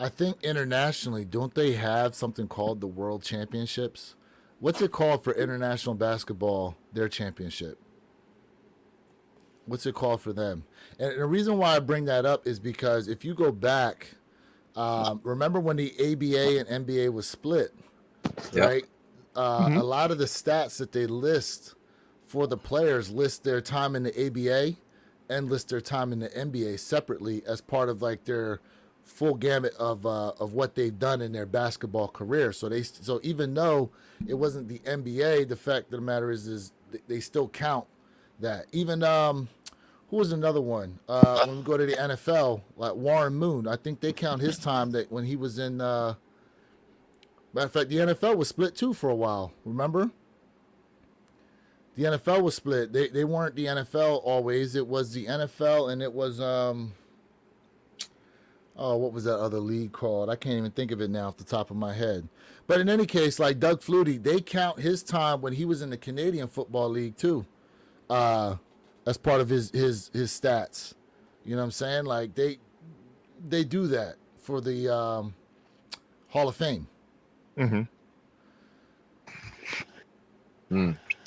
I think internationally, don't they have something called the World Championships? What's it called for international basketball, their championship? What's it called for them? And the reason why I bring that up is because if you go back, remember when the ABA and NBA was split, right? A lot of the stats that they list for the players list their time in the ABA and list their time in the NBA separately as part of like their full gamut of what they've done in their basketball career. So even though it wasn't the NBA, the fact of the matter is they still count that. Even who was another one? When we go to the NFL, like Warren Moon, I think they count his time that when he was in. Matter of fact, the NFL was split too for a while. Remember? The NFL was split. They weren't the NFL always. It was the NFL, and it was what was that other league called? I can't even think of it now off the top of my head. But in any case, like Doug Flutie, they count his time when he was in the Canadian Football League too, as part of his stats. You know what I'm saying? Like they do that for the Hall of Fame.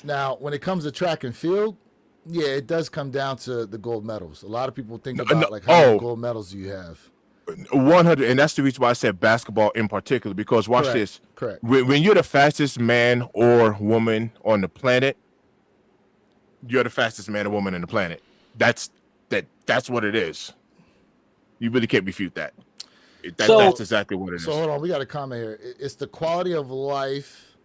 Now, when it comes to track and field, yeah, it does come down to the gold medals. A lot of people think about like how many gold medals do you have? 100, and that's the reason why I said basketball in particular, because watch this. Correct. When you're the fastest man or woman on the planet, you're the fastest man or woman on the planet. That's what it is. You really can't refute that. That's exactly what it is. So hold on, we got a comment here. It's the quality of life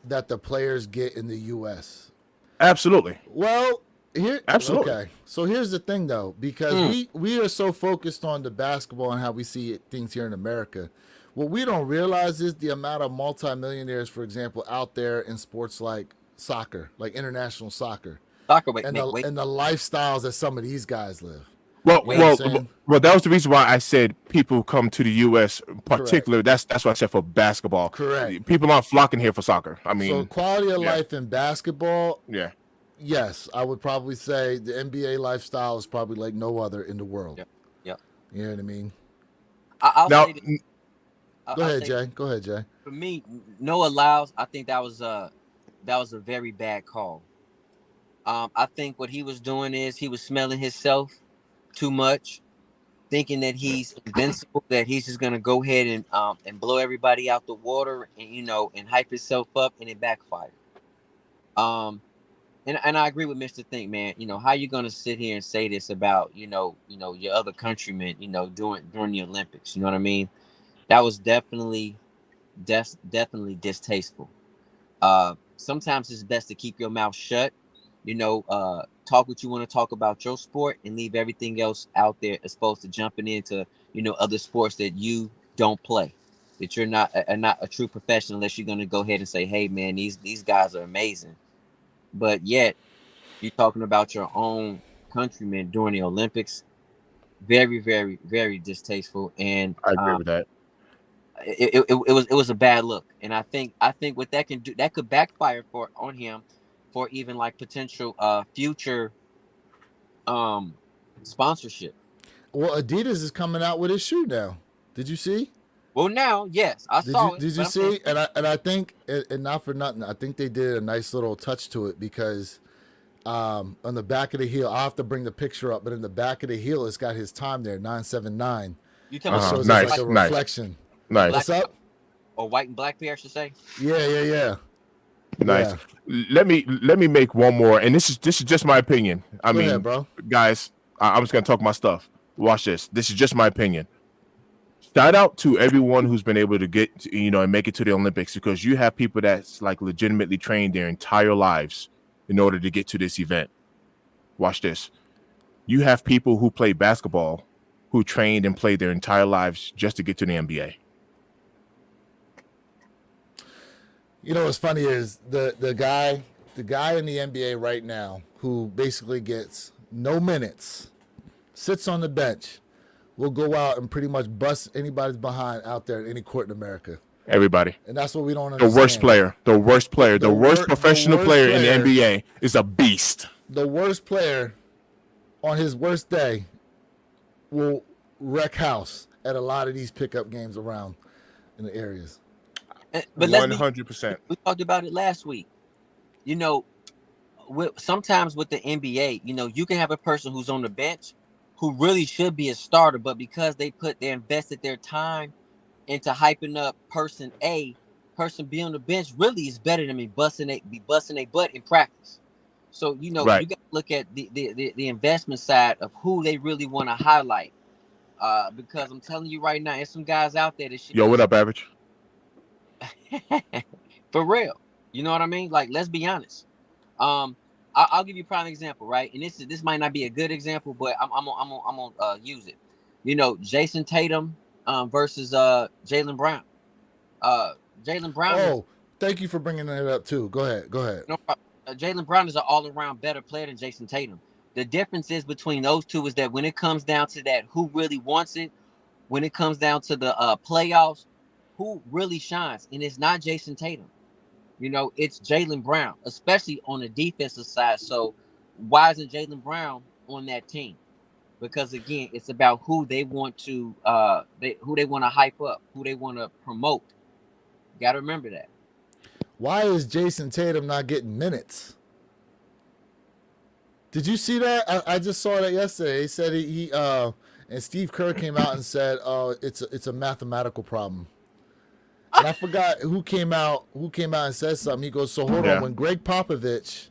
that the players get in the U.S. Absolutely. Well, here, absolutely. Okay, so here's the thing though, because we are so focused on the basketball and how we see things here in America. What we don't realize is the amount of multimillionaires, for example, out there in sports like soccer, like international soccer, and the lifestyles that some of these guys live. Well, that was the reason why I said people come to the U.S. in particular. That's what I said for basketball. Correct. People aren't flocking here for soccer. I mean, so quality of life in basketball. Yeah. Yes, I would probably say the NBA lifestyle is probably like no other in the world. Yep. You know what I mean? Go ahead, Jay. For me, Noah Lyles, I think that was a very bad call. I think what he was doing is he was smelling himself too much, thinking that he's invincible, that he's just gonna go ahead and blow everybody out the water and hype himself up, and it backfired. And I agree with Mr. Think, man. How you gonna sit here and say this about your other countrymen, during the Olympics? You know what I mean? That was definitely distasteful. Sometimes it's best to keep your mouth shut. Talk what you want to talk about your sport and leave everything else out there as opposed to jumping into other sports that you don't play, that you're not a true professional unless you're going to go ahead and say, hey man, these guys are amazing. But yet you're talking about your own countrymen during the Olympics. Very, very, very distasteful. And I agree with that. It was a bad look. And I think what that can do, that could backfire on him for even like potential future sponsorship. Well, Adidas is coming out with his shoe now. Did you see? Well, now, yes, I saw it. Did you but I'm saying- see? And I think, and not for nothing, I think they did a nice little touch to it because on the back of the heel, I'll have to bring the picture up, but in the back of the heel, it's got his time there, 979. You talking It about shows Nice, it's like a nice. reflection. Nice, What's up? or white and black pair, I should say. Yeah. nice. Yeah. Let me make one more, and this is just my opinion. I Go mean, ahead, bro. guys, I'm just gonna talk my stuff. Watch this. This is just my opinion. Shout out to everyone who's been able to get and make it to the Olympics, because you have people that's like legitimately trained their entire lives in order to get to this event. Watch this. You have people who play basketball who trained and played their entire lives just to get to the NBA. You know what's funny is the guy in the NBA right now who basically gets no minutes, sits on the bench, will go out and pretty much bust anybody's behind out there in any court in America. Everybody. And that's what we don't The understand. worst player, the worst professional worst player player. in the NBA is a beast. The worst player on his worst day will wreck house at a lot of these pickup games around in the areas. But let's be 100%. we talked about it last week. Sometimes with the NBA, you can have a person who's on the bench who really should be a starter, but because they invested their time into hyping up person A, person B on the bench really is better than me busting their butt in practice. So Right. you got to look at the investment side of who they really want to highlight. Because I'm telling you right now, there's some guys out there that should Yo, what up, Average? for real. You know what I mean? Like, let's be honest. I'll give you a prime example, right? And this might not be a good example, but I'm gonna use it. Jason Tatum versus Jaylen Brown. Jaylen Brown. Oh, thank you for bringing that up too. Go ahead. Jaylen Brown is an all-around better player than Jason Tatum. The difference is between those two is that when it comes down to that, who really wants it, when it comes down to the playoffs, who really shines, and it's not Jason Tatum. It's Jaylen Brown, especially on the defensive side. So why isn't Jaylen Brown on that team? Because again, it's about who they want to who they want to hype up, who they want to promote. You got to remember that. Why is Jason Tatum not getting minutes? Did you see that? I just saw that yesterday. He said he and Steve Kerr came out and said, "Oh, it's a mathematical problem." And I forgot who came out and said something. He goes, "So hold on, when Greg Popovich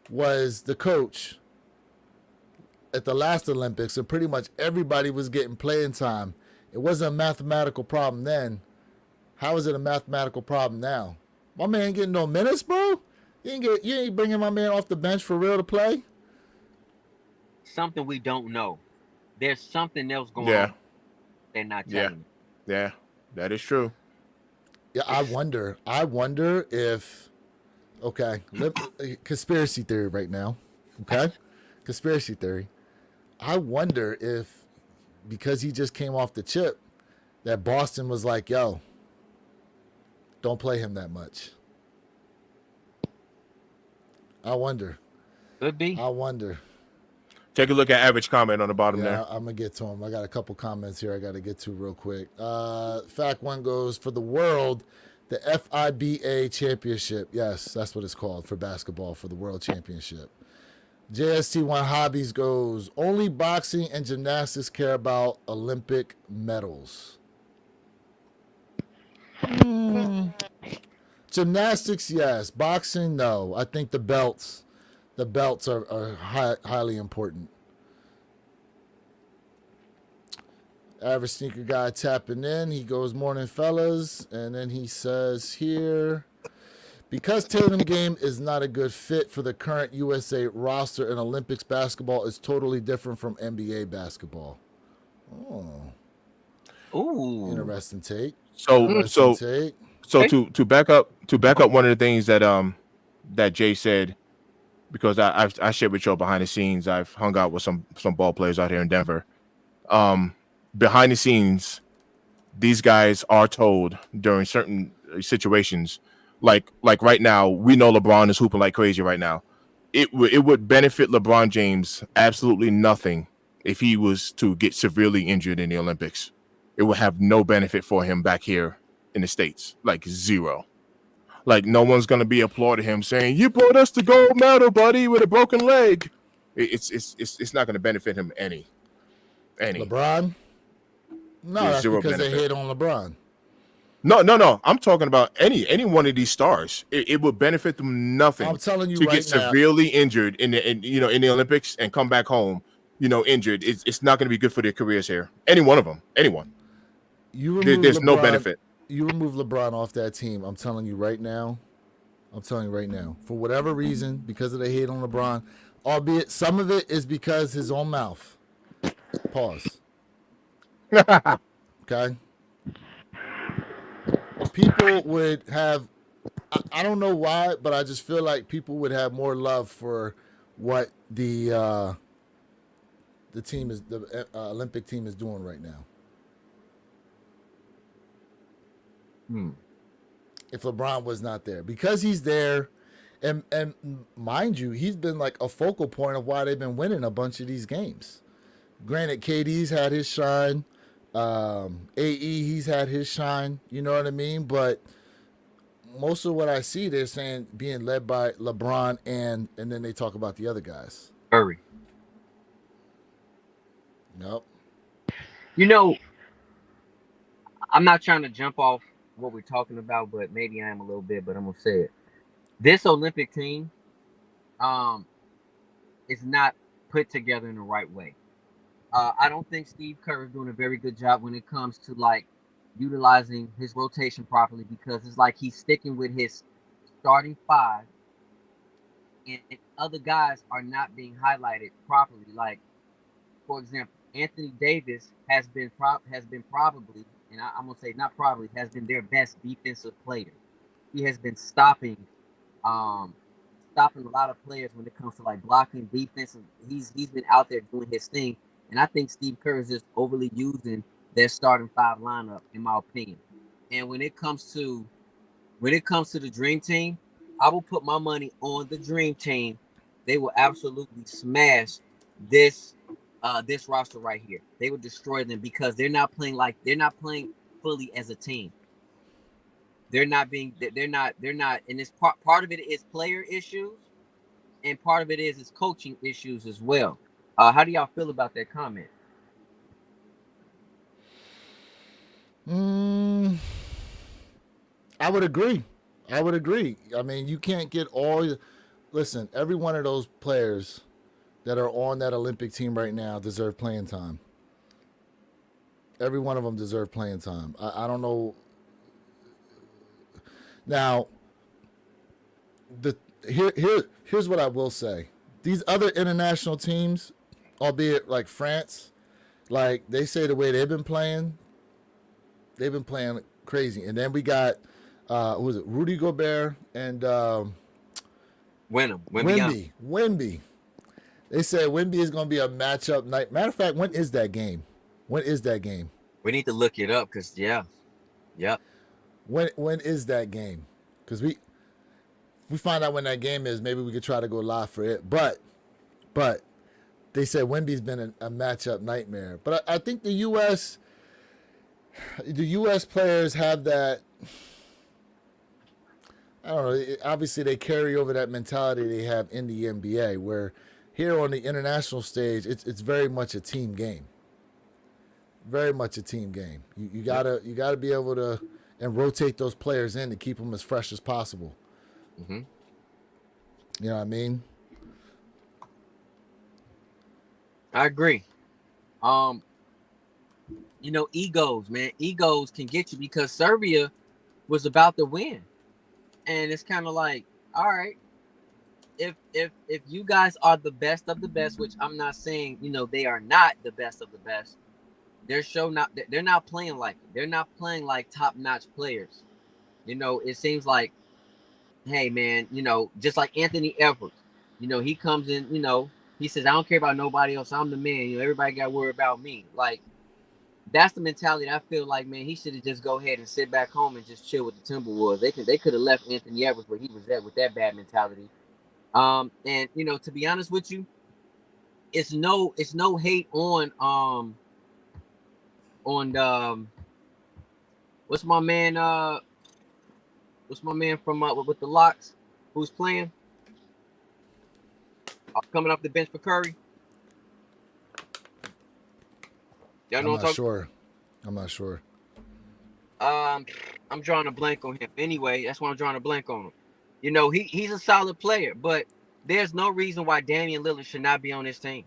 was the coach at the last Olympics, and pretty much everybody was getting playing time, it wasn't a mathematical problem then. How is it a mathematical problem now? My man ain't getting no minutes, bro. You ain't bringing my man off the bench for real to play." Something we don't know. There's something else going on. They're not telling me. Yeah, that is true. Yeah, I wonder if, conspiracy theory right now, okay? Conspiracy theory. I wonder if, because he just came off the chip, that Boston was like, yo, don't play him that much. I wonder. Could be. I wonder. Take a look at Average comment on the bottom Yeah, there. I'm going to get to him. I got a couple comments here I got to get to real quick. Fact one goes, for the world, the FIBA championship. Yes, that's what it's called for basketball, for the world championship. JST1 Hobbies goes, only boxing and gymnastics care about Olympic medals. Gymnastics, yes. Boxing, no. I think the belts are highly important. Average Sneaker Guy tapping in. He goes, morning, fellas. And then he says here, because Tatum game is not a good fit for the current USA roster, and Olympics basketball is totally different from NBA basketball. Oh. Ooh. Interesting take. So Take. to back up one of the things that Jay said, because I shared with y'all behind the scenes. I've hung out with some ball players out here in Denver. Behind the scenes, these guys are told during certain situations, like right now, we know LeBron is hooping like crazy right now. it would benefit LeBron James absolutely nothing if he was to get severely injured in the Olympics. It would have no benefit for him back here in the States, like zero. Like no one's gonna be applauding him saying, "You brought us the gold medal, buddy, with a broken leg." It's not gonna benefit him any. LeBron? No, There's that's zero because benefit. they hate on LeBron. No. I'm talking about any one of these stars. It would benefit them nothing. I'm telling you to right get now. severely injured in the Olympics and come back home, injured. It's not going to be good for their careers here. Any one of them, anyone. There's no benefit. You remove LeBron off that team. I'm telling you right now. For whatever reason, because of the hate on LeBron, albeit some of it is because his own mouth. Pause. Okay. People would have, I don't know why, but I just feel like people would have more love for what the team is, the Olympic team is doing right now. If LeBron was not there, because he's there, and mind you, he's been like a focal point of why they've been winning a bunch of these games. Granted, KD's had his shine. AE, he's had his shine, you know what I mean? But most of what I see, they're saying being led by LeBron, and then they talk about the other guys. Curry. Nope. I'm not trying to jump off what we're talking about, but maybe I am a little bit, but I'm gonna say it. This Olympic team is not put together in the right way. I don't think Steve Kerr is doing a very good job when it comes to like utilizing his rotation properly, because it's like he's sticking with his starting five, and other guys are not being highlighted properly. Like, for example, Anthony Davis has been probably, and I'm gonna say not probably, has been their best defensive player. He has been stopping a lot of players when it comes to like blocking defense. He's been out there doing his thing. And I think Steve Kerr is just overly using their starting five lineup, in my opinion. And when it comes to the Dream Team, I will put my money on the Dream Team. They will absolutely smash this roster right here. They will destroy them because they're not playing fully as a team. They're not, and it's part of it is player issues, and part of it is coaching issues as well. How do y'all feel about that comment? I would agree. I mean, you can't get listen, every one of those players that are on that Olympic team right now deserve playing time. Every one of them deserve playing time. I don't know. Now, here's what I will say. These other international teams, albeit like France, like they say the way they've been playing crazy. And then we got was it Rudy Gobert and Wemby. They said Wemby is going to be a matchup night. Matter of fact, when is that game? We need to look it up because When is that game? Because we find out when that game is. Maybe we could try to go live for it. But they said Wemby's been a matchup nightmare. But I think the U.S. players have that. I don't know. Obviously, they carry over that mentality they have in the NBA, where here on the international stage, it's very much a team game. Very much a team game. You gotta be able to and rotate those players in to keep them as fresh as possible. Mm-hmm. You know what I mean? I agree. Egos, man. Egos can get you because Serbia was about to win. And it's kind of like, all right, if you guys are the best of the best, which I'm not saying, they are not the best of the best. They're not playing like it. They're not playing like top-notch players. It seems like, hey man, just like Anthony Edwards, he comes in, he says, I don't care about nobody else. I'm the man. Everybody got to worry about me. Like, that's the mentality that I feel like, man, he should have just go ahead and sit back home and just chill with the Timberwolves. They could have left Anthony Edwards where he was at with that bad mentality. And to be honest with you, it's no hate on what's my man from with the locks who's playing coming off the bench for Curry. Y'all know I'm what I'm not talking. sure. I'm not sure. I'm drawing a blank on him. Anyway, that's why I'm drawing a blank on him. He's a solid player, but there's no reason why Damian Lillard should not be on this team.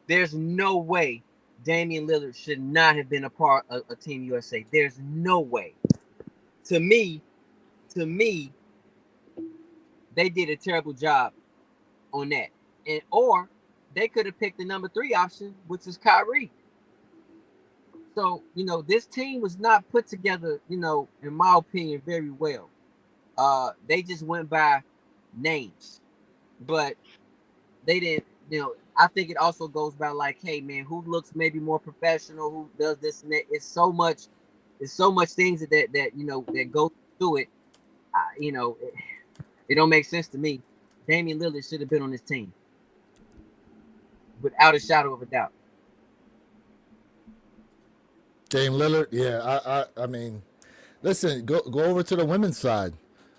There's no way Damian Lillard should not have been a part of Team USA. There's no way. To me, they did a terrible job on that. Or they could have picked the number 3 option, which is Kyrie. So, this team was not put together, in my opinion, very well. They just went by names, but they didn't, I think it also goes by like, hey man, who looks maybe more professional, who does this and that. It's so much things that go through it. It don't make sense to me. Damian Lillard should have been on this team, without a shadow of a doubt. Dame Lillard, yeah. I mean, listen, go over to the women's side.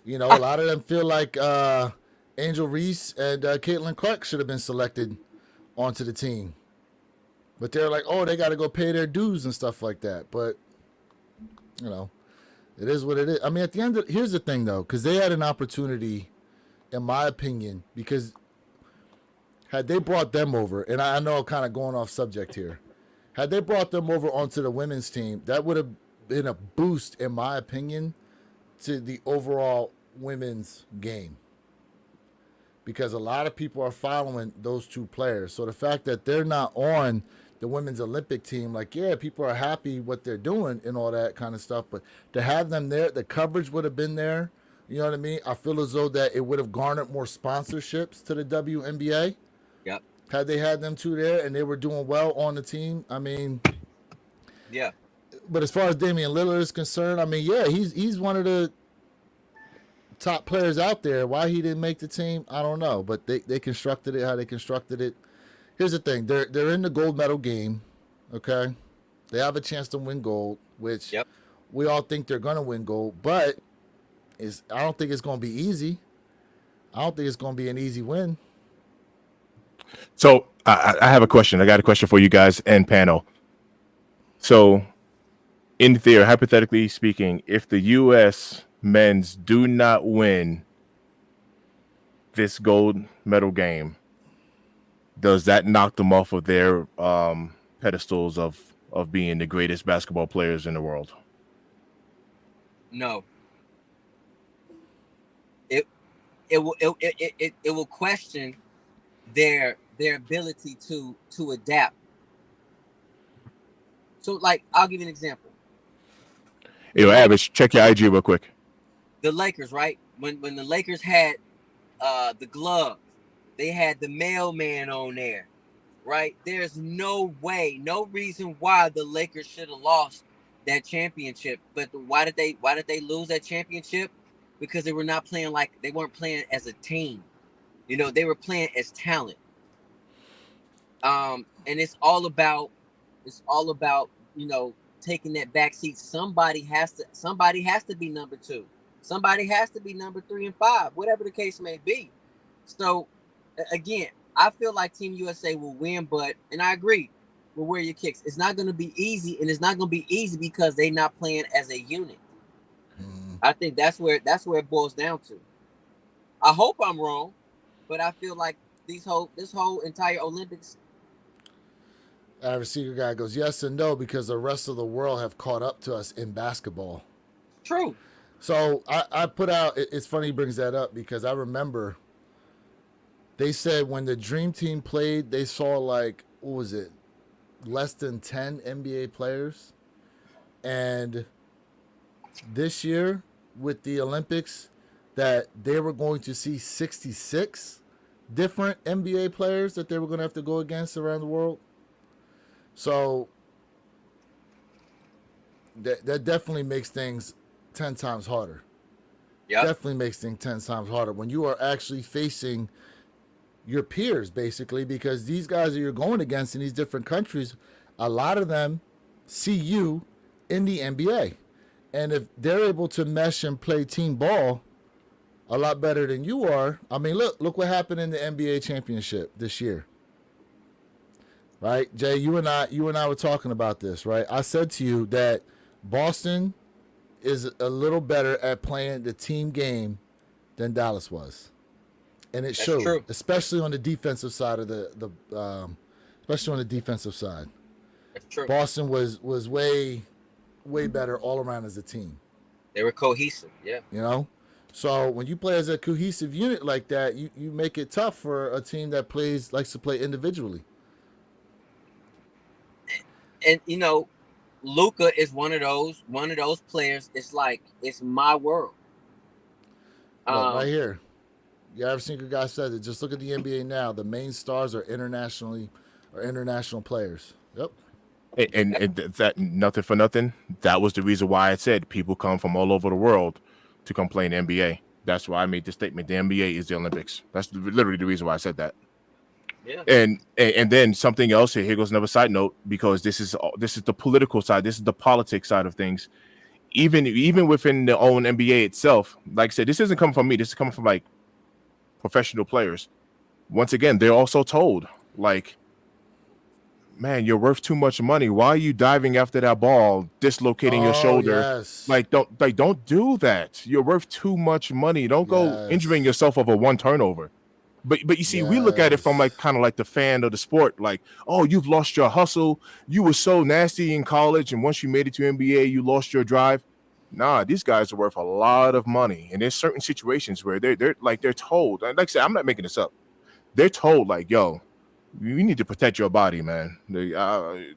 A lot of them feel like Angel Reese and Caitlin Clark should have been selected onto the team, but they're like, oh, they got to go pay their dues and stuff like that. But it is what it is. I mean, at the end, here's the thing though, because they had an opportunity, in my opinion, because had they brought them over, and I know I'm kind of going off subject here. Had they brought them over onto the women's team, that would have been a boost, in my opinion, to the overall women's game. Because a lot of people are following those two players. So the fact that they're not on the women's Olympic team, like, yeah, people are happy what they're doing and all that kind of stuff. But to have them there, the coverage would have been there. You know what I mean? I feel as though that it would have garnered more sponsorships to the WNBA. Yep. Had they had them two there and they were doing well on the team, I mean, yeah. But as far as Damian Lillard is concerned, I mean, yeah, he's one of the top players out there. Why he didn't make the team, I don't know. But they constructed it how they constructed it. Here's the thing: they're in the gold medal game. Okay, they have a chance to win gold, which we all think they're gonna win gold. But I don't think it's gonna be easy. I don't think it's gonna be an easy win. So I have a question. I got a question for you guys and panel. So, in theory, hypothetically speaking, if the U.S. men's do not win this gold medal game, does that knock them off of their pedestals of being the greatest basketball players in the world? No. It will question their ability to adapt. So, like, I'll give you an example. Average, check your IG real quick. The Lakers, right? When the Lakers had the glove, they had the mailman on there, right? There's no way, no reason why the Lakers should have lost that championship. But why did they lose that championship? Because they weren't playing as a team. They were playing as talent. And it's all about taking that back seat. Somebody has to be number 2. Somebody has to be number 3 and 5, whatever the case may be. So again, I feel like Team USA will win, and I agree with where your kicks. It's not going to be easy, and it's not going to be easy because they're not playing as a unit. I think that's where it boils down to. I hope I'm wrong, but I feel like this whole entire Olympics. Average Seeker guy goes, yes and no, because the rest of the world have caught up to us in basketball. True. So I put out, it's funny he brings that up because I remember they said when the Dream Team played, they saw like, what was it, less than 10 NBA players. And this year with the Olympics, that they were going to see 66 different NBA players that they were going to have to go against around the world. So that definitely makes things 10 times harder. Yep. definitely makes things 10 times harder when you are actually facing your peers, basically, because these guys that you're going against in these different countries, a lot of them see you in the NBA. And if they're able to mesh and play team ball a lot better than you are, I mean, look what happened in the NBA championship this year. Right, Jay, you and I were talking about this, right? I said to you that Boston is a little better at playing the team game than Dallas was, and it showed, true. especially on the defensive side of especially on the defensive side. That's true. Boston was way better all around as a team. They were cohesive. Yeah. You know, so when you play as a cohesive unit like that, you make it tough for a team that likes to play individually. And Luka is one of those players. It's like, it's my world. Look, right here. The average single guy says it. Just look at the NBA now. The main stars are international players. Yep. And that, nothing for nothing, that was the reason why I said people come from all over the world to come play in the NBA. That's why I made the statement. The NBA is the Olympics. That's literally the reason why I said that. Yeah. And then something else here goes another side note, because this is the political side. This is the politics side of things. Even within the own NBA itself, like I said, this isn't coming from me. This is coming from like professional players. Once again, they're also told, like, man, you're worth too much money. Why are you diving after that ball, dislocating your shoulder? Yes. Don't do that. You're worth too much money. Don't go injuring yourself over one turnover. But you see, we look at it from like kind of like the fan of the sport, like, oh, you've lost your hustle. You were so nasty in college, and once you made it to NBA, you lost your drive. Nah, these guys are worth a lot of money, and there's certain situations where they're told. Like I said, I'm not making this up. They're told, like, yo, you need to protect your body, man. You're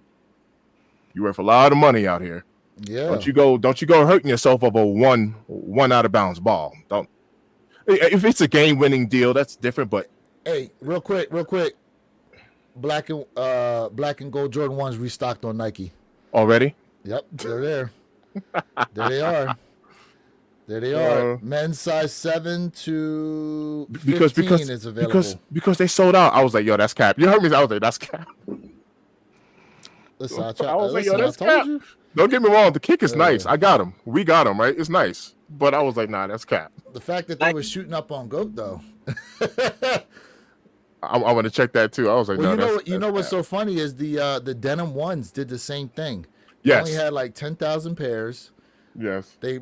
worth a lot of money out here. Yeah. Don't you go hurting yourself over one out of bounds ball. Don't. If it's a game-winning deal, that's different. But hey, real quick, black and gold Jordan 1s restocked on Nike already, yep, they're there. There they are. Men's size 7 to 15 is available. Because they sold out. I was like, yo, that's cap. You heard me? I was like, that's cap. Listen, I was like, yo, that's cap. Don't get me wrong. The kick is nice. I got him. We got him, right? It's nice. But I was like, nah, that's cap. The fact that they were shooting up on GOAT, though. I want to check that, too. I was like, well, no, you know what's so funny is the denim ones did the same thing. Yes. They only had like 10,000 pairs. Yes. They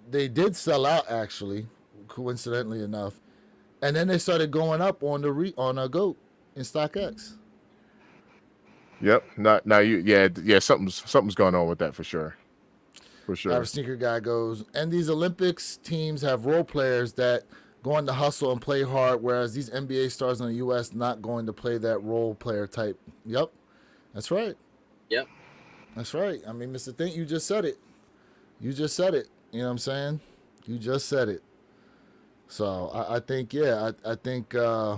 did sell out, actually, coincidentally enough. And then they started going up on a GOAT in StockX. Yep. Something's going on with that for sure. For sure. Our sneaker guy goes, and these Olympics teams have role players that go on to hustle and play hard, whereas these NBA stars in the U.S. not going to play that role player type. Yep. That's right. Yep. That's right. I mean, Mr. Think, you just said it. You just said it. You know what I'm saying? You just said it. So I think, yeah, I think, yeah.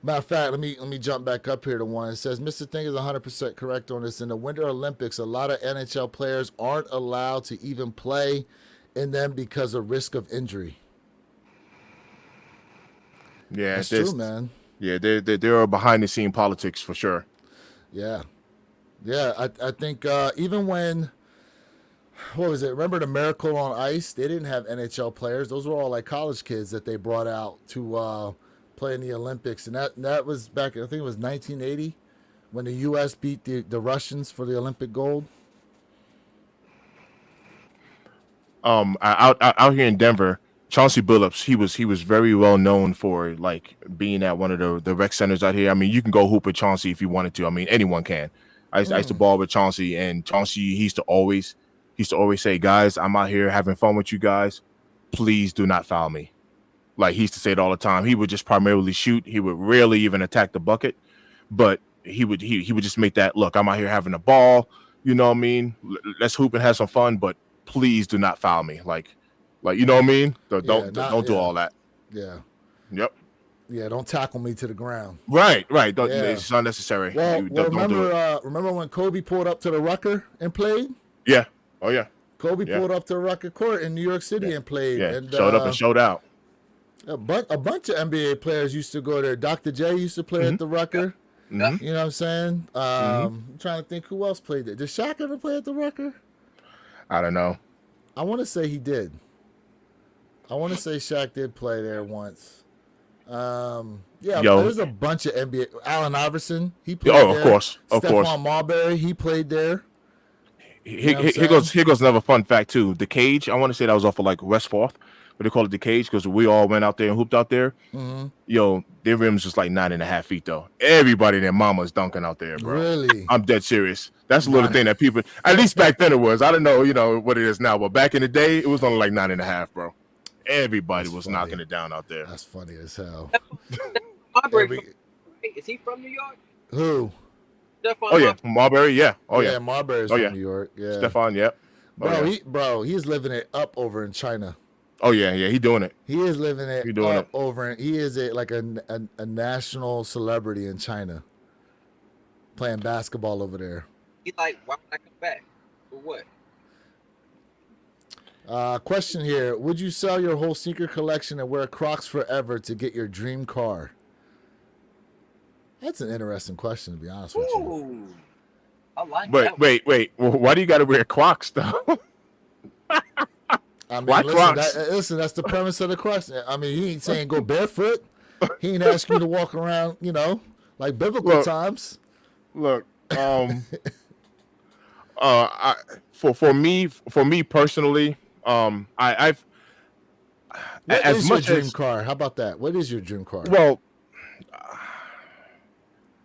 Matter of fact, let me jump back up here to one. It says, Mr. Thing is 100% correct on this. In the Winter Olympics, a lot of NHL players aren't allowed to even play in them because of risk of injury. Yeah, that's true, man. Yeah, there are behind-the-scene politics for sure. Yeah. Yeah, I think even when, what was it? Remember the Miracle on Ice? They didn't have NHL players. Those were all like college kids that they brought out to play in the Olympics. And that was back, I think it was 1980 when the U.S. beat the Russians for the Olympic gold. Out here in Denver, Chauncey Billups, he was very well known for like being at one of the rec centers out here. I mean, you can go hoop with Chauncey if you wanted to. I mean, anyone can. I used to ball with Chauncey, and Chauncey, he used to always say, guys, I'm out here having fun with you guys. Please do not foul me. Like, he used to say it all the time. He would just primarily shoot. He would rarely even attack the bucket, but he would just make that, look, I'm out here having a ball. You know what I mean? Let's hoop and have some fun, but please do not foul me. Like, you know what I mean? Don't do all that. Yeah. Yep. Yeah, don't tackle me to the ground. Right. It's unnecessary. Well, remember when Kobe pulled up to the Rucker and played? Yeah. Oh yeah. Kobe Yeah. pulled up to Rucker Court in New York City Yeah. and played. Yeah. And Showed up and showed out. a bunch of NBA players used to go there. Dr. J used to play at the Rucker. hmm You know what I'm saying? I'm trying to think who else played there. Did Shaq ever play at the Rucker? I don't know. I want to say he did. I want to say Shaq did play there once. Yeah, Yo. there's a bunch of NBA. Allen Iverson, he played Oh, there. of course. Of course. Stephon Marbury, he played there. Here, know what I'm here goes another fun fact too. The Cage. I want to say that was off of like West Fourth, but they call it the Cage because we all went out there and hooped out there. Mm-hmm. Yo, their rims just like 9.5 feet though. Everybody and their mama's dunking out there, bro. Really? I'm dead serious. That's a little thing that people, at least back then it was. I don't know, what it is now, but back in the day, it was only like 9.5, bro. Everybody was funny. knocking it down out there. That's funny as hell. Is he from New York? Who? Stephon Oh yeah, Marbury, yeah. Oh yeah, Marbury's Oh, from yeah. New York. Yeah. Stefan, yeah. Oh, He's living it up over in China. oh yeah, he doing it. He is living it He doing up over. He is like a national celebrity in China, playing basketball over there. He's like, why would I come back? For what? Question here: would you sell your whole sneaker collection and wear Crocs forever to get your dream car? That's an interesting question, to be honest with you. Ooh, I like that. Wait. Well, why do you got to wear Crocs though? I mean, Why listen, Crocs? listen, that's the premise of the question. I mean, he ain't saying go barefoot. He ain't asking you to walk around, like biblical times. Look, for me personally, I've What as is your much dream as car? How about that? What is your dream car? well,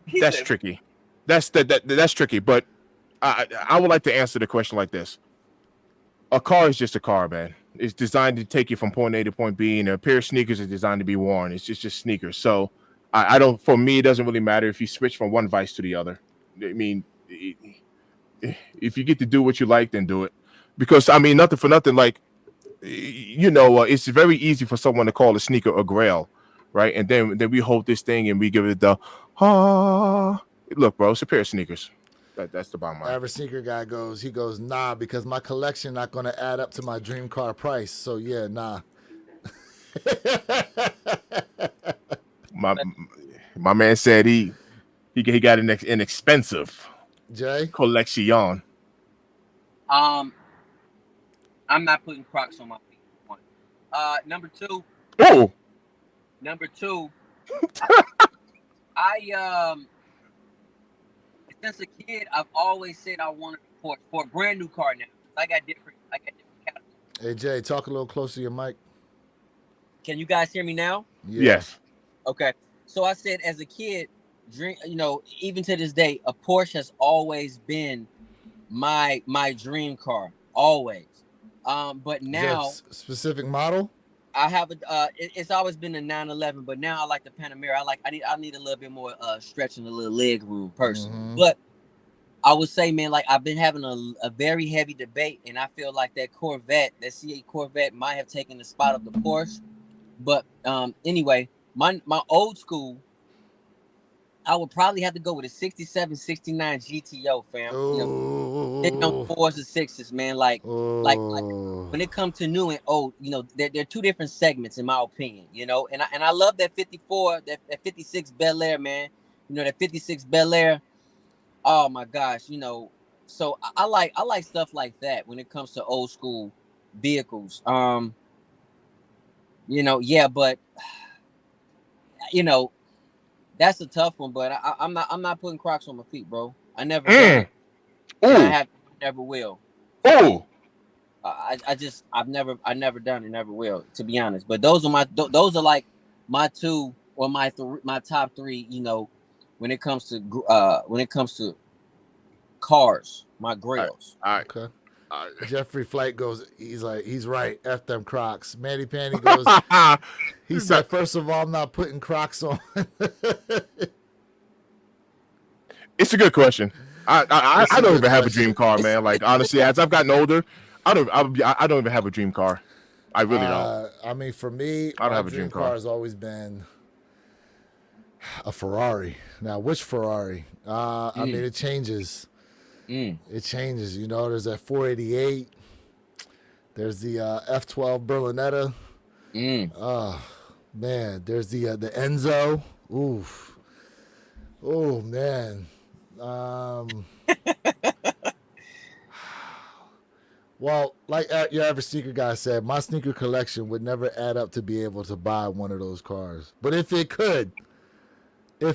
He that's said, tricky. That's tricky. But I would like to answer the question like this: a car is just a car, man. It's designed to take you from point A to point B, and a pair of sneakers is designed to be worn. It's just sneakers. So I don't. For me, it doesn't really matter if you switch from one vice to the other. I mean, if you get to do what you like, then do it. Because I mean, nothing for nothing. Like, it's very easy for someone to call a sneaker a grail, right? And then we hold this thing and we give it the look, bro. It's a pair of sneakers. That's the bottom line. Average sneaker guy goes, nah, because my collection not going to add up to my dream car price. So yeah, nah. My man said he got an inexpensive Jay? collection. I'm not putting Crocs on my feet. One. Number two, Oh, I since a kid, I've always said I wanted for a brand new car now. I got different categories. Hey, Jay, talk a little closer to your mic. Can you guys hear me now? Yeah. yes. Okay. So I said as a kid, even to this day, a Porsche has always been my dream car. Always. But Is now that a specific model? I have it's always been a 911, but now I like the Panamera. I need a little bit more stretch and a little leg room personally. Mhm. But I would say, man, like I've been having a very heavy debate, and I feel like that C8 Corvette might have taken the spot of the Porsche. But anyway, my old school, I would probably have to go with a 67, 69 GTO, fam. They don't 4s or 6s, man. Like when it comes to new and old, they're two different segments in my opinion, and I love that 54, that 56 Bel Air, man. That 56 Bel Air. Oh my gosh, so I like stuff like that when it comes to old school vehicles. But that's a tough one. But I'm not putting Crocs on my feet, bro. I never done it. And never will. Oh, I've never done it, never will, to be honest. But those are like my two or my top three. When it comes to cars, my grills. all right. Okay. Jeffrey Flight goes, he's right. F them Crocs. Manny Panny goes, he said, first of all, I'm not putting Crocs on. It's a good question. I don't even have a dream car, man. Like honestly, as I've gotten older, I don't even have a dream car. I really don't. I mean, for me, I don't my have a dream car. has always been a Ferrari. Now, which Ferrari? I mean, it changes. It changes. You know, there's that 488. There's the F12 Berlinetta. Oh man, there's the Enzo. Oof. Oh man. Well, like your average sneaker guy said, my sneaker collection would never add up to be able to buy one of those cars. But if it could, oh,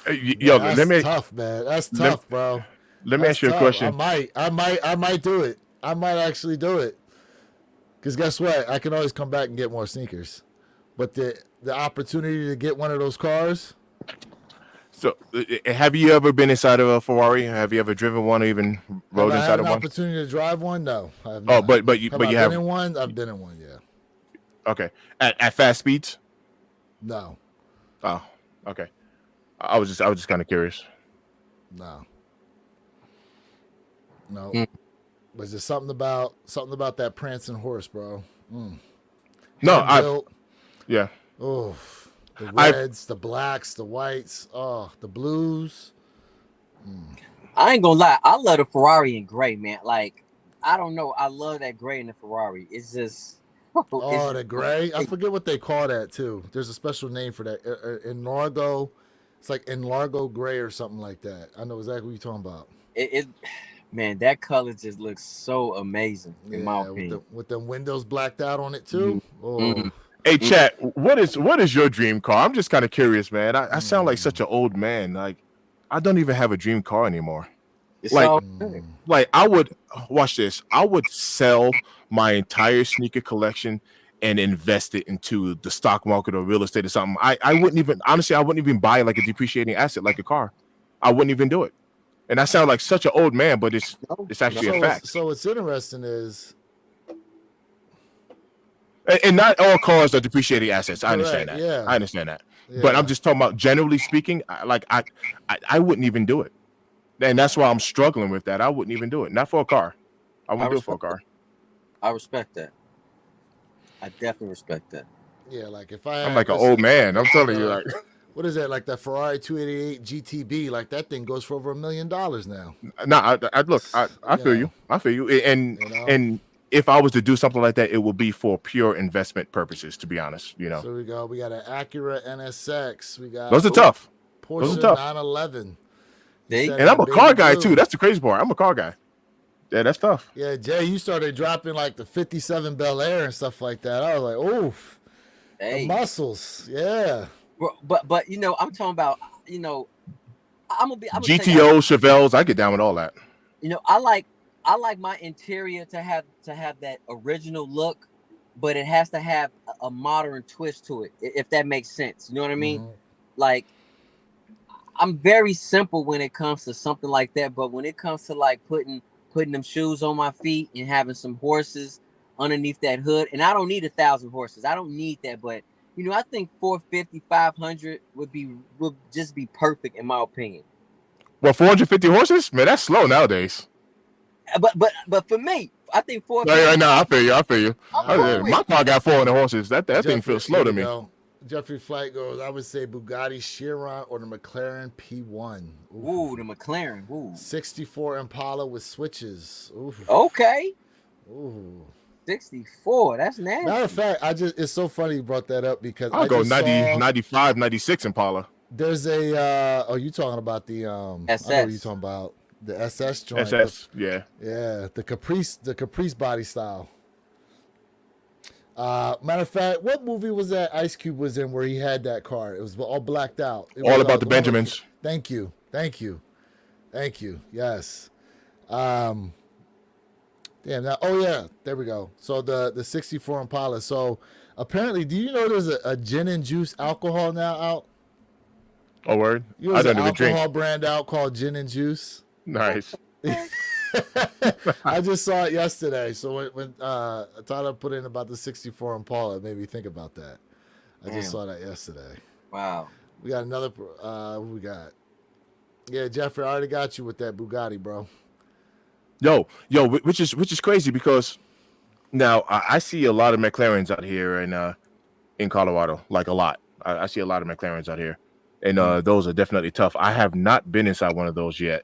Yo, that's let me tough, man. That's tough, bro. let me That's ask you a tough. question. I might do it. I might actually do it. Because guess what? I can always come back and get more sneakers. But the opportunity to get one of those cars, So, have you ever been inside of a Ferrari? Have you ever driven one or even rode have I inside had of an one? opportunity to drive one? No, I have Oh, not. but you have I have been in one? I've been in one. Yeah. okay at fast speeds. No. Oh, okay. I was just kind of curious. No. Mm. But there's something about that prancing horse, bro. No, Hand built. yeah. Oh, the I've- reds, the blacks, the whites. Oh, the blues. I ain't gonna lie, I love the Ferrari in gray, man. Like, I don't know, I love that gray in the Ferrari. It's just, Oh, the gray. I forget what they call that too. There's a special name for that. In Largo, it's like in Largo gray or something like that. I know exactly what you're talking about. Man, that color just looks so amazing in my with opinion. with the windows blacked out on it too. Oh, Hey, chat. What is your dream car? I'm just kind of curious, man. I sound like such an old man. Like, I don't even have a dream car anymore. It's like- all Like, I would watch this. I would sell my entire sneaker collection and invest it into the stock market or real estate or something. I wouldn't even, honestly, I wouldn't even buy like a depreciating asset like a car. I wouldn't even do it. And I sound like such an old man, but it's actually a fact. So what's interesting is And not all cars are depreciating assets. I understand Correct, that. yeah. I understand that. But yeah. I'm just talking about generally speaking. I wouldn't even do it, and that's why I'm struggling with that. I wouldn't even do it. Not for a car. I wouldn't do it for a car. I respect that. I definitely respect that. Yeah, like if I I'm had like an this- old man. I'm telling you, like, what is that? Like that Ferrari 288 GTB, like that thing goes for over $1 million now. nah. I look. I feel Yeah. you. I feel you. And You know? and if I was to do something like that, it would be for pure investment purposes. To be honest, you know, So we go. We got an Acura NSX. We got those are tough. Porsche Those are tough. 911. They- Said And I'm a baby car guy blue. too. That's the crazy part. I'm a car guy. Yeah, that's tough. Yeah, Jay, you started dropping like the 57 Bel Air and stuff like that. I was like, oof, the Hey, muscles. Yeah. but you know, I'm talking about, you know, I'm gonna tell you, GTO, Chevelles. I get down with all that. you know, I like my interior to have that original look, but it has to have a modern twist to it, if that makes sense. You know what I mean? Mhm. Like, I'm very simple when it comes to something like that, but when it comes to like putting them shoes on my feet and having some horses underneath that hood, and I don't need 1,000 horses. I don't need that, but you know, I think 450, 500 would just be perfect in my opinion. Well, 450 horses, man, that's slow nowadays. But for me, I think 450. Right, no, I feel you. I'm I- cool with my it. car got 400 horses. That thing Jeffrey- feels slow here to we me. go. Jeffrey Flight goes, I would say Bugatti Chiron or the McLaren P1. Ooh, the McLaren. Ooh. 64 Impala with switches. Ooh. Okay. Ooh. 64. That's nasty. Matter of fact, it's so funny you brought that up because I'll I go just 90, saw 95, 96 Impala. there's a you talking about the I know what SS. you talking about. The SS joint. SS, yeah. Yeah, the Caprice body style. Matter of fact, what movie was that Ice Cube was in where he had that car? It was all blacked out. It All was, about the one with- Benjamins. Thank you. Yes. Damn. Now, oh yeah, there we go. So the 64 Impala. So apparently, do you know there's a gin and juice alcohol now out? Oh, word? You know, I there's don't an even alcohol drink. brand out called Gin and Juice. Nice. I just saw it yesterday. So when Tyler put in about the 64 Impala, it made me think about that. I just Damn. saw that yesterday. Wow. We got another. Who we got? Yeah, Jeffrey, I already got you with that Bugatti, bro. Yo, which is crazy because now I see a lot of McLarens out here in Colorado, like a lot. I see a lot of McLarens out here, and those are definitely tough. I have not been inside one of those yet.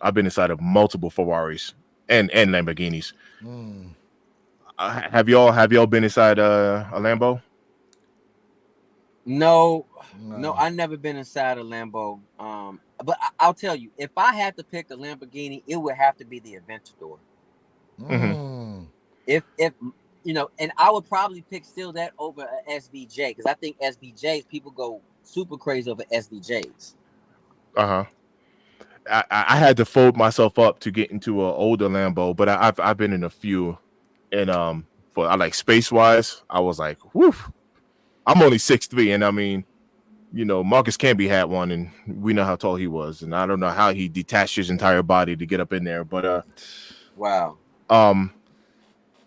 I've been inside of multiple Ferraris and Lamborghinis. Mm. Have y'all been inside a Lambo? No, No. I never been inside a Lambo. But I'll tell you, if I had to pick a Lamborghini, it would have to be the Aventador. Mm. If you know, and I would probably pick still that over a SVJ because I think SVJs people go super crazy over SVJs. Uh-huh. I had to fold myself up to get into an older Lambo, but I've been in a few, and for I like space wise, I was like, whew. I'm only 6'3", and I mean, you know, Marcus Camby had one, and we know how tall he was, and I don't know how he detached his entire body to get up in there, but Wow.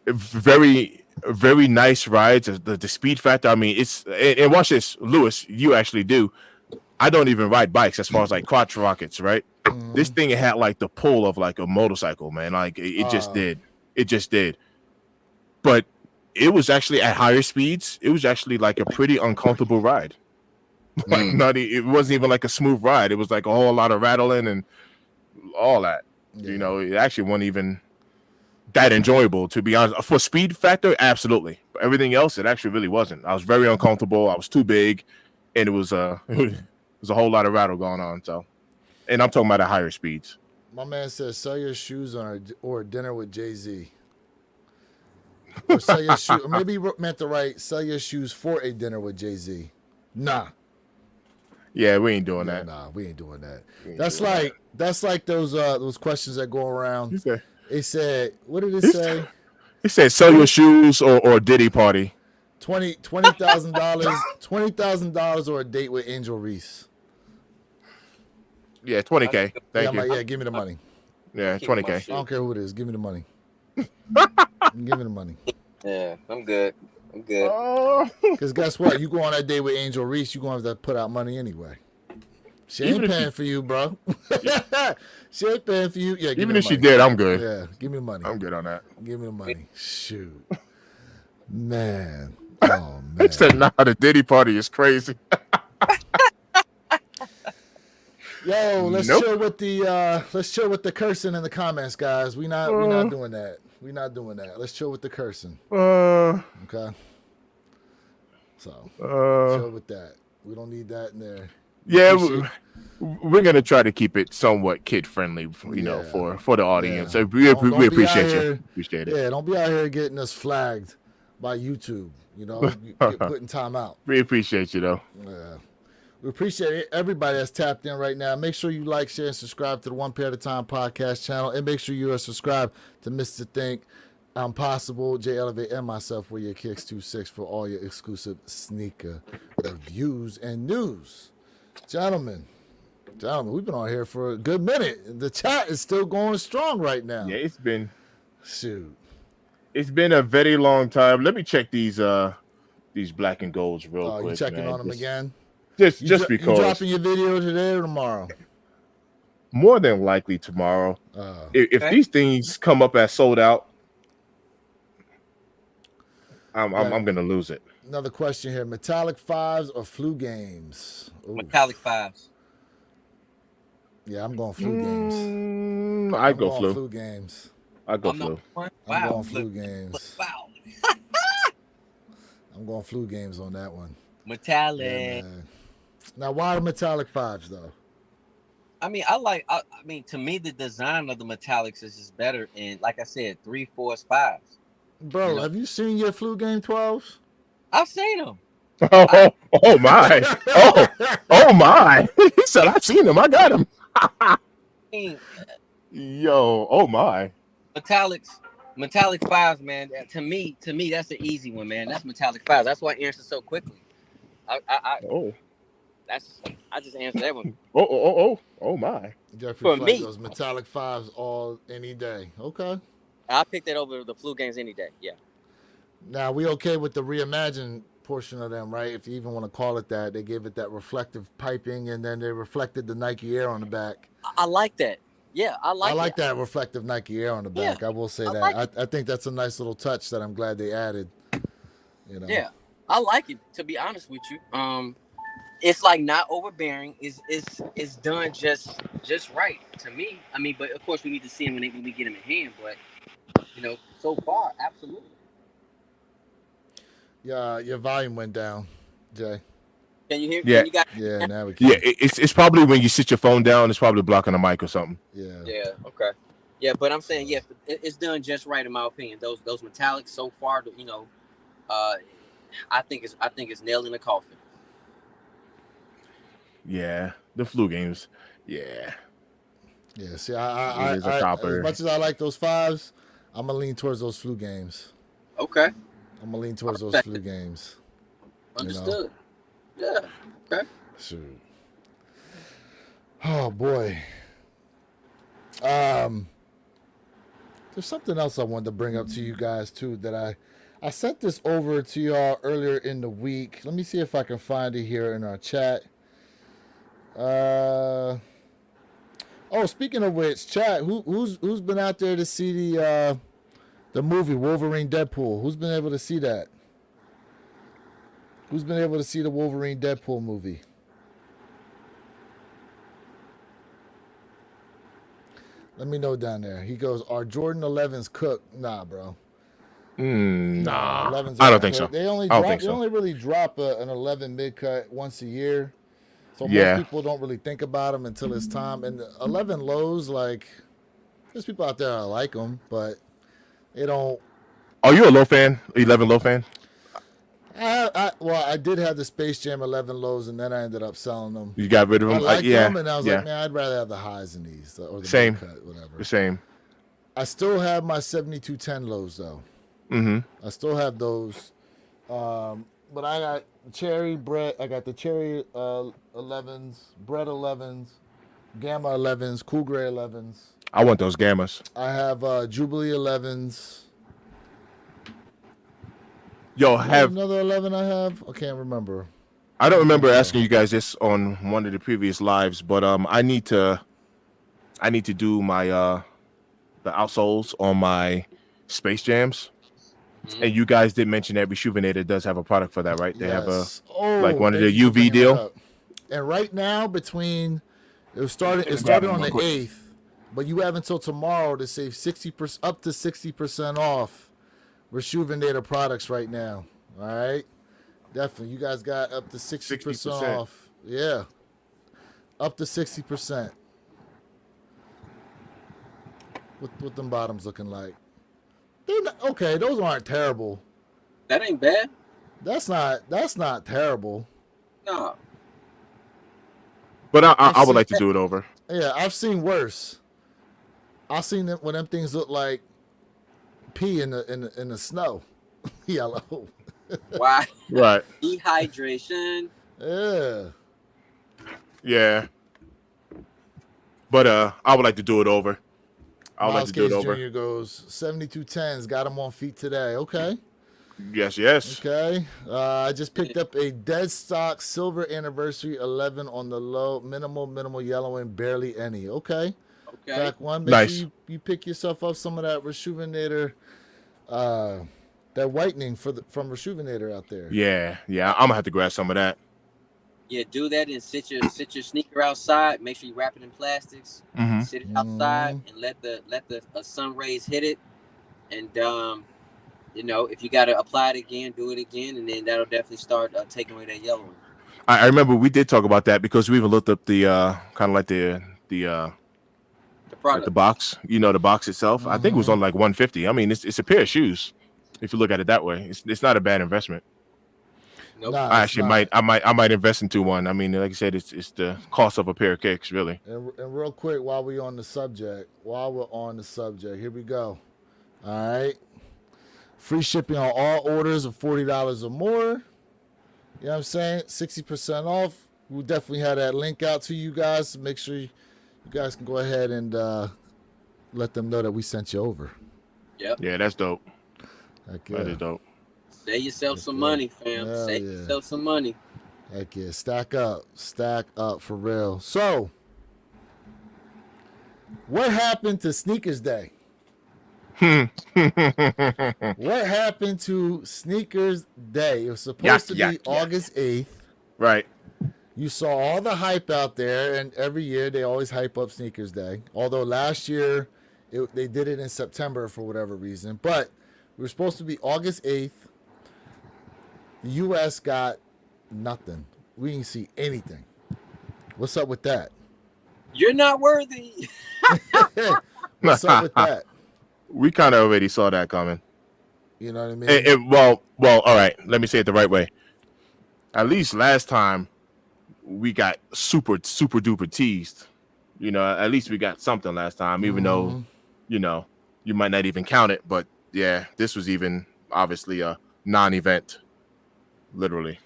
very very nice rides. The speed factor. I mean, it's and watch this, Lewis. You actually do. I don't even ride bikes as far as like crotch rockets, right? Mm. This thing had like the pull of like a motorcycle, man. Like it just did. It just did. But it was actually at higher speeds. It was actually like a pretty uncomfortable ride. Like it wasn't even like a smooth ride. It was like a whole lot of rattling and all that. Yeah. You know, it actually wasn't even that enjoyable, to be honest. For speed factor, absolutely. But everything else, it actually really wasn't. I was very uncomfortable. I was too big, and it was a whole lot of rattle going on. So, and I'm talking about at higher speeds. My man says, sell your shoes or dinner with Jay-Z. Or sell your shoes. Or maybe he meant to write, sell your shoes for a dinner with Jay-Z. Nah. Yeah, we ain't doing that. Nah, we ain't doing that. We ain't That's doing like that's like those questions that go around. that. It said, what did it It's- say? It said sell your shoes or Diddy party. $20,000, $20,000 or a date with Angel Reese. Yeah, 20K. Yeah, Thank I'm you. like, yeah, give me the money. Yeah, Keep my 20K. I don't care who it is. Give me the money. Give me the money. Yeah, I'm good. I'm good. Oh. Because guess what? You go on that date with Angel Reese, you're going to have to put out money anyway. She ain't Even if paying for you, bro. She ain't paying for you. Yeah, give Even me if the she money. did, I'm good. Yeah, give me the money. I'm good on that. Give me the money. Shoot. Man. Oh, man. It said, nah, the Diddy party is crazy. Yo, let's Nope. chill with the cursing in the comments, guys. We not doing that. We not doing that. Let's chill with the cursing. Okay. So chill with that. We don't need that in there. Yeah, Appreciate- we're gonna try to keep it somewhat kid friendly, you know, Yeah. for the audience. Yeah. So we Don't be appreciate out you. here- Appreciate it. Yeah, don't be out here getting us flagged by YouTube. You know, you get put in time out. We appreciate you though. Yeah. We appreciate everybody that's tapped in right now. Make sure you like, share, and subscribe to the One Pair at a Time podcast channel. And make sure you are subscribed to Mr. Think, Possible, Jay Elevate, and myself, Where Your Kicks 26 for all your exclusive sneaker reviews and news. Gentlemen, we've been on here for a good minute. The chat is still going strong right now. Yeah, it's been Shoot. a very long time. Let me check these black and golds real quick. You checking man. on them again? Just You because. dropping your video today or tomorrow? More than likely tomorrow. If Okay. these things come up as sold out, I'm gonna lose it. Another question here: Metallic Fives or Flu Games? Ooh. Metallic Fives. Yeah, I'm going Flu Games. I I'm go going flu. Games. I go I'm flu. not one. I'm Wow. going Flu Games. Wow. I'm going Flu Games on that one. Metallic. Yeah, man. Now, why the Metallic Fives though? I mean, I mean, to me, the design of the metallics is just better. And like I said, 3, 4s, 5s. Bro, You know? have you seen your Flu Game 12s? I've seen them. Oh my! Oh my! He said, "I've seen him. I got him." I mean, Yo, oh my! metallic 5s, man. To me, that's an easy one, man. That's metallic 5s. That's why I answered so quickly. I just answered that one. Oh my! Jeffrey For Flight me. goes Metallic Fives any day. Okay. I picked that over the Flu Games any day. Yeah. Now we okay with the reimagined portion of them, right? If you even want to call it that, they gave it that reflective piping, and then they reflected the Nike Air on the back. I like that. Yeah, I like that reflective Nike Air on the back. Yeah, I will say I that. like I think that's a nice little touch that I'm glad they added. You know. Yeah, I like it. To be honest with you, it's like not overbearing. It's done just right to me. I mean, but of course we need to see him when we get him in hand. But so far, absolutely. Yeah, your volume went down, Jay. Can you hear? Yeah. Can you guys? Yeah, now we can. Yeah, it's probably when you sit your phone down, it's probably blocking the mic or something. Yeah. Yeah. Okay. Yeah, but I'm saying it's done just right in my opinion. Those metallics so far, I think it's nailed in the coffin. Yeah, the flu games. Yeah. Yeah. See, It I is a copper. as much as I like those fives, I'm gonna lean towards those flu games. Okay. I'm gonna lean towards those flu games. Understood. Yeah. Okay. Shoot. Oh boy. There's something else I wanted to bring up to you guys too that I sent this over to y'all earlier in the week. Let me see if I can find it here in our chat. Oh, speaking of which, chat, who's been out there to see the movie Wolverine Deadpool? Who's been able to see that? Who's been able to see the Wolverine Deadpool movie? Let me know down there. He goes, "Are Jordan 11s cooked?" Nah, bro. Nah, 11s I don't aren't think so. cooked. They only really drop an 11 mid cut once a year. So Yeah. most people don't really think about them until it's time. And the 11 lows, like, there's people out there that like them, but they don't. Are you a low fan? 11 low fan? I did have the Space Jam 11 lows, and then I ended up selling them. You got rid of I them? liked Yeah. them, and I was yeah. like, man, I'd rather have the highs than these, or the Same. mid cut, whatever. The same. I still have my 7210 lows though. Mm-hmm. I still have those, but I got cherry bread. I got the cherry 11s, bread 11s, gamma 11s, cool gray 11s. I want those gammas. I have Jubilee 11s. Yo, Have another 11 I have? I can't remember. I don't remember asking you guys this on one of the previous lives, but I need to do my the outsoles on my Space Jams. Mm-hmm. And you guys did mention that Rejuvenator does have a product for that, right? They have a Yes. Oh, like one of the thank you for UV bringing deal? that up. And right now, between it started grab them on real the quick. 8th, but you have until tomorrow to save 60% up to 60% off Rejuvenator products right now. All right, definitely. You guys got up to 60% 60%. off. Yeah, up to 60%. What them bottoms looking like? They're not, okay, those aren't terrible. That ain't bad. That's not terrible. No. But I I've would like to seen- do it over. Yeah, I've seen worse. I've seen it when them things look like pee in the snow, yellow. Why? Right. Dehydration. Yeah. Yeah. But I would like to do it over. I would like Miles to do it Case over. Jr. goes 7210s. Got him on feet today. Okay. Yes, yes. Okay. I just picked up a dead stock silver anniversary 11 on the low, minimal yellowing, barely any. Okay. Okay. Track one. Make Nice. sure you pick yourself up some of that Rejuvenator, that whitening from Rejuvenator out there. Yeah, I'm gonna have to grab some of that. Yeah, do that and sit your sneaker outside. Make sure you wrap it in plastics. Mm-hmm. Sit it outside and let the sun rays hit it. And if you gotta apply it again, do it again, and then that'll definitely start taking away that yellowing. I remember we did talk about that because we even looked up the kind of like the product. the box, the box itself. I think it was on like 150. I mean, it's a pair of shoes. If you look at it that way, it's not a bad investment. Nope. Nah, I it's actually not. I might invest into one. I mean, like I said, it's the cost of a pair of kicks, really. And real quick, while we're on the subject, here we go. All right. Free shipping on all orders of $40 or more. You know what I'm saying? 60% off. We'll definitely have that link out to you guys. Make sure you guys can go ahead and let them know that we sent you over. Yep. Yeah, that's dope. Heck That yeah. is dope. Save yourself some yeah. money, fam. Hell Save yeah. yourself some money. Heck yeah. Stack up for real. So, what happened to Sneakers Day? What happened to Sneakers Day? It was supposed to be Yak. August 8th. Right. You saw all the hype out there, and every year they always hype up Sneakers Day. Although last year they did it in September for whatever reason. But we were supposed to be August 8th. The U.S. got nothing. We didn't see anything. What's up with that? You're not worthy. What's up with that? We kind of already saw that coming. You know what I mean? Well, all right. Let me say it the right way. At least last time we got super duper teased. You know, at least we got something last time, even though, you know, you might not even count it. But yeah, this was even obviously a non-event, literally.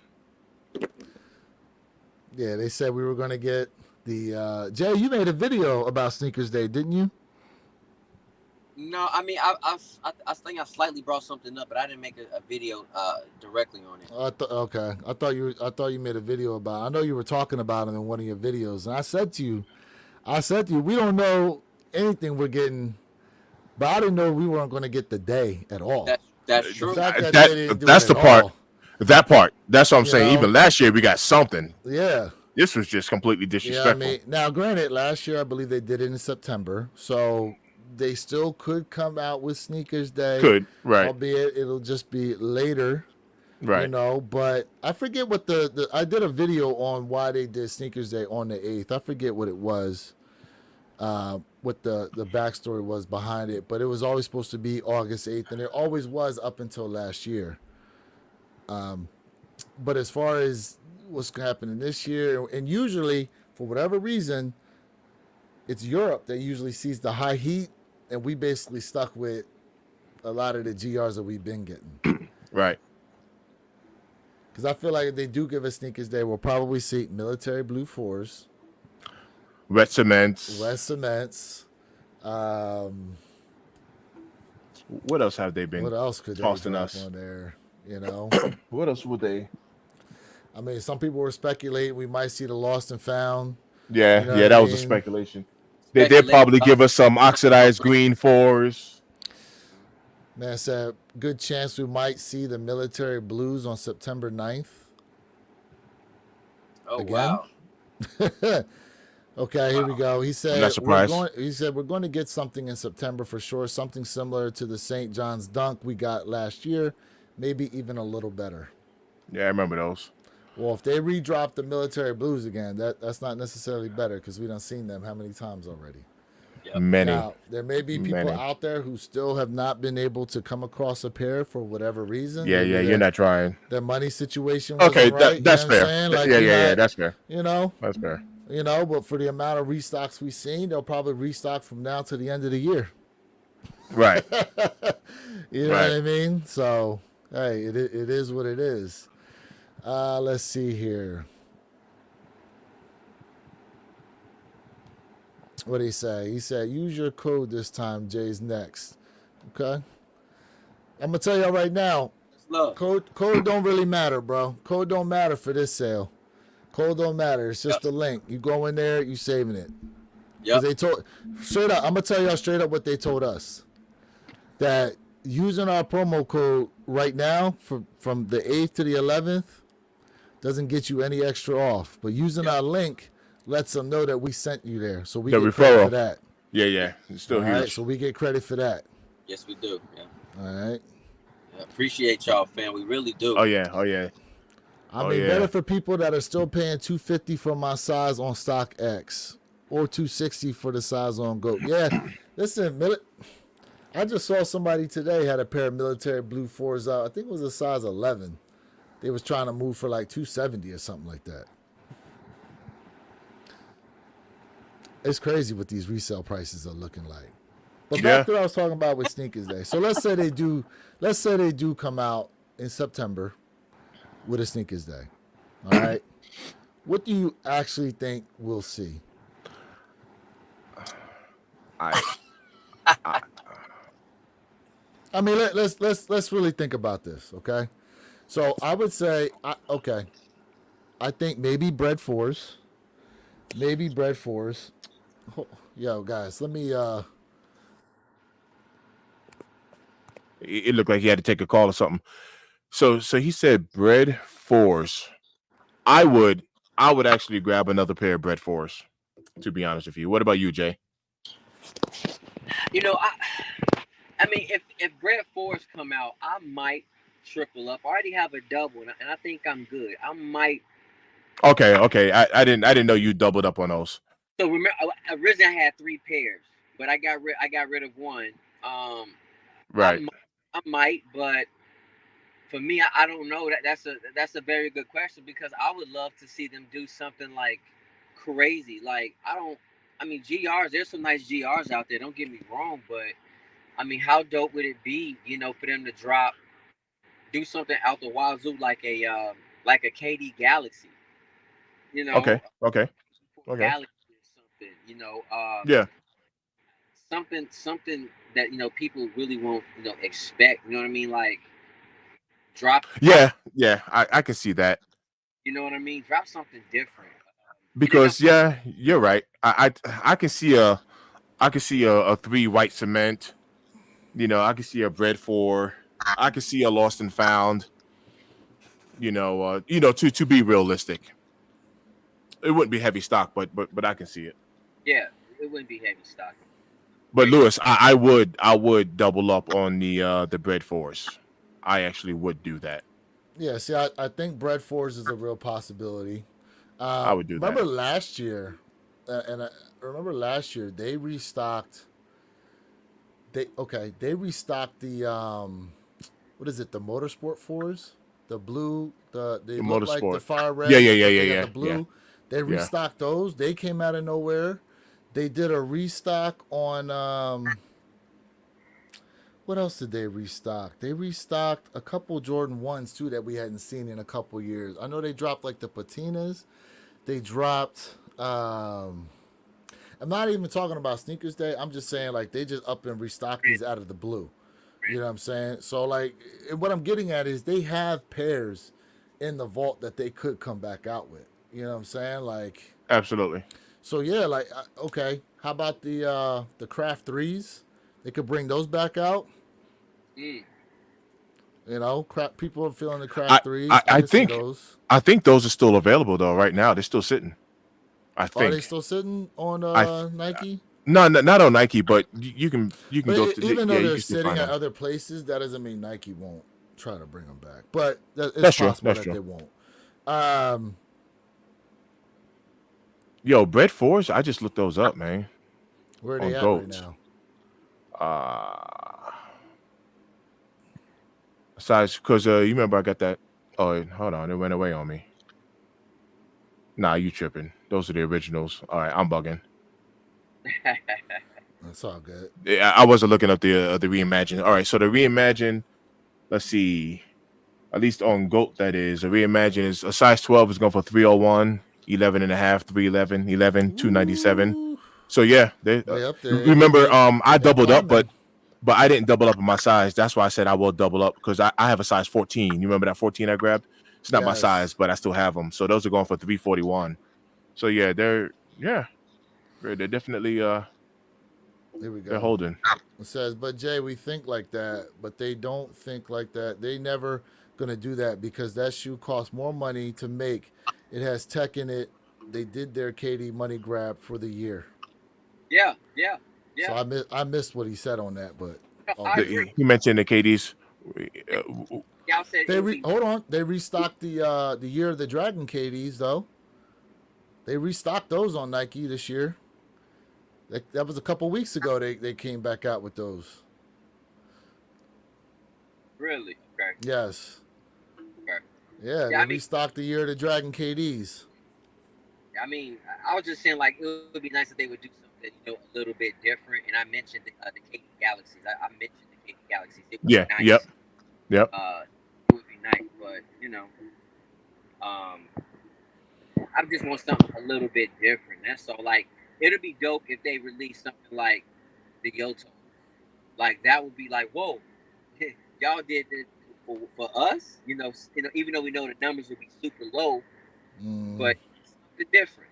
Yeah, they said we were going to get the Jay, you made a video about Sneakers Day, didn't you? No, I mean, I think I slightly brought something up, but I didn't make a video directly on it. Okay. I thought you made a video about it. I know you were talking about it in one of your videos, and I said to you, we don't know anything we're getting, but I didn't know we weren't going to get the day at all. That's true. That's the part. That part. That's what I'm saying. Even last year we got something. Yeah. This was just completely disrespectful. Yeah, I mean, now granted, last year I believe they did it in September, so they still could come out with Sneakers Day. Could, right. Albeit it'll just be later. Right. You know, but I forget what I did a video on why they did Sneakers Day on the 8th. I forget what it was, what the backstory was behind it, but it was always supposed to be August 8th, and it always was up until last year. But as far as what's happening this year, and usually, for whatever reason, it's Europe that usually sees the high heat, and we basically stuck with a lot of the GRs that we've been getting. Right. Because I feel like if they do give us Sneakers Day, we'll probably see military blue 4s. Wet cements. What else have they been? What else could they tossing drop us on there? You know. What else would they? I mean, some people were speculating we might see the lost and found. Yeah, You know yeah, what that I was a mean? speculation. They'd probably give us some oxidized green 4s. Man said, good chance we might see the military blues on September 9th. Oh, Again? wow. Okay, here we go. He said, I'm not surprised. we're going to get something in September for sure, something similar to the St. John's Dunk we got last year, maybe even a little better. Yeah, I remember those. Well, if they redrop the military blues again, that's not necessarily better because we done seen them how many times already. Yep. Many. Now, there may be people Many. out there who still have not been able to come across a pair for whatever reason. Yeah, Maybe you're not trying. their money situation wasn't Okay, right, that's you know what I'm fair. saying? Like, Yeah, that's fair. You know, That's fair. but for the amount of restocks we've seen, they'll probably restock from now to the end of the year. Right. You know Right. what I mean? So, hey, it is what it is. Let's see here. What did he say? He said, use your code this time. Jay's next. Okay. I'm going to tell y'all right now, Look, code don't really matter, bro. Code don't matter for this sale. Code don't matter. It's just a link. You go in there, you saving it. 'Cause yep. they told straight up, I'm going to tell y'all straight up what they told us. That using our promo code right now from the 8th to the 11th doesn't get you any extra off. But using our link lets them know that we sent you there. So we The get credit referral. for that. Yeah. It's still All huge. right, so we get credit for that. Yes, we do. Yeah. All right. Appreciate y'all, fam. We really do. Oh yeah. I mean, yeah. better for people that are still paying $250 for my size on StockX or $260 for the size on Go. Yeah, listen, I just saw somebody today had a pair of military blue 4s out. I think it was a size 11. They was trying to move for like $270 or something like that. It's crazy what these resale prices are looking like. But back to what I was talking about with Sneakers Day. So let's say they do come out in September with a Sneakers Day. All right. What do you actually think we'll see? I I mean, let's really think about this, okay? So I would say, I think maybe bread 4s. Yo, guys, let me. It looked like he had to take a call or something. So he said bread 4s. I would I would actually grab another pair of Bread Force. To be honest with you, what about you, Jay? You know, I mean, if Brett Force come out, I might triple up. I already have a double, and I think I'm good. I might. Okay. I didn't know you doubled up on those. So remember, originally I had 3 pairs, but I got rid of one. Right. I might, but for me, I don't know. That's a very good question because I would love to see them do something like crazy. Like I mean, GRs. There's some nice GRs out there. Don't get me wrong, but I mean, how dope would it be, for them to do something out the wazoo like a KD Galaxy, you know, Okay. Galaxy or something, Yeah. something that people really won't expect. You know what I mean? Like drop, Yeah. I can see that you know what I mean? Drop something different. And then because you're right. I can see a 3 white cement. I can see a Bread 4. I can see a Lost and Found. To be realistic, it wouldn't be heavy stock, but I can see it. yeah, it wouldn't be heavy stock. But Lewis, I would double up on the Bread 4s. I actually would do that. Yeah, see, I think Bread Force is a real possibility. I would do Remember that. last year, they restocked. They restocked the what is it? The Motorsport 4s, the blue, they The look like the motorsport. fire red. Yeah, but they got the blue. yeah. They restocked those. They came out of nowhere. They did a restock on what else did they restock? They restocked a couple Jordan 1s too that we hadn't seen in a couple years. I know they dropped like the patinas. They dropped I'm not even talking about sneakers day. I'm just saying like they just up and restock these out of the blue. You know what I'm saying? So like what I'm getting at is they have pairs in the vault that they could come back out with. You know what I'm saying? Like Absolutely. so yeah, like okay. How about the craft 3s? They could bring those back out. Mm. People are feeling the craft I 3s. I can see think those. I think those are still available though. Right now, they're still sitting. I Are they think. still sitting on I th- Nike? No, not on Nike, but you can But go to even yeah, though you they're can still sitting find at them. other places, that doesn't mean Nike won't try to bring them back. But it's That's true. possible That's that they true. won't. Um, Yo, Bread 4s, I just looked those up, man, where are they on at right Goat. now? Uh Besides, because you remember I got that. Oh, hold on, it went away on me. Nah, you tripping? Those are the originals. All right, I'm bugging. That's all good. Yeah, I wasn't looking up the reimagine. All right, so the reimagine. Let's see. At least on Goat, that is a reimagine is a size 12 is going for 301, 11 and a half, 311, 11, 297. Ooh, So yeah, they they up there. remember I They doubled up, climbing. but I didn't double up in my size. That's why I said I will double up because I have a size 14. You remember that 14 I grabbed? It's not my size, Yes. but I still have them. So those are going for 341. So yeah, they're definitely Here we they're go. holding. It says, but Jay, we think like that, but they don't think like that. They never gonna do that because that shoe costs more money to make. It has tech in it. They did their KD money grab for the year. yeah. So I missed what he said on that, but all I good. agree. He mentioned the KDs. Y'all said Hold on. They restocked the year of the Dragon KDs though. They restocked those on Nike this year. That was a couple weeks ago. They came back out with those. really okay. Yes. Okay. Yeah, Yeah, they I mean, restocked the year of the Dragon KDs. I mean, I was just saying like it would be nice if they would do something a little bit different. And I mentioned the KD Galaxies. I mentioned the KD Galaxies. It would Yeah. be nice. Yep. It would be nice, but I just want something a little bit different. That's all. Like it'd be dope if they released something like the Yoto. Like that would be like, whoa, y'all did this for us. Even though we know the numbers would be super low, but something different.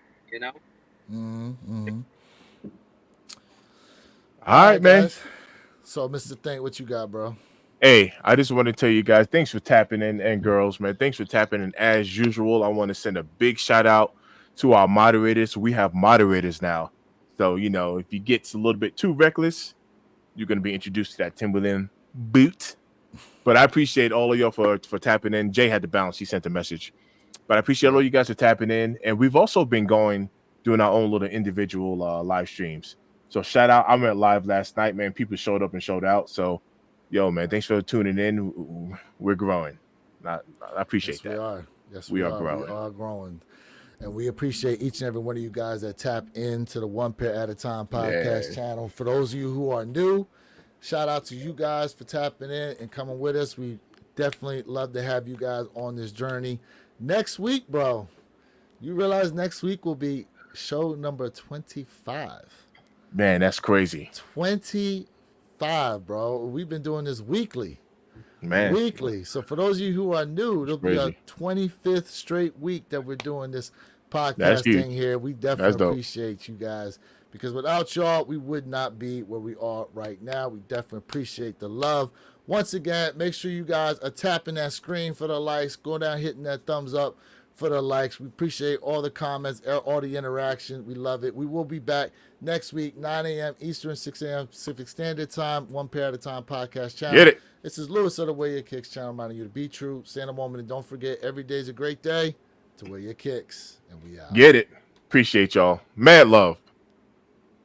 All right, man. guys. So, Mr. Think, what you got, bro? Hey, I just want to tell you guys, thanks for tapping in, and girls, man, thanks for tapping in as usual. I want to send a big shout out to our moderators. We have moderators now. So, if you get a little bit too reckless, you're going to be introduced to that Timberland boot. But I appreciate all of y'all for tapping in. Jay had to bounce. He sent a message. But I appreciate all you guys for tapping in. And we've also been doing our own little individual live streams. So shout out. I went live last night, man. People showed up and showed out. So, yo, man, thanks for tuning in. We're growing. I appreciate Yes, that. we are. Yes, We are growing. We are growing. And we appreciate each and every one of you guys that tap into the One Pair at a Time podcast channel. For those of you who are new, shout out to you guys for tapping in and coming with us. We definitely love to have you guys on this journey. Next week, bro, you realize next week will be show number 25. Man, that's crazy. 25, bro. We've been doing this weekly. Man. Weekly. So for those of you who are new, it'll be our Crazy. 25th straight week that we're doing this That's podcast huge. thing here. We That's definitely dope. appreciate you guys because without y'all, we would not be where we are right now. We definitely appreciate the love. Once again, make sure you guys are tapping that screen for the likes, go down hitting that thumbs up for the likes. We appreciate all the comments, all the interaction. We love it. We will be back next week, 9 a.m. Eastern, 6 a.m. Pacific Standard Time, One Pair at a Time podcast channel. Get it. This is Lewis of the Wear Your Kicks channel, reminding you to be true, stay in the moment, and don't forget, every day is a great day to wear your kicks. And we out. Get it. Appreciate y'all. Mad love.